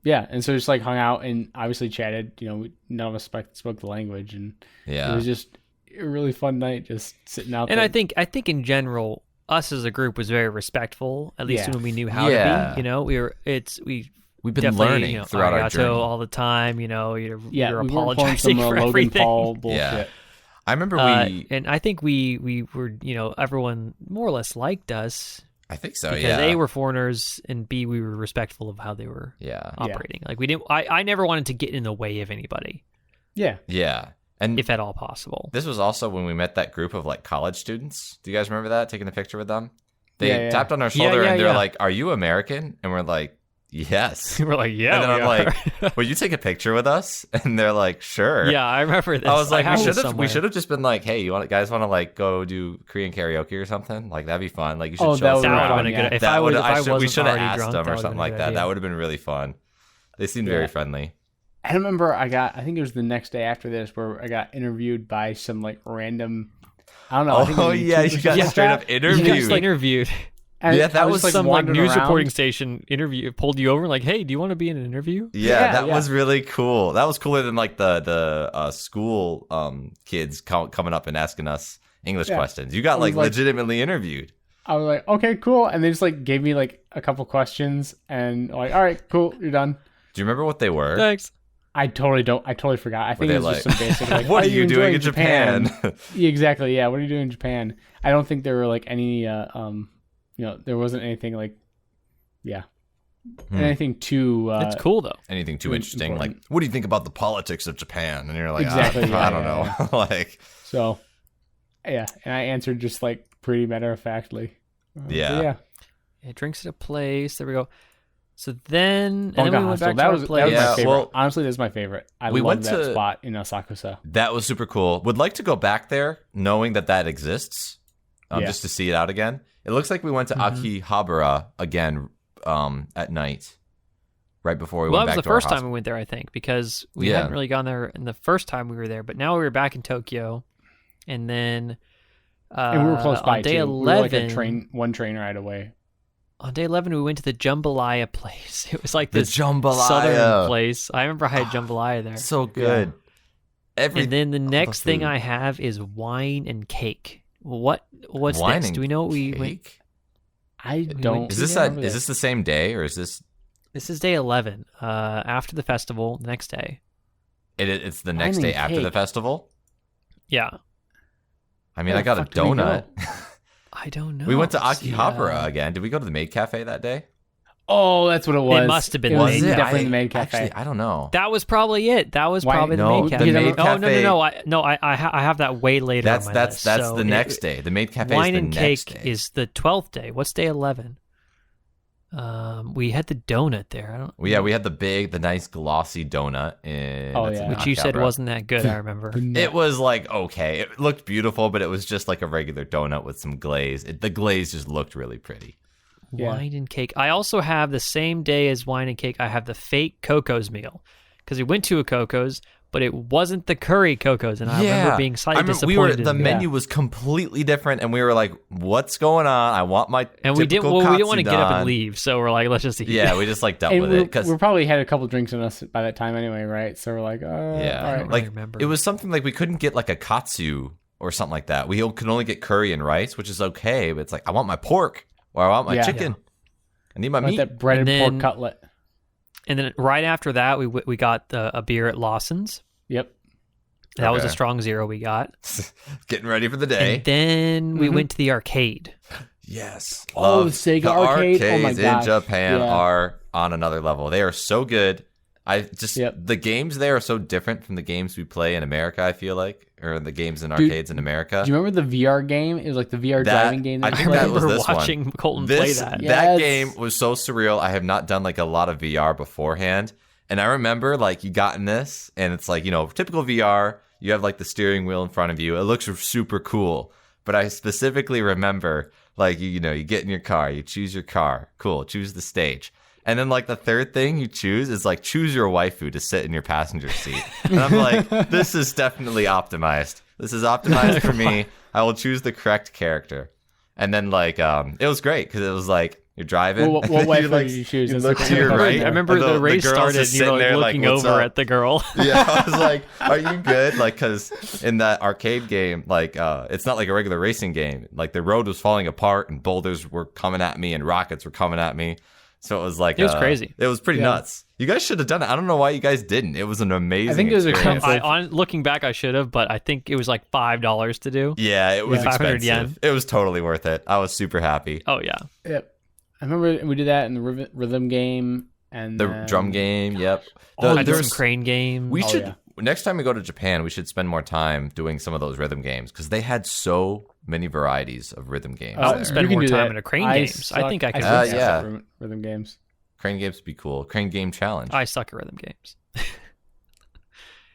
Yeah, and so just like hung out and obviously chatted. None of us spoke the language, and it was just a really fun night just sitting out and there. I think in general, us as a group was very respectful, at least when we knew how to be. We've been learning throughout our journey all the time. You're we weren't pulling apologizing some for Logan everything. Paul bullshit. Yeah. I remember and I think we were, everyone more or less liked us. I think so, because A, we're foreigners, and B, we were respectful of how they were operating. Like we didn't. I never wanted to get in the way of anybody. Yeah. Yeah. And if at all possible. This was also when we met that group of like college students. Do you guys remember that? Taking a picture with them? They tapped on our shoulder and they're like, "Are you American?" And we're like, "Yes." We're like, "Yeah." And then I'm like, "Will you take a picture with us?" And they're like, "Sure." Yeah, I remember this. I was like, we should have just been like, "Hey, guys want to like go do Korean karaoke or something? Like that'd be fun. Like you should show us around." We should have asked them or something like that. That would have been really fun. They seemed very friendly. I remember I think it was the next day after this where I got interviewed by some like random, I don't know. Oh yeah, you got straight up interviewed. You got interviewed. And that was like some like news around. reporting station pulled you over like, "Hey, do you want to be in an interview?" Yeah, that was really cool. That was cooler than like the school kids coming up and asking us English questions. You got like legitimately interviewed. I was like, okay, cool. And they just like gave me like a couple questions and like, all right, cool, you're done. Do you remember what they were? Thanks. I totally forgot. I think it was just some basic like, what are you doing in Japan? Yeah, exactly. Yeah, what are you doing in Japan? I don't think there were like any there wasn't anything like anything too it's cool though. Anything too interesting important. Like, what do you think about the politics of Japan? And you're like, exactly, I don't know. Like, so and I answered just like pretty matter of factly. Yeah, drinks at a place. There we go. So then, and then we went back to our place. That was my favorite. Well, honestly, that's my favorite. We went that to spot in Asakusa. That was super cool. Would like to go back there, knowing that exists, just to see it out again. It looks like we went to Akihabara again at night, right before we went back to our That was the first time we went there, I think, because we hadn't really gone there in the first time we were there. But now we were back in Tokyo, and then and we were close by on day too. 11, we were like one train ride away. On day 11, we went to the jambalaya place. It was like this jambalaya southern place. I remember I had jambalaya there. So good. And then the next thing I have is wine and cake. What's wine this? Do we know what we went? I don't. Is this the same day or is this? This is day 11. After the festival, the next day. It's the next day after the festival. Yeah. I mean, I got a donut. I don't know. We went to Akihabara again. Did we go to the Maid Cafe that day? Oh, that's what it was. It must have been. Definitely the Maid Cafe. Actually, I don't know. That was probably it. That was probably the Maid Cafe. No. I have that way later. That's on my list. That's the next day. The Maid Cafe. Wine is the and next cake day. is the 12th day. What's day 11? We had the donut there. We had the nice glossy donut which you said wasn't that good. I remember. It was like okay. It looked beautiful, but it was just like a regular donut with some glaze. The glaze just looked really pretty. Wine and cake. I also have the same day as wine and cake. I have the fake Coco's meal because we went to a Coco's, but it wasn't the curry Coco's, and I remember being slightly disappointed. The menu was completely different, and we were like, "What's going on? I want my we didn't want to get up and leave, so we're like, let's just eat." Yeah, we just like dealt with it because we probably had a couple drinks in us by that time anyway, right? So we're like, all right. Like it was something like we couldn't get like a katsu or something like that. We could only get curry and rice, which is okay, but it's like I want my pork. Or I want my chicken. I need my meat. That breaded pork cutlet. And then right after that, we got a beer at Lawson's. Yep. That was a strong zero we got. Getting ready for the day. And then we went to the arcade. Yes. Oh, the Sega arcade. Oh my gosh. In Japan are on another level. They are so good. The games there are so different from the games we play in America, I feel like, or the games in arcades in America. Do you remember the VR game? It was like the VR driving game. I think that was this one. Watching Colton play that. That game was so surreal. I have not done like a lot of VR beforehand. And I remember like you got in this and it's like, typical VR, you have like the steering wheel in front of you. It looks super cool. But I specifically remember like, you get in your car, you choose your car. Cool. Choose the stage. And then, like, the third thing you choose is, like, choose your waifu to sit in your passenger seat. And I'm like, this is definitely optimized. This is optimized for me. I will choose the correct character. And then, like, it was great because it was, like, You're driving. What and wife you, did you choose? You That's look the to your question right. there. I remember and the race girl's started just and you were sitting like there, looking "What's over up?" at the girl. Yeah, I was like, "Are you good?" Like, because in that arcade game, like, it's not like a regular racing game. Like, the road was falling apart, and boulders were coming at me, and rockets were coming at me. So it was like, It was crazy. It was pretty nuts. You guys should have done it. I don't know why you guys didn't. It was an amazing. I think it was experience. expensive. Looking back, I should have, but I think it was like $5 to do. Yeah, it was 500 expensive. yen. It was totally worth it. I was super happy. Oh yeah. Yep. I remember we did that in the rhythm game and The then- drum game, yep. I did There's- some crane games. We should yeah. next time we go to Japan, we should spend more time doing some of those rhythm games because they had so many varieties of rhythm games. I would there. spend you can more do time that. in a crane games. I think I could. suck yeah. at rhythm games. Crane games would be cool. Crane game challenge. I suck at rhythm games.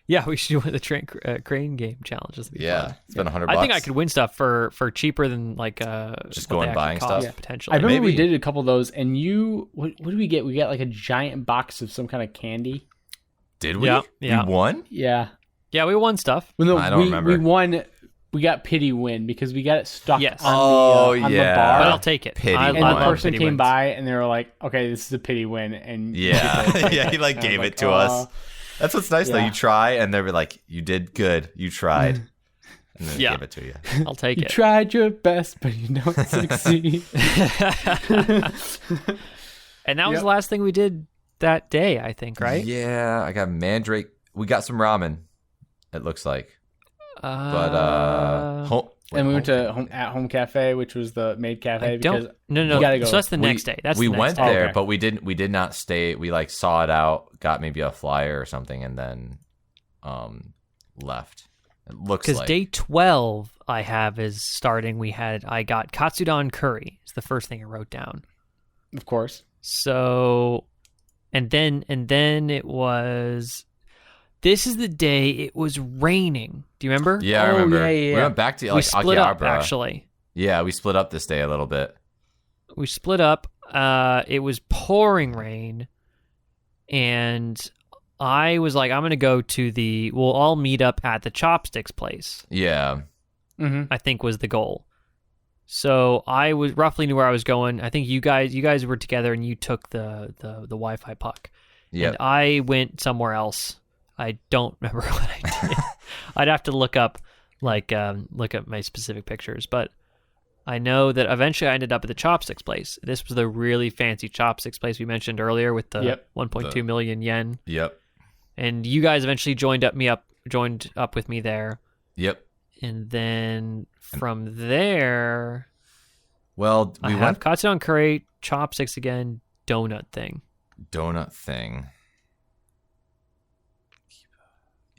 Yeah, we should do the crane game challenge. This would be yeah, fun. spend $100. I think I could win stuff for cheaper than like Just what going they actually buying cost, stuff? potentially. I remember we Maybe. did a couple of those, and what did we get? We got like a giant box of some kind of candy. Did we? Yeah, yeah. We won? Yeah. Yeah, we won stuff. Well, no, I don't remember. We won. We got pity win because we got it stuck Yes. on on yeah. the bar. But I'll take it. Pity I, win. and I the love person pity came wins. by and they were like, "Okay, this is a pity win," and you Yeah. get to- Yeah, he like and I was gave like, it to us. That's what's nice though. Yeah. You try and they were like, "You did good. You tried." And then they Yeah. gave it to you. I'll take You it. tried your best, but you don't succeed. And that was Yep. the last thing we did that day, I think, right? Yeah, I got mandrake. We got some ramen. It looks like. But And we went to home cafe, which was the maid cafe. I because don't. No. You gotta go. So that's the next day. That's we the next went day. there, Okay. but we didn't. We did not stay. We like saw it out, got maybe a flyer or something, and then left. It looks Because like day 12 I have is starting. I got katsudon curry. It's the first thing I wrote down. of course. So, and then it was. This is the day it was raining. Do you remember? Yeah, I Oh, remember. yeah. We went back to we like split up Akihabara. actually. Yeah, we split up this day a little bit. We split up. It was pouring rain, and I was like, I'm gonna go to we'll all meet up at the Chopsticks place. Yeah, Mm-hmm. I think was the goal. So I was roughly knew where I was going. I think you guys were together and you took the Wi-Fi puck. yeah. And I went somewhere else. I don't remember what I did. I'd have to look up my specific pictures, but I know that eventually I ended up at the Chopsticks place. This was the really fancy Chopsticks place we mentioned earlier with the Yep. 1.2 million yen. Yep. And you guys eventually joined up with me there. Yep. And then from there, Well, I we have went katsudon curry, Chopsticks again, donut thing. donut thing.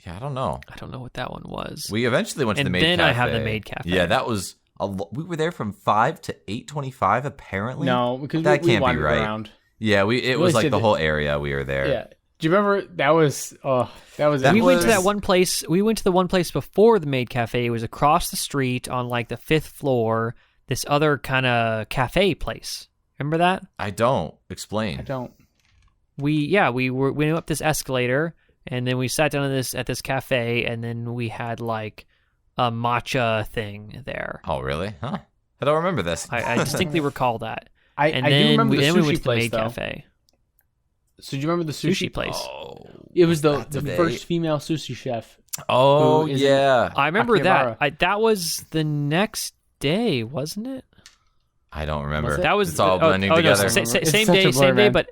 Yeah, I don't know. I don't know what that one was. We eventually went to the And maid then cafe. I have the maid cafe. Yeah, that was we were there from 5 to 8:25 apparently. No, because That we can't be wandered right. around. Yeah, it Really was like said the that- whole area we were there. Yeah. Do you remember that was? That We went was- to that one place. We went to the one place before the maid cafe. It was across the street on like the 5th floor. This other kind of cafe place. Remember that? I don't explain. I don't. We went up this escalator and then we sat down at this cafe and then we had like a matcha thing there. Oh, really? Huh? I don't remember this. I distinctly recall that. I And do then remember the then sushi we went to the place maid though. cafe. So do you remember the Sushi place. Oh, It was the That's a day. first female sushi chef. oh Who is yeah. I remember Akihabara. that. That was the next day, wasn't it? I don't remember. Was it? That was It's all blending no, together. It's same such day, a blur, man.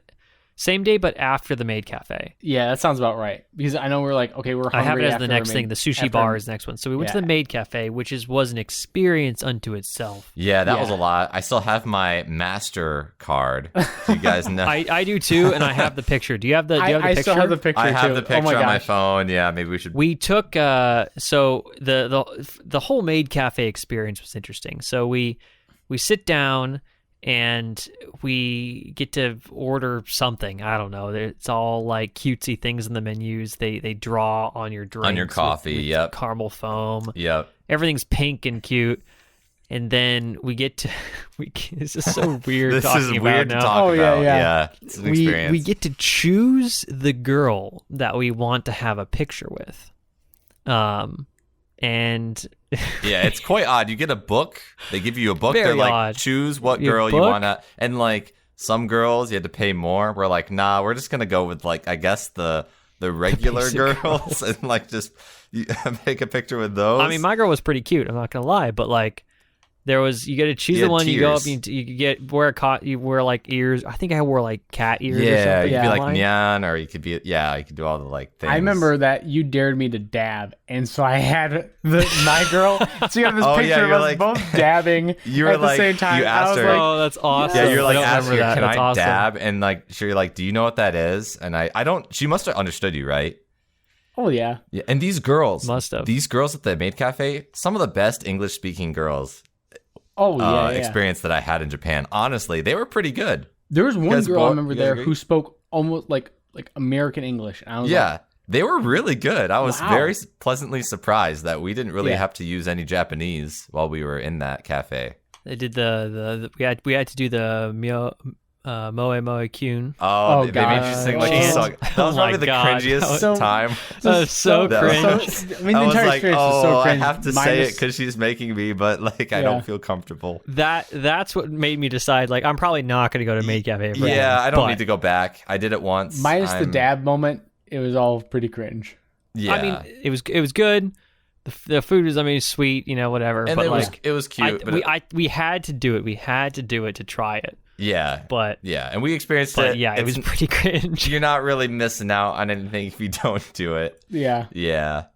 same day, but after the maid cafe. Yeah, that sounds about right. Because I know we're like, okay, we're hungry. I have it as after the next maid- thing. The sushi after- bar is the next one. So we went to Yeah. the maid cafe, which was an experience unto itself. Yeah, that was Yeah. a lot. I still have my master card. Do you guys know? I do too, and I have the picture. Do you have the picture? I still have the picture I have too. the Oh picture my on my gosh. phone. Yeah, maybe we should. We took so the whole maid cafe experience was interesting. So we sit down and we get to order something. I don't know. It's all like cutesy things in the menus. They draw on your drinks, On your coffee, with yep. caramel foam. Yep. Everything's pink and cute. And then we get to this is so weird. This talking is about weird to now. talk Oh, yeah, about. yeah. Yeah, it's an we experience. get to choose the girl that we want to have a picture with. And Yeah, it's quite odd. You get a book. They give you a book. Very They're like, odd. choose what You have girl a you book? want to. And like, some girls you had to pay more. We're like, nah, we're just gonna go with like I guess the regular girls and like just make a picture with those. I mean, my girl was pretty cute. I'm not gonna lie, but like. You get to choose the one. Tears. You go up. You wear like ears. I think I wore like cat ears. Yeah, or something. you could be like Nyan, or you could be you could do all the like things. I remember that you dared me to dab, and so I had my girl. So you have this picture of us like, both dabbing you were at the like, same time. You asked her, oh, that's awesome. Yeah, you're like, I ask her, that. can That's I awesome. dab? And like, you're like, do you know what that is? And I don't. She must have understood you, right? Oh yeah. Yeah. And these girls Must have. These girls at the maid cafe, some of the best English speaking girls. Oh yeah, experience that I had in Japan. Honestly, they were pretty good. There was one girl I remember there agree? who spoke almost like American English. And I was like, they were really good. I was Wow. very pleasantly surprised that we didn't really have to use any Japanese while we were in that cafe. They did the we had to do the moe moe kyun. Oh, they made you sing like a song. That was probably the God. cringiest time. That was so cringe. So, I mean, the I was entire like, experience was so I cringe. have to say it because she's making me, but like I don't feel comfortable. That's what made me decide. Like, I'm probably not going to go to Maid Cafe. Ever again, I don't but- need to go back. I did it once. Minus the dab moment, it was all pretty cringe. Yeah, I mean, it was good. The food was, sweet, whatever. and but it was cute. we had to do it. We had to do it to try it. Yeah, But and we experienced but it. yeah, it was pretty cringe. You're not really missing out on anything if you don't do it. Yeah.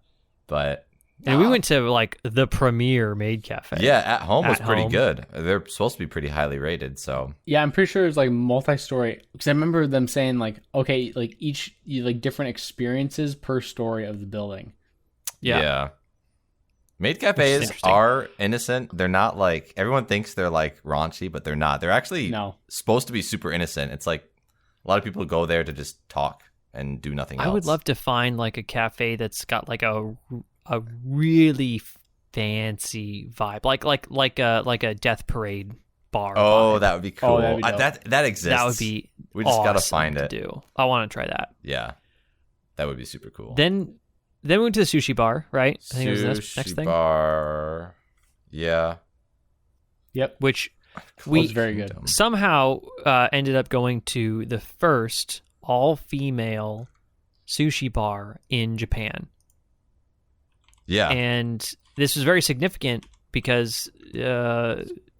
But And we went to like the premier Maid Cafe. yeah, at home was At pretty home. good. They're supposed to be pretty highly rated. So Yeah, I'm pretty sure it was like multi-story because I remember them saying like, okay, like each like different experiences per story of the building. Yeah. Maid Which is cafes interesting. are innocent. They're not like everyone thinks they're like raunchy, but they're not. They're actually supposed to be super innocent. It's like a lot of people go there to just talk and do nothing else. I would love to find like a cafe that's got like a really fancy vibe, like a Death Parade bar. Oh, vibe. that would be cool. Oh, that'd be dope. That exists. That would be. We just gotta awesome find to it. do. I want to try that. Yeah, that would be super cool. Then we went to the sushi bar, right? I think it was the next thing. Bar. Yeah. Yep. Which We was very good. somehow ended up going to the first all-female sushi bar in Japan. Yeah. And this was very significant because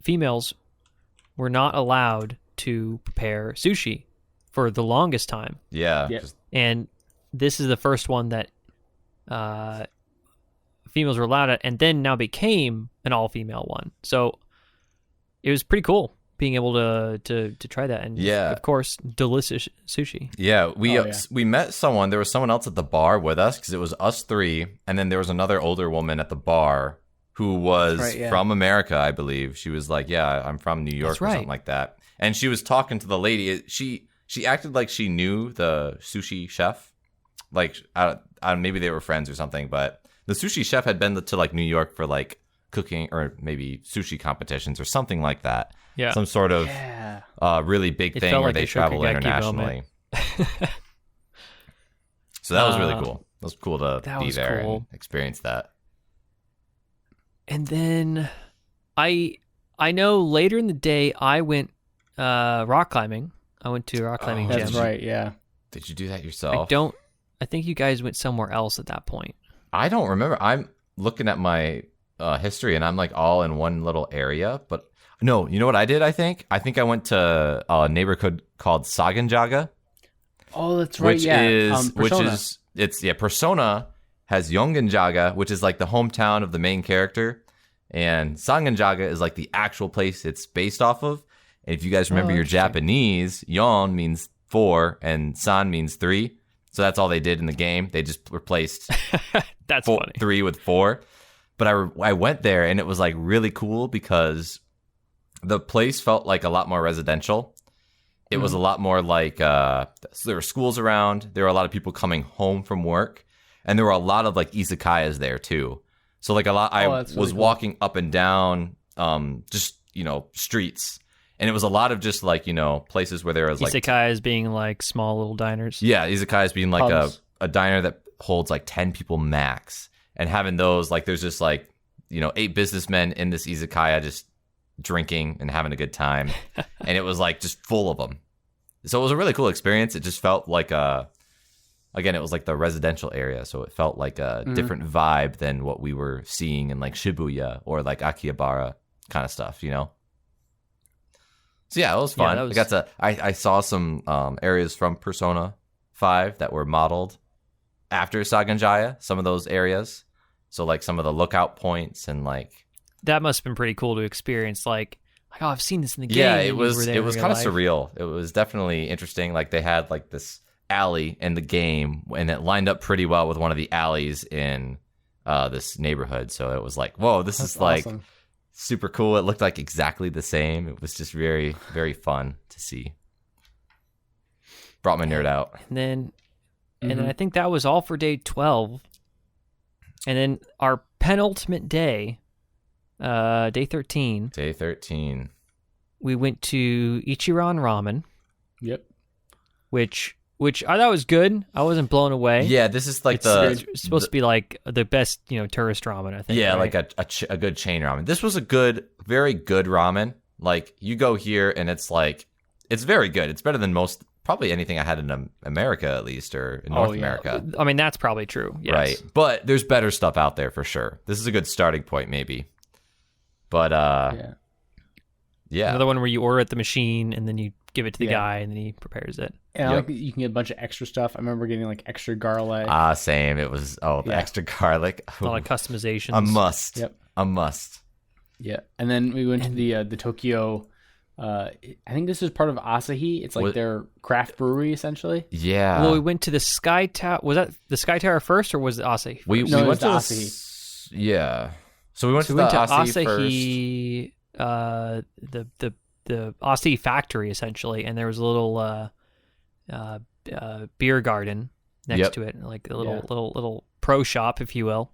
females were not allowed to prepare sushi for the longest time. Yeah. Yep. And this is the first one that females were allowed at, and then now became an all-female one. So it was pretty cool being able to try that, and of course, delicious sushi. Yeah, we met someone. There was someone else at the bar with us because it was us three, and then there was another older woman at the bar who was from America, I believe. She was like, "Yeah, I'm from New York," or something like that. And she was talking to the lady. She acted like she knew the sushi chef. Like, maybe they were friends or something, but the sushi chef had been to like New York for like cooking or maybe sushi competitions or something like that. Yeah. Some sort of really big thing where like they travel internationally. So that was really cool. It was cool to be there and experience that. And then I know later in the day I went rock climbing. I went to a rock climbing gym. That's right, yeah. Did you do that yourself? I think you guys went somewhere else at that point. I don't remember. I'm looking at my history and I'm like all in one little area, but no, you know what I did? I think I went to a neighborhood called Saganjaga. Oh, that's right. Persona has Yongenjaga, which is like the hometown of the main character, and Saganjaga is like the actual place it's based off of. And if you guys remember your Japanese, Yon means 4 and San means 3. So that's all they did in the game. They just replaced that's funny. 3 with 4. But I went there and it was like really cool because the place felt like a lot more residential. It was a lot more like so there were schools around. There were a lot of people coming home from work, and there were a lot of like izakayas there too. So like I was walking up and down just streets, and it was a lot of just like places where there was like izakayas being like small little diners. Yeah, izakayas being like a diner that holds like 10 people max, and having those like there's just like 8 businessmen in this izakaya just drinking and having a good time. And it was like just full of them. So it was a really cool experience. It just felt like again, it was like the residential area. So it felt like a different vibe than what we were seeing in like Shibuya or like Akihabara kind of stuff, you know? So yeah, it was fun. I saw some areas from Persona 5 that were modeled after Saganjaya, some of those areas. So like some of the lookout points and like that must have been pretty cool to experience. Like oh, I've seen this in the game. Yeah, it was kind of surreal. It was definitely interesting. Like they had like this alley in the game, and it lined up pretty well with one of the alleys in this neighborhood. So it was like, whoa, this is like awesome. Super cool. It looked like exactly the same. It was just very, very fun to see. Brought my nerd out. And then I think that was all for day 12. And then our penultimate day, day 13. Day 13. We went to Ichiran Ramen. Yep. Which I thought was good. I wasn't blown away. Yeah, this is like it's supposed to be like the best, tourist ramen, I think. Yeah, right? like a good chain ramen. This was a good, very good ramen. Like you go here and it's like, it's very good. It's better than probably anything I had in America, at least, or in North America. I mean, that's probably true. Yes. Right. But there's better stuff out there for sure. This is a good starting point, maybe. But, yeah. Another one where you order at the machine and then you give it to the guy and then he prepares it. And like you can get a bunch of extra stuff. I remember getting like extra garlic. Same. It was, the extra garlic. A lot of customizations. A must. Yep. A must. Yeah. And then we went to the Tokyo, I think this is part of Asahi. It's like their craft brewery, essentially. Yeah. Well, we went to the Sky Tower. Was that the Sky Tower first, or was it Asahi first? We went to Asahi. Yeah. So we went to Asahi first. The Asahi factory, essentially, and there was a little beer garden next to it, like a little pro shop, if you will.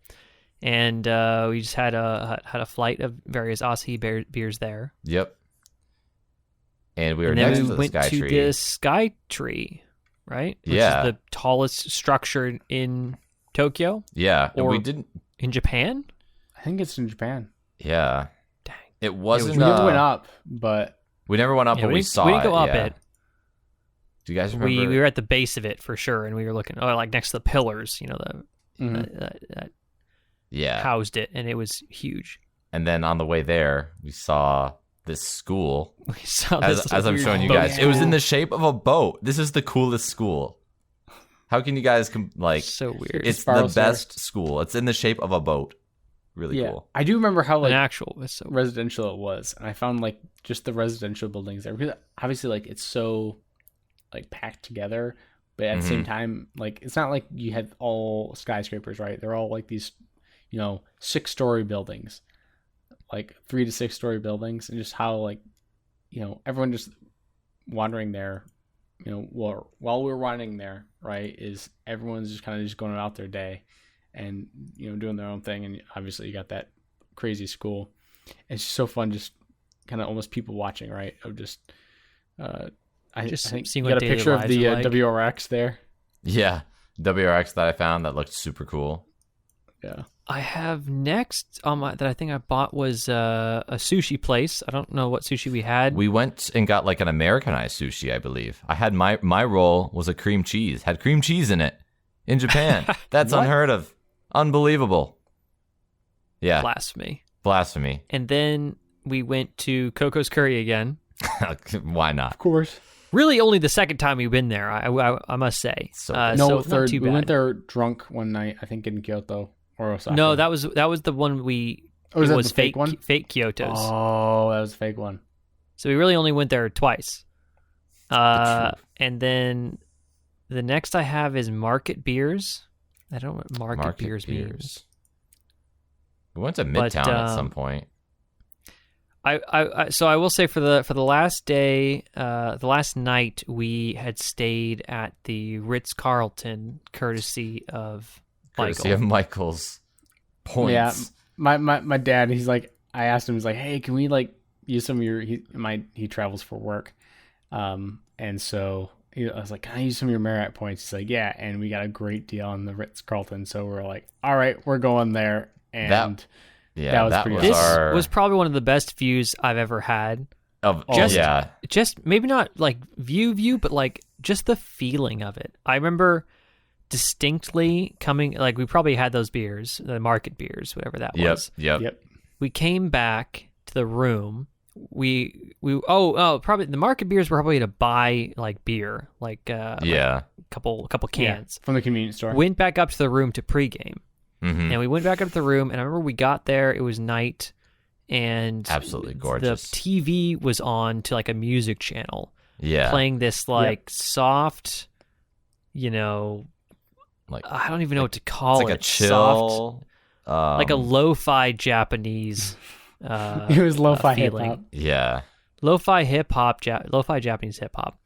And we just had a flight of various Asahi beers there. Yep. And we were next to the went Sky to Tree. the Sky Tree, right? Which is the tallest structure in Tokyo. Yeah. Or we didn't in Japan. I think it's in Japan. Yeah. Dang. It wasn't. We never went up, but we never went up, but we saw it. We didn't go up it. Do you guys remember? We were at the base of it for sure, and we were looking like next to the pillars, that housed it, and it was huge. And then on the way there, we saw this school. We saw this as I'm showing you guys. It was in the shape of a boat. This is the coolest school. How can you guys so weird? It's the best school. It's in the shape of a boat. Really cool. I do remember how residential it was, and I found like just the residential buildings there. Because obviously, like it's so like packed together, but at the same time, like it's not like you had all skyscrapers, right? They're all like these, 6-story buildings, like 3 to 6 story buildings, and just how like, everyone just wandering there, while we were wandering there, right? Is everyone's just kind of just going about their day. And doing their own thing, and obviously you got that crazy school. It's just so fun, just kind of almost people watching, right? Of just, I think seeing you got a picture of the like. WRX there. Yeah, WRX that I found that looked super cool. Yeah, I have next on that I think I bought was a sushi place. I don't know what sushi we had. We went and got like an Americanized sushi, I believe. I had my roll was a cream cheese, had cream cheese in it in Japan. That's unheard of. Unbelievable. Yeah. Blasphemy. And then we went to Coco's Curry again. Why not? Of course. Really only the second time we've been there, I must say. Third. Not too bad. We went there drunk one night, I think in Kyoto or Osaka. No, that was the one we... Oh, was it that was the fake one? Fake Kyoto's. Oh, that was a fake one. So we really only went there twice. And then the next I have is Market Beers. I don't know what market beers means. We went to Midtown at some point. So I will say for the last day, the last night we had stayed at the Ritz-Carlton, courtesy of Michael's points. Yeah, my dad. He's like, I asked him, he's like, hey, can we like use some of your? He travels for work, and so. I was like, can I use some of your Marriott points? He's like, yeah. And we got a great deal on the Ritz-Carlton. So we're like, all right, we're going there. And Yeah, That was that pretty was This our was probably one of the best views I've ever had. Just maybe not like view, but like just the feeling of it. I remember distinctly coming, like we probably had those beers, the market beers, whatever that was. Yep. We came back to the room. Probably the market beers were probably to buy like beer, like a couple cans from the convenience store. Went back up to the room to pregame, Mm-hmm. and we went back up to the room. And I remember we got there. It was night, and Absolutely gorgeous. The TV was on to like a music channel, Yeah. playing this like soft, you know, Like I don't even know what to call it's like it. a chill, like a lo-fi Japanese. It was lo-fi hip feeling. hop. Yeah. Lo-fi hip-hop, lo-fi Japanese hip-hop.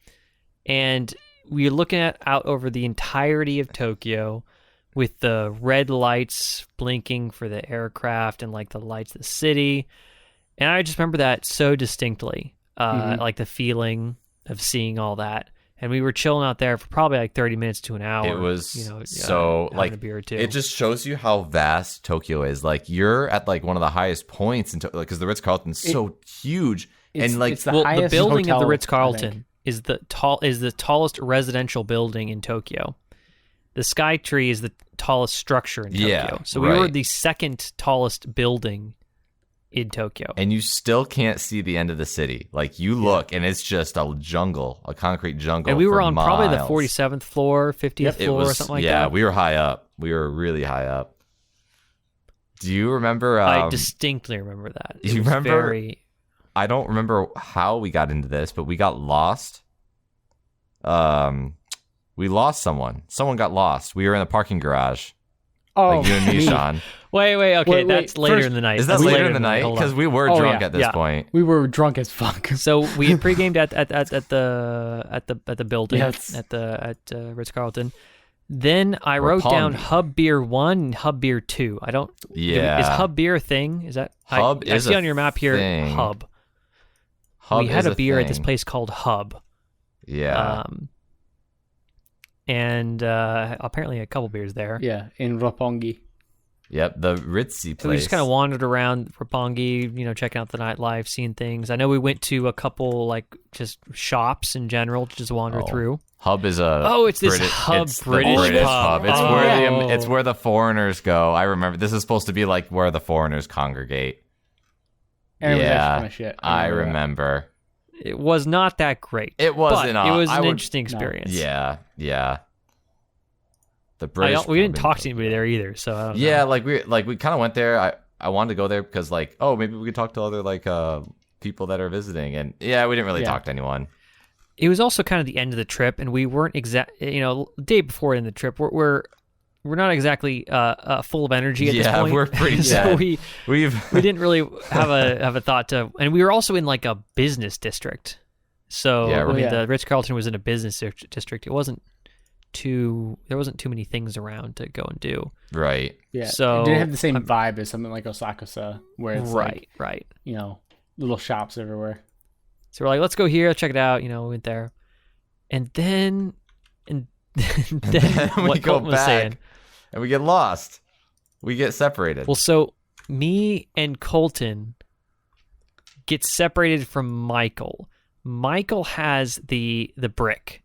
And we were looking out over the entirety of Tokyo with the red lights blinking for the aircraft and like the lights of the city. And I just remember that so distinctly, like the feeling of seeing all that. And we were chilling out there for probably like 30 minutes to an hour. It was so like a beer or two. It just shows you how vast Tokyo is. Like you're at like one of the highest points in Tokyo, because the Ritz-Carlton's so huge, and like it's the the highest building hotel, of the I Ritz-Carlton think. is the tallest residential building in Tokyo. The Sky Tree is the tallest structure in Tokyo. Yeah, So we were right. the second tallest building in Tokyo. and you still can't see the end of the city. Like you look, and it's just a jungle, a concrete jungle. And we were for on probably the miles. 47th floor, 50th Yep. floor, or something like that. Yeah, we were high up. We were really high up. Do you remember? I distinctly remember that. It you was remember- Very... I don't remember how we got into this, but we got lost. We lost someone. Someone got lost. We were in a parking garage. Oh, Like you and me, me. Sean. Wait, okay, Wait, that's later first- in the night. Is that That's later in the night? Hold on. Because we were Oh, drunk yeah. at this Yeah. point. We were drunk as fuck. So we had pre-gamed at the building Yes. at Ritz Carlton. Then I wrote down Roppongi. Hub Beer 1 and Hub Beer 2. I don't. Yeah. Is Hub Beer a thing? Is that Hub I is see a on your map here. thing. Hub. Hub We had is a beer at this thing. place called Hub. Yeah. And apparently a couple beers there. Yeah, in Roppongi. Yep. The Ritzy place. So we just kind of wandered around Roppongi, checking out the nightlife, seeing things. I know we went to a couple like just shops in general to just wander through. Hub is a. Oh, it's this Hub it's the British pub. It's Oh. where it's where the foreigners go. I remember this is supposed to be like where the foreigners congregate. And it was Yeah, actually kind of shit. I that. remember. It was not that great. It wasn't. But it was I an would- interesting experience. Yeah. The British. We didn't pub in talk to Tokyo. anybody there either, so I don't know. Yeah, we kind of went there. I wanted to go there because maybe we could talk to other people that are visiting, and we didn't really talk to anyone. It was also kind of the end of the trip, and we weren't the day before in the trip. We're not exactly full of energy at this point. We're pretty so dead. we didn't really have a thought to, and we were also in like a business district. So the Ritz Carlton was in a business district. There wasn't too many things around to go and do. Right. Yeah. So it didn't have the same vibe as something like Osaka, where it's right. little shops everywhere. So we're like, let's go here, let's check it out. We went there, and then we what go Colton was back saying. and we get lost. We get separated. Well, so me and Colton get separated from Michael. Michael has the brick,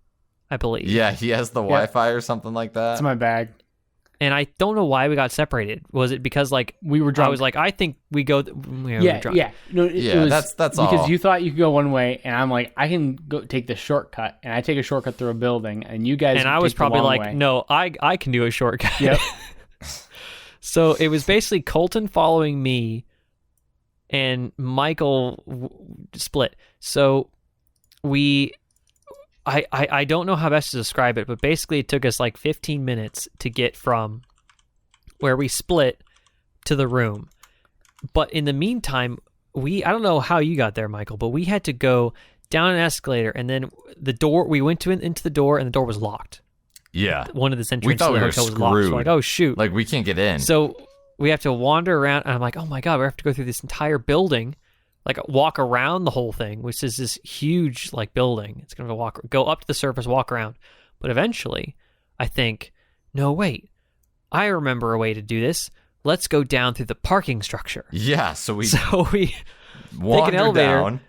I believe. yeah, he has the Wi-Fi or something like that. It's my bag. And I don't know why we got separated. Was it because We were drunk. I was like, I think we go. We were drunk. Yeah. No, it was that's because all. you thought you could go one way, and I'm like, I can go take the shortcut, and I take a shortcut through a building, and you guys. And I was take the probably long like, way. no, I can do a shortcut. Yep. So it was basically Colton following me, and Michael split. So I don't know how best to describe it, but basically it took us like 15 minutes to get from where we split to the room. But in the meantime, I don't know how you got there, Michael, but we had to go down an escalator, and then we went into the door, and the door was locked. Yeah. One of the entrances We thought to the we were hotel was locked. So screwed. like, oh shoot. Like we can't get in. So we have to wander around, and I'm like, oh my god, we have to go through this entire building, like walk around the whole thing, which is this huge like building. It's gonna go up to the surface, walk around, but eventually, I think, no wait, I remember a way to do this. let's go down through the parking structure. Yeah, so we take an elevator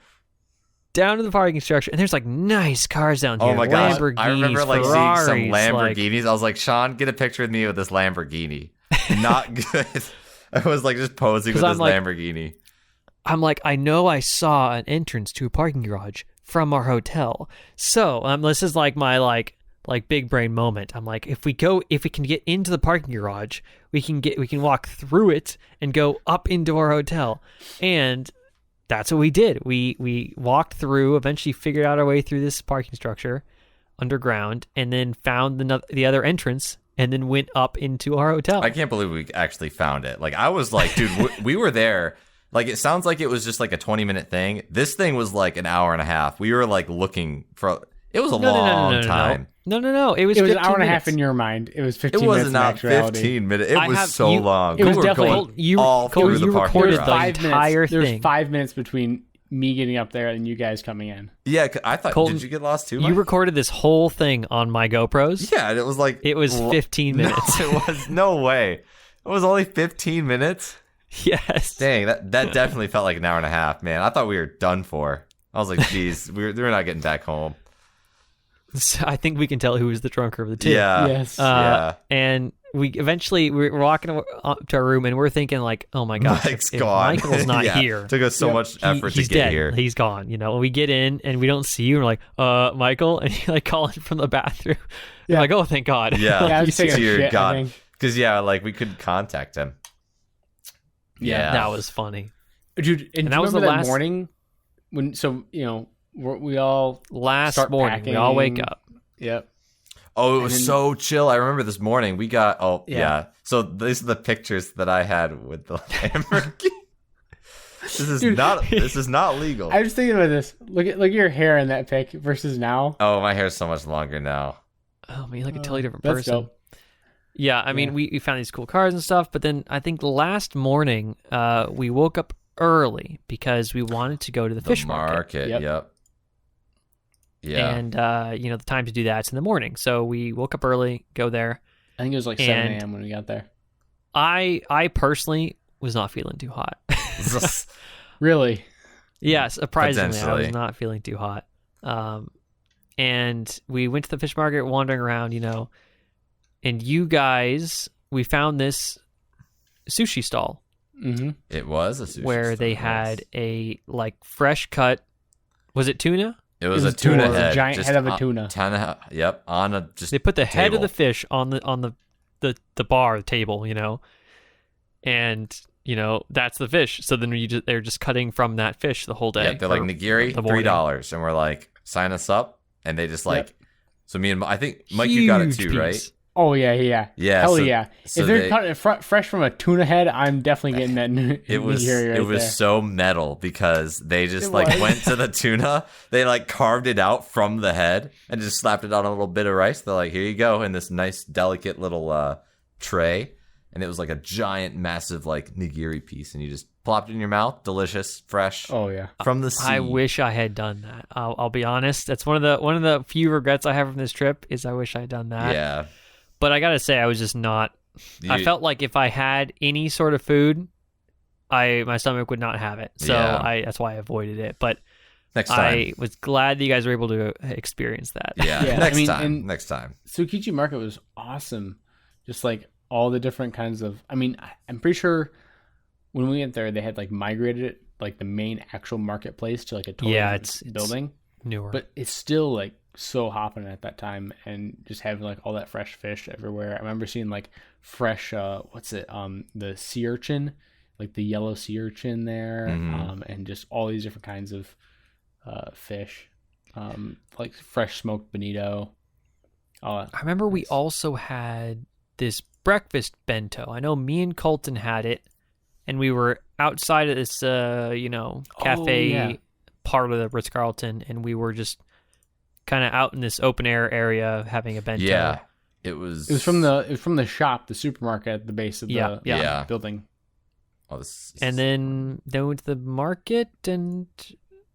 down to the parking structure, and there's like nice cars down here. Oh my gosh. Lamborghinis, I remember like Ferraris, seeing some Lamborghinis. I was like, Sean, get a picture with me with this Lamborghini. Not good. I was like just posing with this Lamborghini. I'm like, I know I saw an entrance to a parking garage from our hotel. So this is like my like big brain moment. I'm like, if we can get into the parking garage, we can walk through it and go up into our hotel. And that's what we did. We walked through, eventually figured out our way through this parking structure underground, and then found the other entrance, and then went up into our hotel. I can't believe we actually found it. Like, I was like, dude, we were there. Like, it sounds like it was just like a 20-minute thing. This thing was like an hour and a half. We were like looking for. It was a long time. No. It was an hour and a half in your mind. It was 15 minutes. It was not 15 minutes. It was so long. It was definitely you recorded the entire thing. There was 5 minutes between me getting up there and you guys coming in. Yeah, I thought. Colton, did you get lost too, Mike? You recorded this whole thing on my GoPros. Yeah, and it was like 15 minutes. No, it was no way. It was only 15 minutes. Yes. Dang, that definitely felt like an hour and a half, man. I thought we were done for. I was like, geez, we're not getting back home. I think we can tell who was the drunker of the two. Yeah. Yes. And we're walking up to our room, and we're thinking like, oh my gosh, Mike's if gone. Michael's not here. It took us so much effort to he's get dead. here. He's gone. We get in and we don't see you. And we're like, Michael, and you like calling from the bathroom. Yeah. You're like, oh, thank God. Yeah. I was taking a shit, God. Because like we couldn't contact him. Yeah. That was funny. Dude, and that was the last morning when we all last morning packing. we all wake up. Yep. Oh, it was so chill. I remember this morning we got. Oh yeah. So these are the pictures that I had with the Lamborghini. This is not legal. I was thinking about this. Look at your hair in that pic versus now. Oh, my hair's so much longer now. Oh man, like a totally different that's person. Dope. Yeah, I mean, we found these cool cars and stuff, but then I think last morning we woke up early because we wanted to go to the fish market. Yep. Yeah. And, the time to do that's in the morning. So we woke up early, go there. I think it was like 7 a.m. when we got there. I personally was not feeling too hot. Really? Yeah, surprisingly, I was not feeling too hot. And we went to the fish market, wandering around, and you guys, we found this sushi stall. Mm-hmm. It was a sushi where stall, they had a fresh cut. Was it tuna? It was a tuna head, a giant head of a tuna. Yep, on a just. They put the head table. of the fish on the bar table, and that's the fish. So then they're just cutting from that fish the whole day. Yeah, they're like nigiri, $3, and we're like, sign us up, and they just like. Yep. So me and I think Mike, you got it too, piece. Right? Oh yeah. Hell yeah! So if they're cutting it fresh from a tuna head, I'm definitely getting that. It was there. so metal because they just went to the tuna, they like carved it out from the head and just slapped it on a little bit of rice. They're like, here you go, in this nice delicate little tray, and it was like a giant, massive like nigiri piece, and you just plopped it in your mouth, delicious, fresh. Oh yeah, from the sea. I wish I had done that. I'll be honest. That's one of the few regrets I have from this trip is I wish I had done that. Yeah. But I gotta say, I was just not. I felt like if I had any sort of food, my stomach would not have it. So that's why I avoided it. But next time, I was glad that you guys were able to experience that. Yeah, next time. Tsukiji Market was awesome. Just like all the different kinds of. I mean, I'm pretty sure when we went there, they had like migrated it, like the main actual marketplace to like a totally different building. It's newer, but it's still like so hopping at that time, and just having like all that fresh fish everywhere. I remember seeing like fresh the sea urchin, like the yellow sea urchin there, and just all these different kinds of fish, like fresh smoked bonito. I remember we also had this breakfast bento. I know me and Colton had it, and we were outside of this cafe part of the Ritz-Carlton, and we were just kind of out in this open air area having a bento. Yeah, it was from the shop, the supermarket at the base of the building. Oh, and then they went to the market,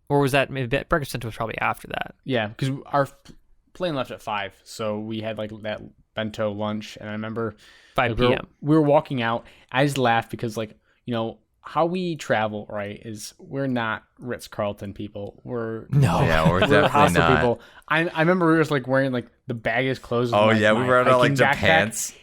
or was that maybe breakfast center was probably after that? Yeah, because our plane left at 5, so we had like that bento lunch, and I remember 5 like, p.m. we were walking out. I just laughed because like, you know, how we travel, right, is we're not Ritz-Carlton people. We're we're definitely hostel not. people. I remember we were just like wearing like the baggiest clothes. Oh with yeah, my we were on like hiking backpack. Japans.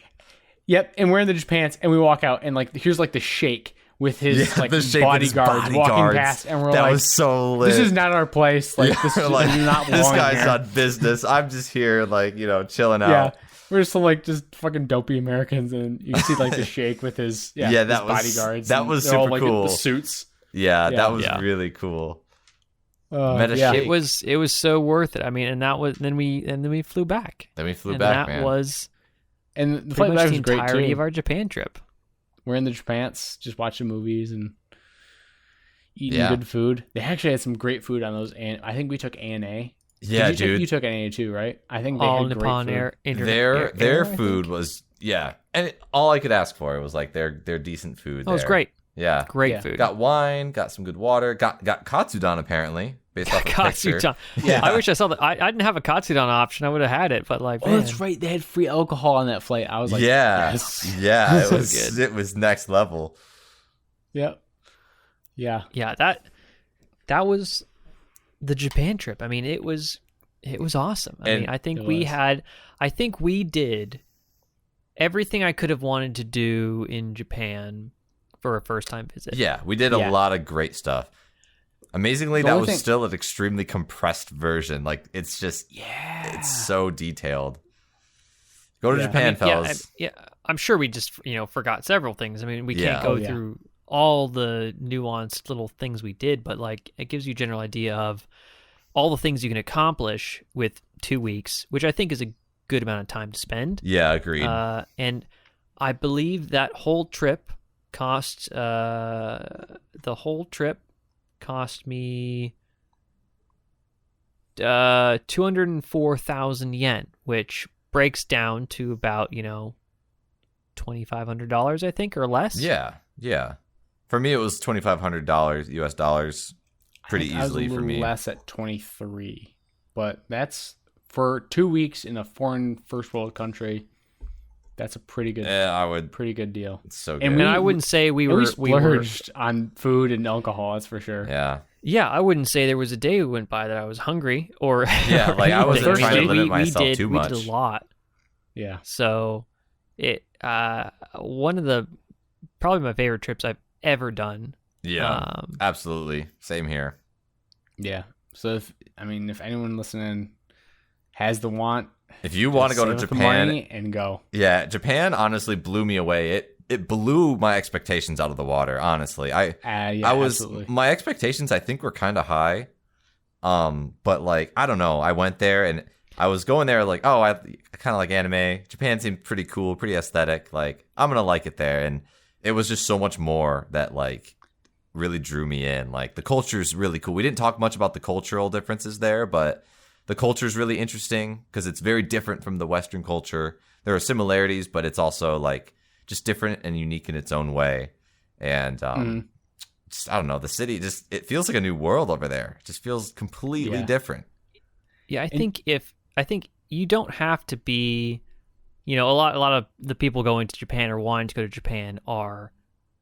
Yep, and wearing the pants, and we walk out, and like here's like the Sheikh with his like the Sheikh with his bodyguards walking past, and we're that like, was so lit. this is not our place. Like this is like, not this belong guy's here. on business. I'm just here, like, you know, chilling out. Yeah, we're just some like just fucking dopey Americans, and you see like the Sheikh with his that his was bodyguards. that and was they're all, super like, cool. The suits. Yeah, that was Yeah. really cool. Yeah. Shake. It was so worth it. I mean, and that was then we flew back. Then we flew And back, that man. was And the pretty flight much back the was great entirety too. of our Japan trip. We're in the Japans, just watching movies and eating Yeah. good food. They actually had some great food on those, and I think we took ANA. Yeah, you dude. You took ANA too, right? I think they All had Nippon great food. Air Internet their I food think. was and all I could ask for was like their decent food. Oh, it was there. great. Yeah, Great Yeah. food. got wine, got some good water, got katsudon apparently based off a picture. Katsudon. Yeah. I wish I saw that. I didn't have a Katsudon option. I would have had it, but like, Oh, man. that's right. They had free alcohol on that flight. I was like, Yeah, yes. yeah, it So was good. it was next level. Yep. Yeah. Yeah, that was the Japan trip. I mean, it was awesome. I And mean, it I think we did everything I could have wanted to do in Japan for a first time visit. Yeah, we did a Yeah. lot of great stuff. Amazingly, The that only was thing- still an extremely compressed version. Like it's just it's so detailed. Go to Yeah. Japan, fellas. I'm sure we just forgot several things. I mean, we Yeah. can't go Oh, yeah. through all the nuanced little things we did, but like it gives you a general idea of all the things you can accomplish with 2 weeks, which I think is a good amount of time to spend. Yeah, agreed. And I believe that whole trip cost me 204,000 yen, which breaks down to about $2,500, I think, or less. Yeah. For me, it was $2,500 US dollars, pretty I was easily a for little me. less at 23, but that's for 2 weeks in a foreign first world country. That's a pretty good, I would. pretty good deal. It's so good. And And I wouldn't say we were splurged on food and alcohol. That's for sure. yeah, I wouldn't say there was a day we went by that I was hungry or Yeah, or like, I wasn't anything. trying to limit myself we too We did much. a lot. Yeah. So it one of the probably my favorite trips I've ever done. yeah, absolutely. Same here. Yeah. So if anyone listening has the want, If you want to go to save up the Japan, money and go. yeah, Japan honestly blew me away. It blew my expectations out of the water. Honestly, Yeah, I was absolutely. my expectations I think were kind of high, but like I don't know. I went there and I was going there like, oh, I kind of like anime. Japan seemed pretty cool, pretty aesthetic. Like I'm gonna like it there, and it was just so much more that like really drew me in. Like the culture is really cool. We didn't talk much about the cultural differences there, but the culture is really interesting because it's very different from the Western culture. There are similarities, but it's also like just different and unique in its own way. And just, I don't know, the city it feels like a new world over there. It just feels completely Yeah. different. Yeah, I think you don't have to be, a lot of the people going to Japan or wanting to go to Japan are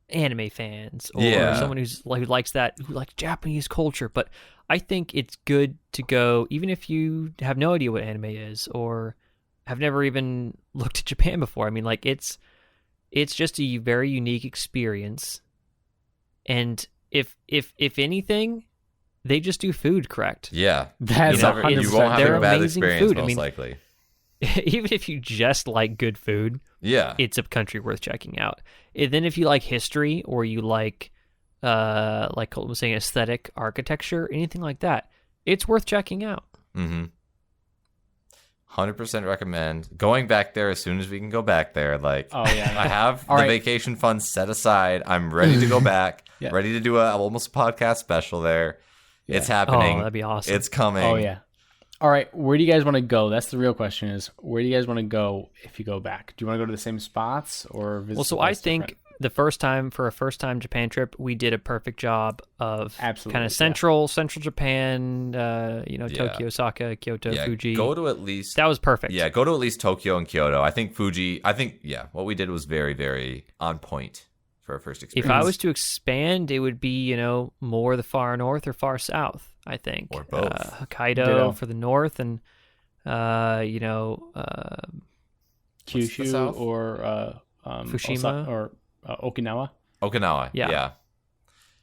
anime fans or Yeah. someone who likes Japanese culture. But I think it's good to go, even if you have no idea what anime is or have never even looked at Japan before. I mean, like it's just a very unique experience. And if anything, they just do food correct. Yeah. That's You know, 100%. You won't have They're a bad amazing experience, food. I most mean, likely. Even if you just like good food, Yeah. it's a country worth checking out. And then if you like history or you like Colton was saying, aesthetic architecture, anything like that, it's worth checking out. Mm-hmm. 100% recommend going back there as soon as we can go back there. Like, Oh, yeah. I have All the right. vacation funds set aside. I'm ready to go back. Yeah. Ready to do almost a podcast special there. Yeah. It's happening. Oh, that'd be awesome. It's coming. Oh, yeah. All right. Where do you guys want to go? That's the real question is, where do you guys want to go if you go back? Do you want to go to the same spots or visit? Well, so someplace I think different? the first time Japan trip, we did a perfect job of Absolutely, kind of central Japan, Tokyo, Osaka, Kyoto, Fuji. Go to at least that was perfect. Yeah, go to at least Tokyo and Kyoto. I think what we did was very, very on point for our first experience. If I was to expand, it would be, more the far north or far south, I think. Or both. Hokkaido for the north and Kyushu or Fukushima or Okinawa. Okinawa. Yeah.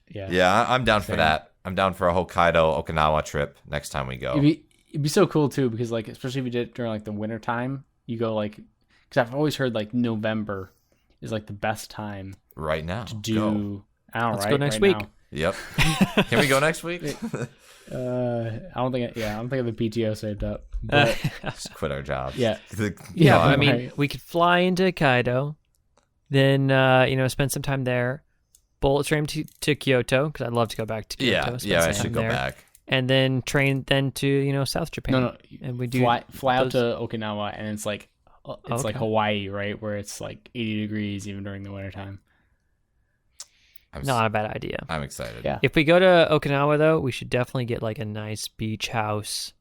Yeah, I'm down for that. I'm down for a Hokkaido Okinawa trip next time we go. It'd be so cool too, because like, especially if you did it during like the winter time, you go like, because I've always heard like November is like the best time right now to do. Let's go next week. Now. Yep. Can we go next week? I don't think I have the PTO saved up. But, just quit our jobs. Yeah. I mean, we could fly into Hokkaido, then spend some time there. Bullet train to Kyoto, because I'd love to go back to Kyoto. I should go back. And then train to South Japan. No, and we do fly out to Okinawa, and it's like like Hawaii, right, where it's like 80 degrees even during the wintertime. Not a bad idea. I'm excited. Yeah. If we go to Okinawa, though, we should definitely get like a nice beach house,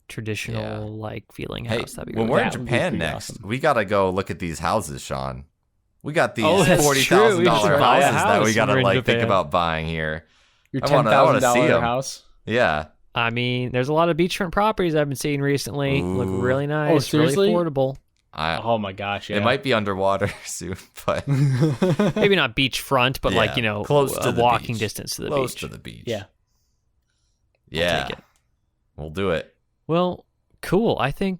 traditional like feeling house. That'd be when really we're in Japan next, awesome. We gotta go look at these houses, Sean. We got these that's $40,000 true. houses that we when gotta we're in like think Japan. about buying here. Your I wanna see $10,000 them. house. Yeah. I mean, there's a lot of beachfront properties I've been seeing recently. Look really nice. Oh, seriously? Really affordable. Oh my gosh! Yeah. It might be underwater soon, but Maybe not beachfront, but like close to the walking beach. distance to the Close beach. to the beach. Yeah. Yeah. I'll take it. We'll do it. Well, cool. I think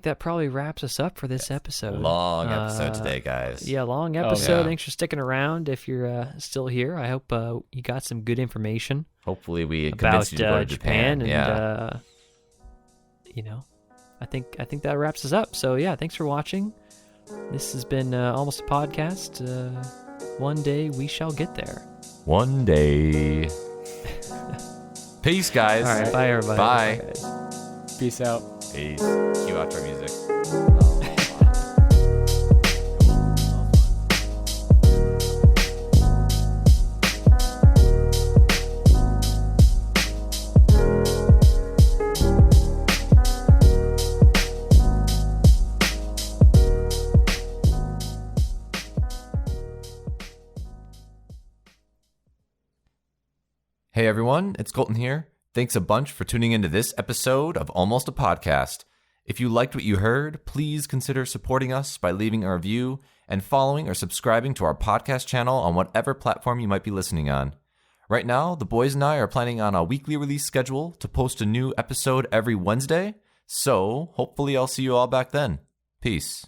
that probably wraps us up for this episode. Long episode today, guys. Yeah, long episode. yeah. Thanks for sticking around. If you're still here, I hope you got some good information Hopefully we about convinced you to go to Japan. and Yeah. I think that wraps us up. So yeah, thanks for watching. This has been Almost a Podcast. One day we shall get there. One day. Peace, guys. All right, bye everybody. Bye. Bye, guys. Peace out. Peace. Cue outro music. Hey everyone, it's Colton here. Thanks a bunch for tuning into this episode of Almost a Podcast. If you liked what you heard, please consider supporting us by leaving a review and following or subscribing to our podcast channel on whatever platform you might be listening on. Right now, the boys and I are planning on a weekly release schedule to post a new episode every Wednesday, so hopefully I'll see you all back then. Peace.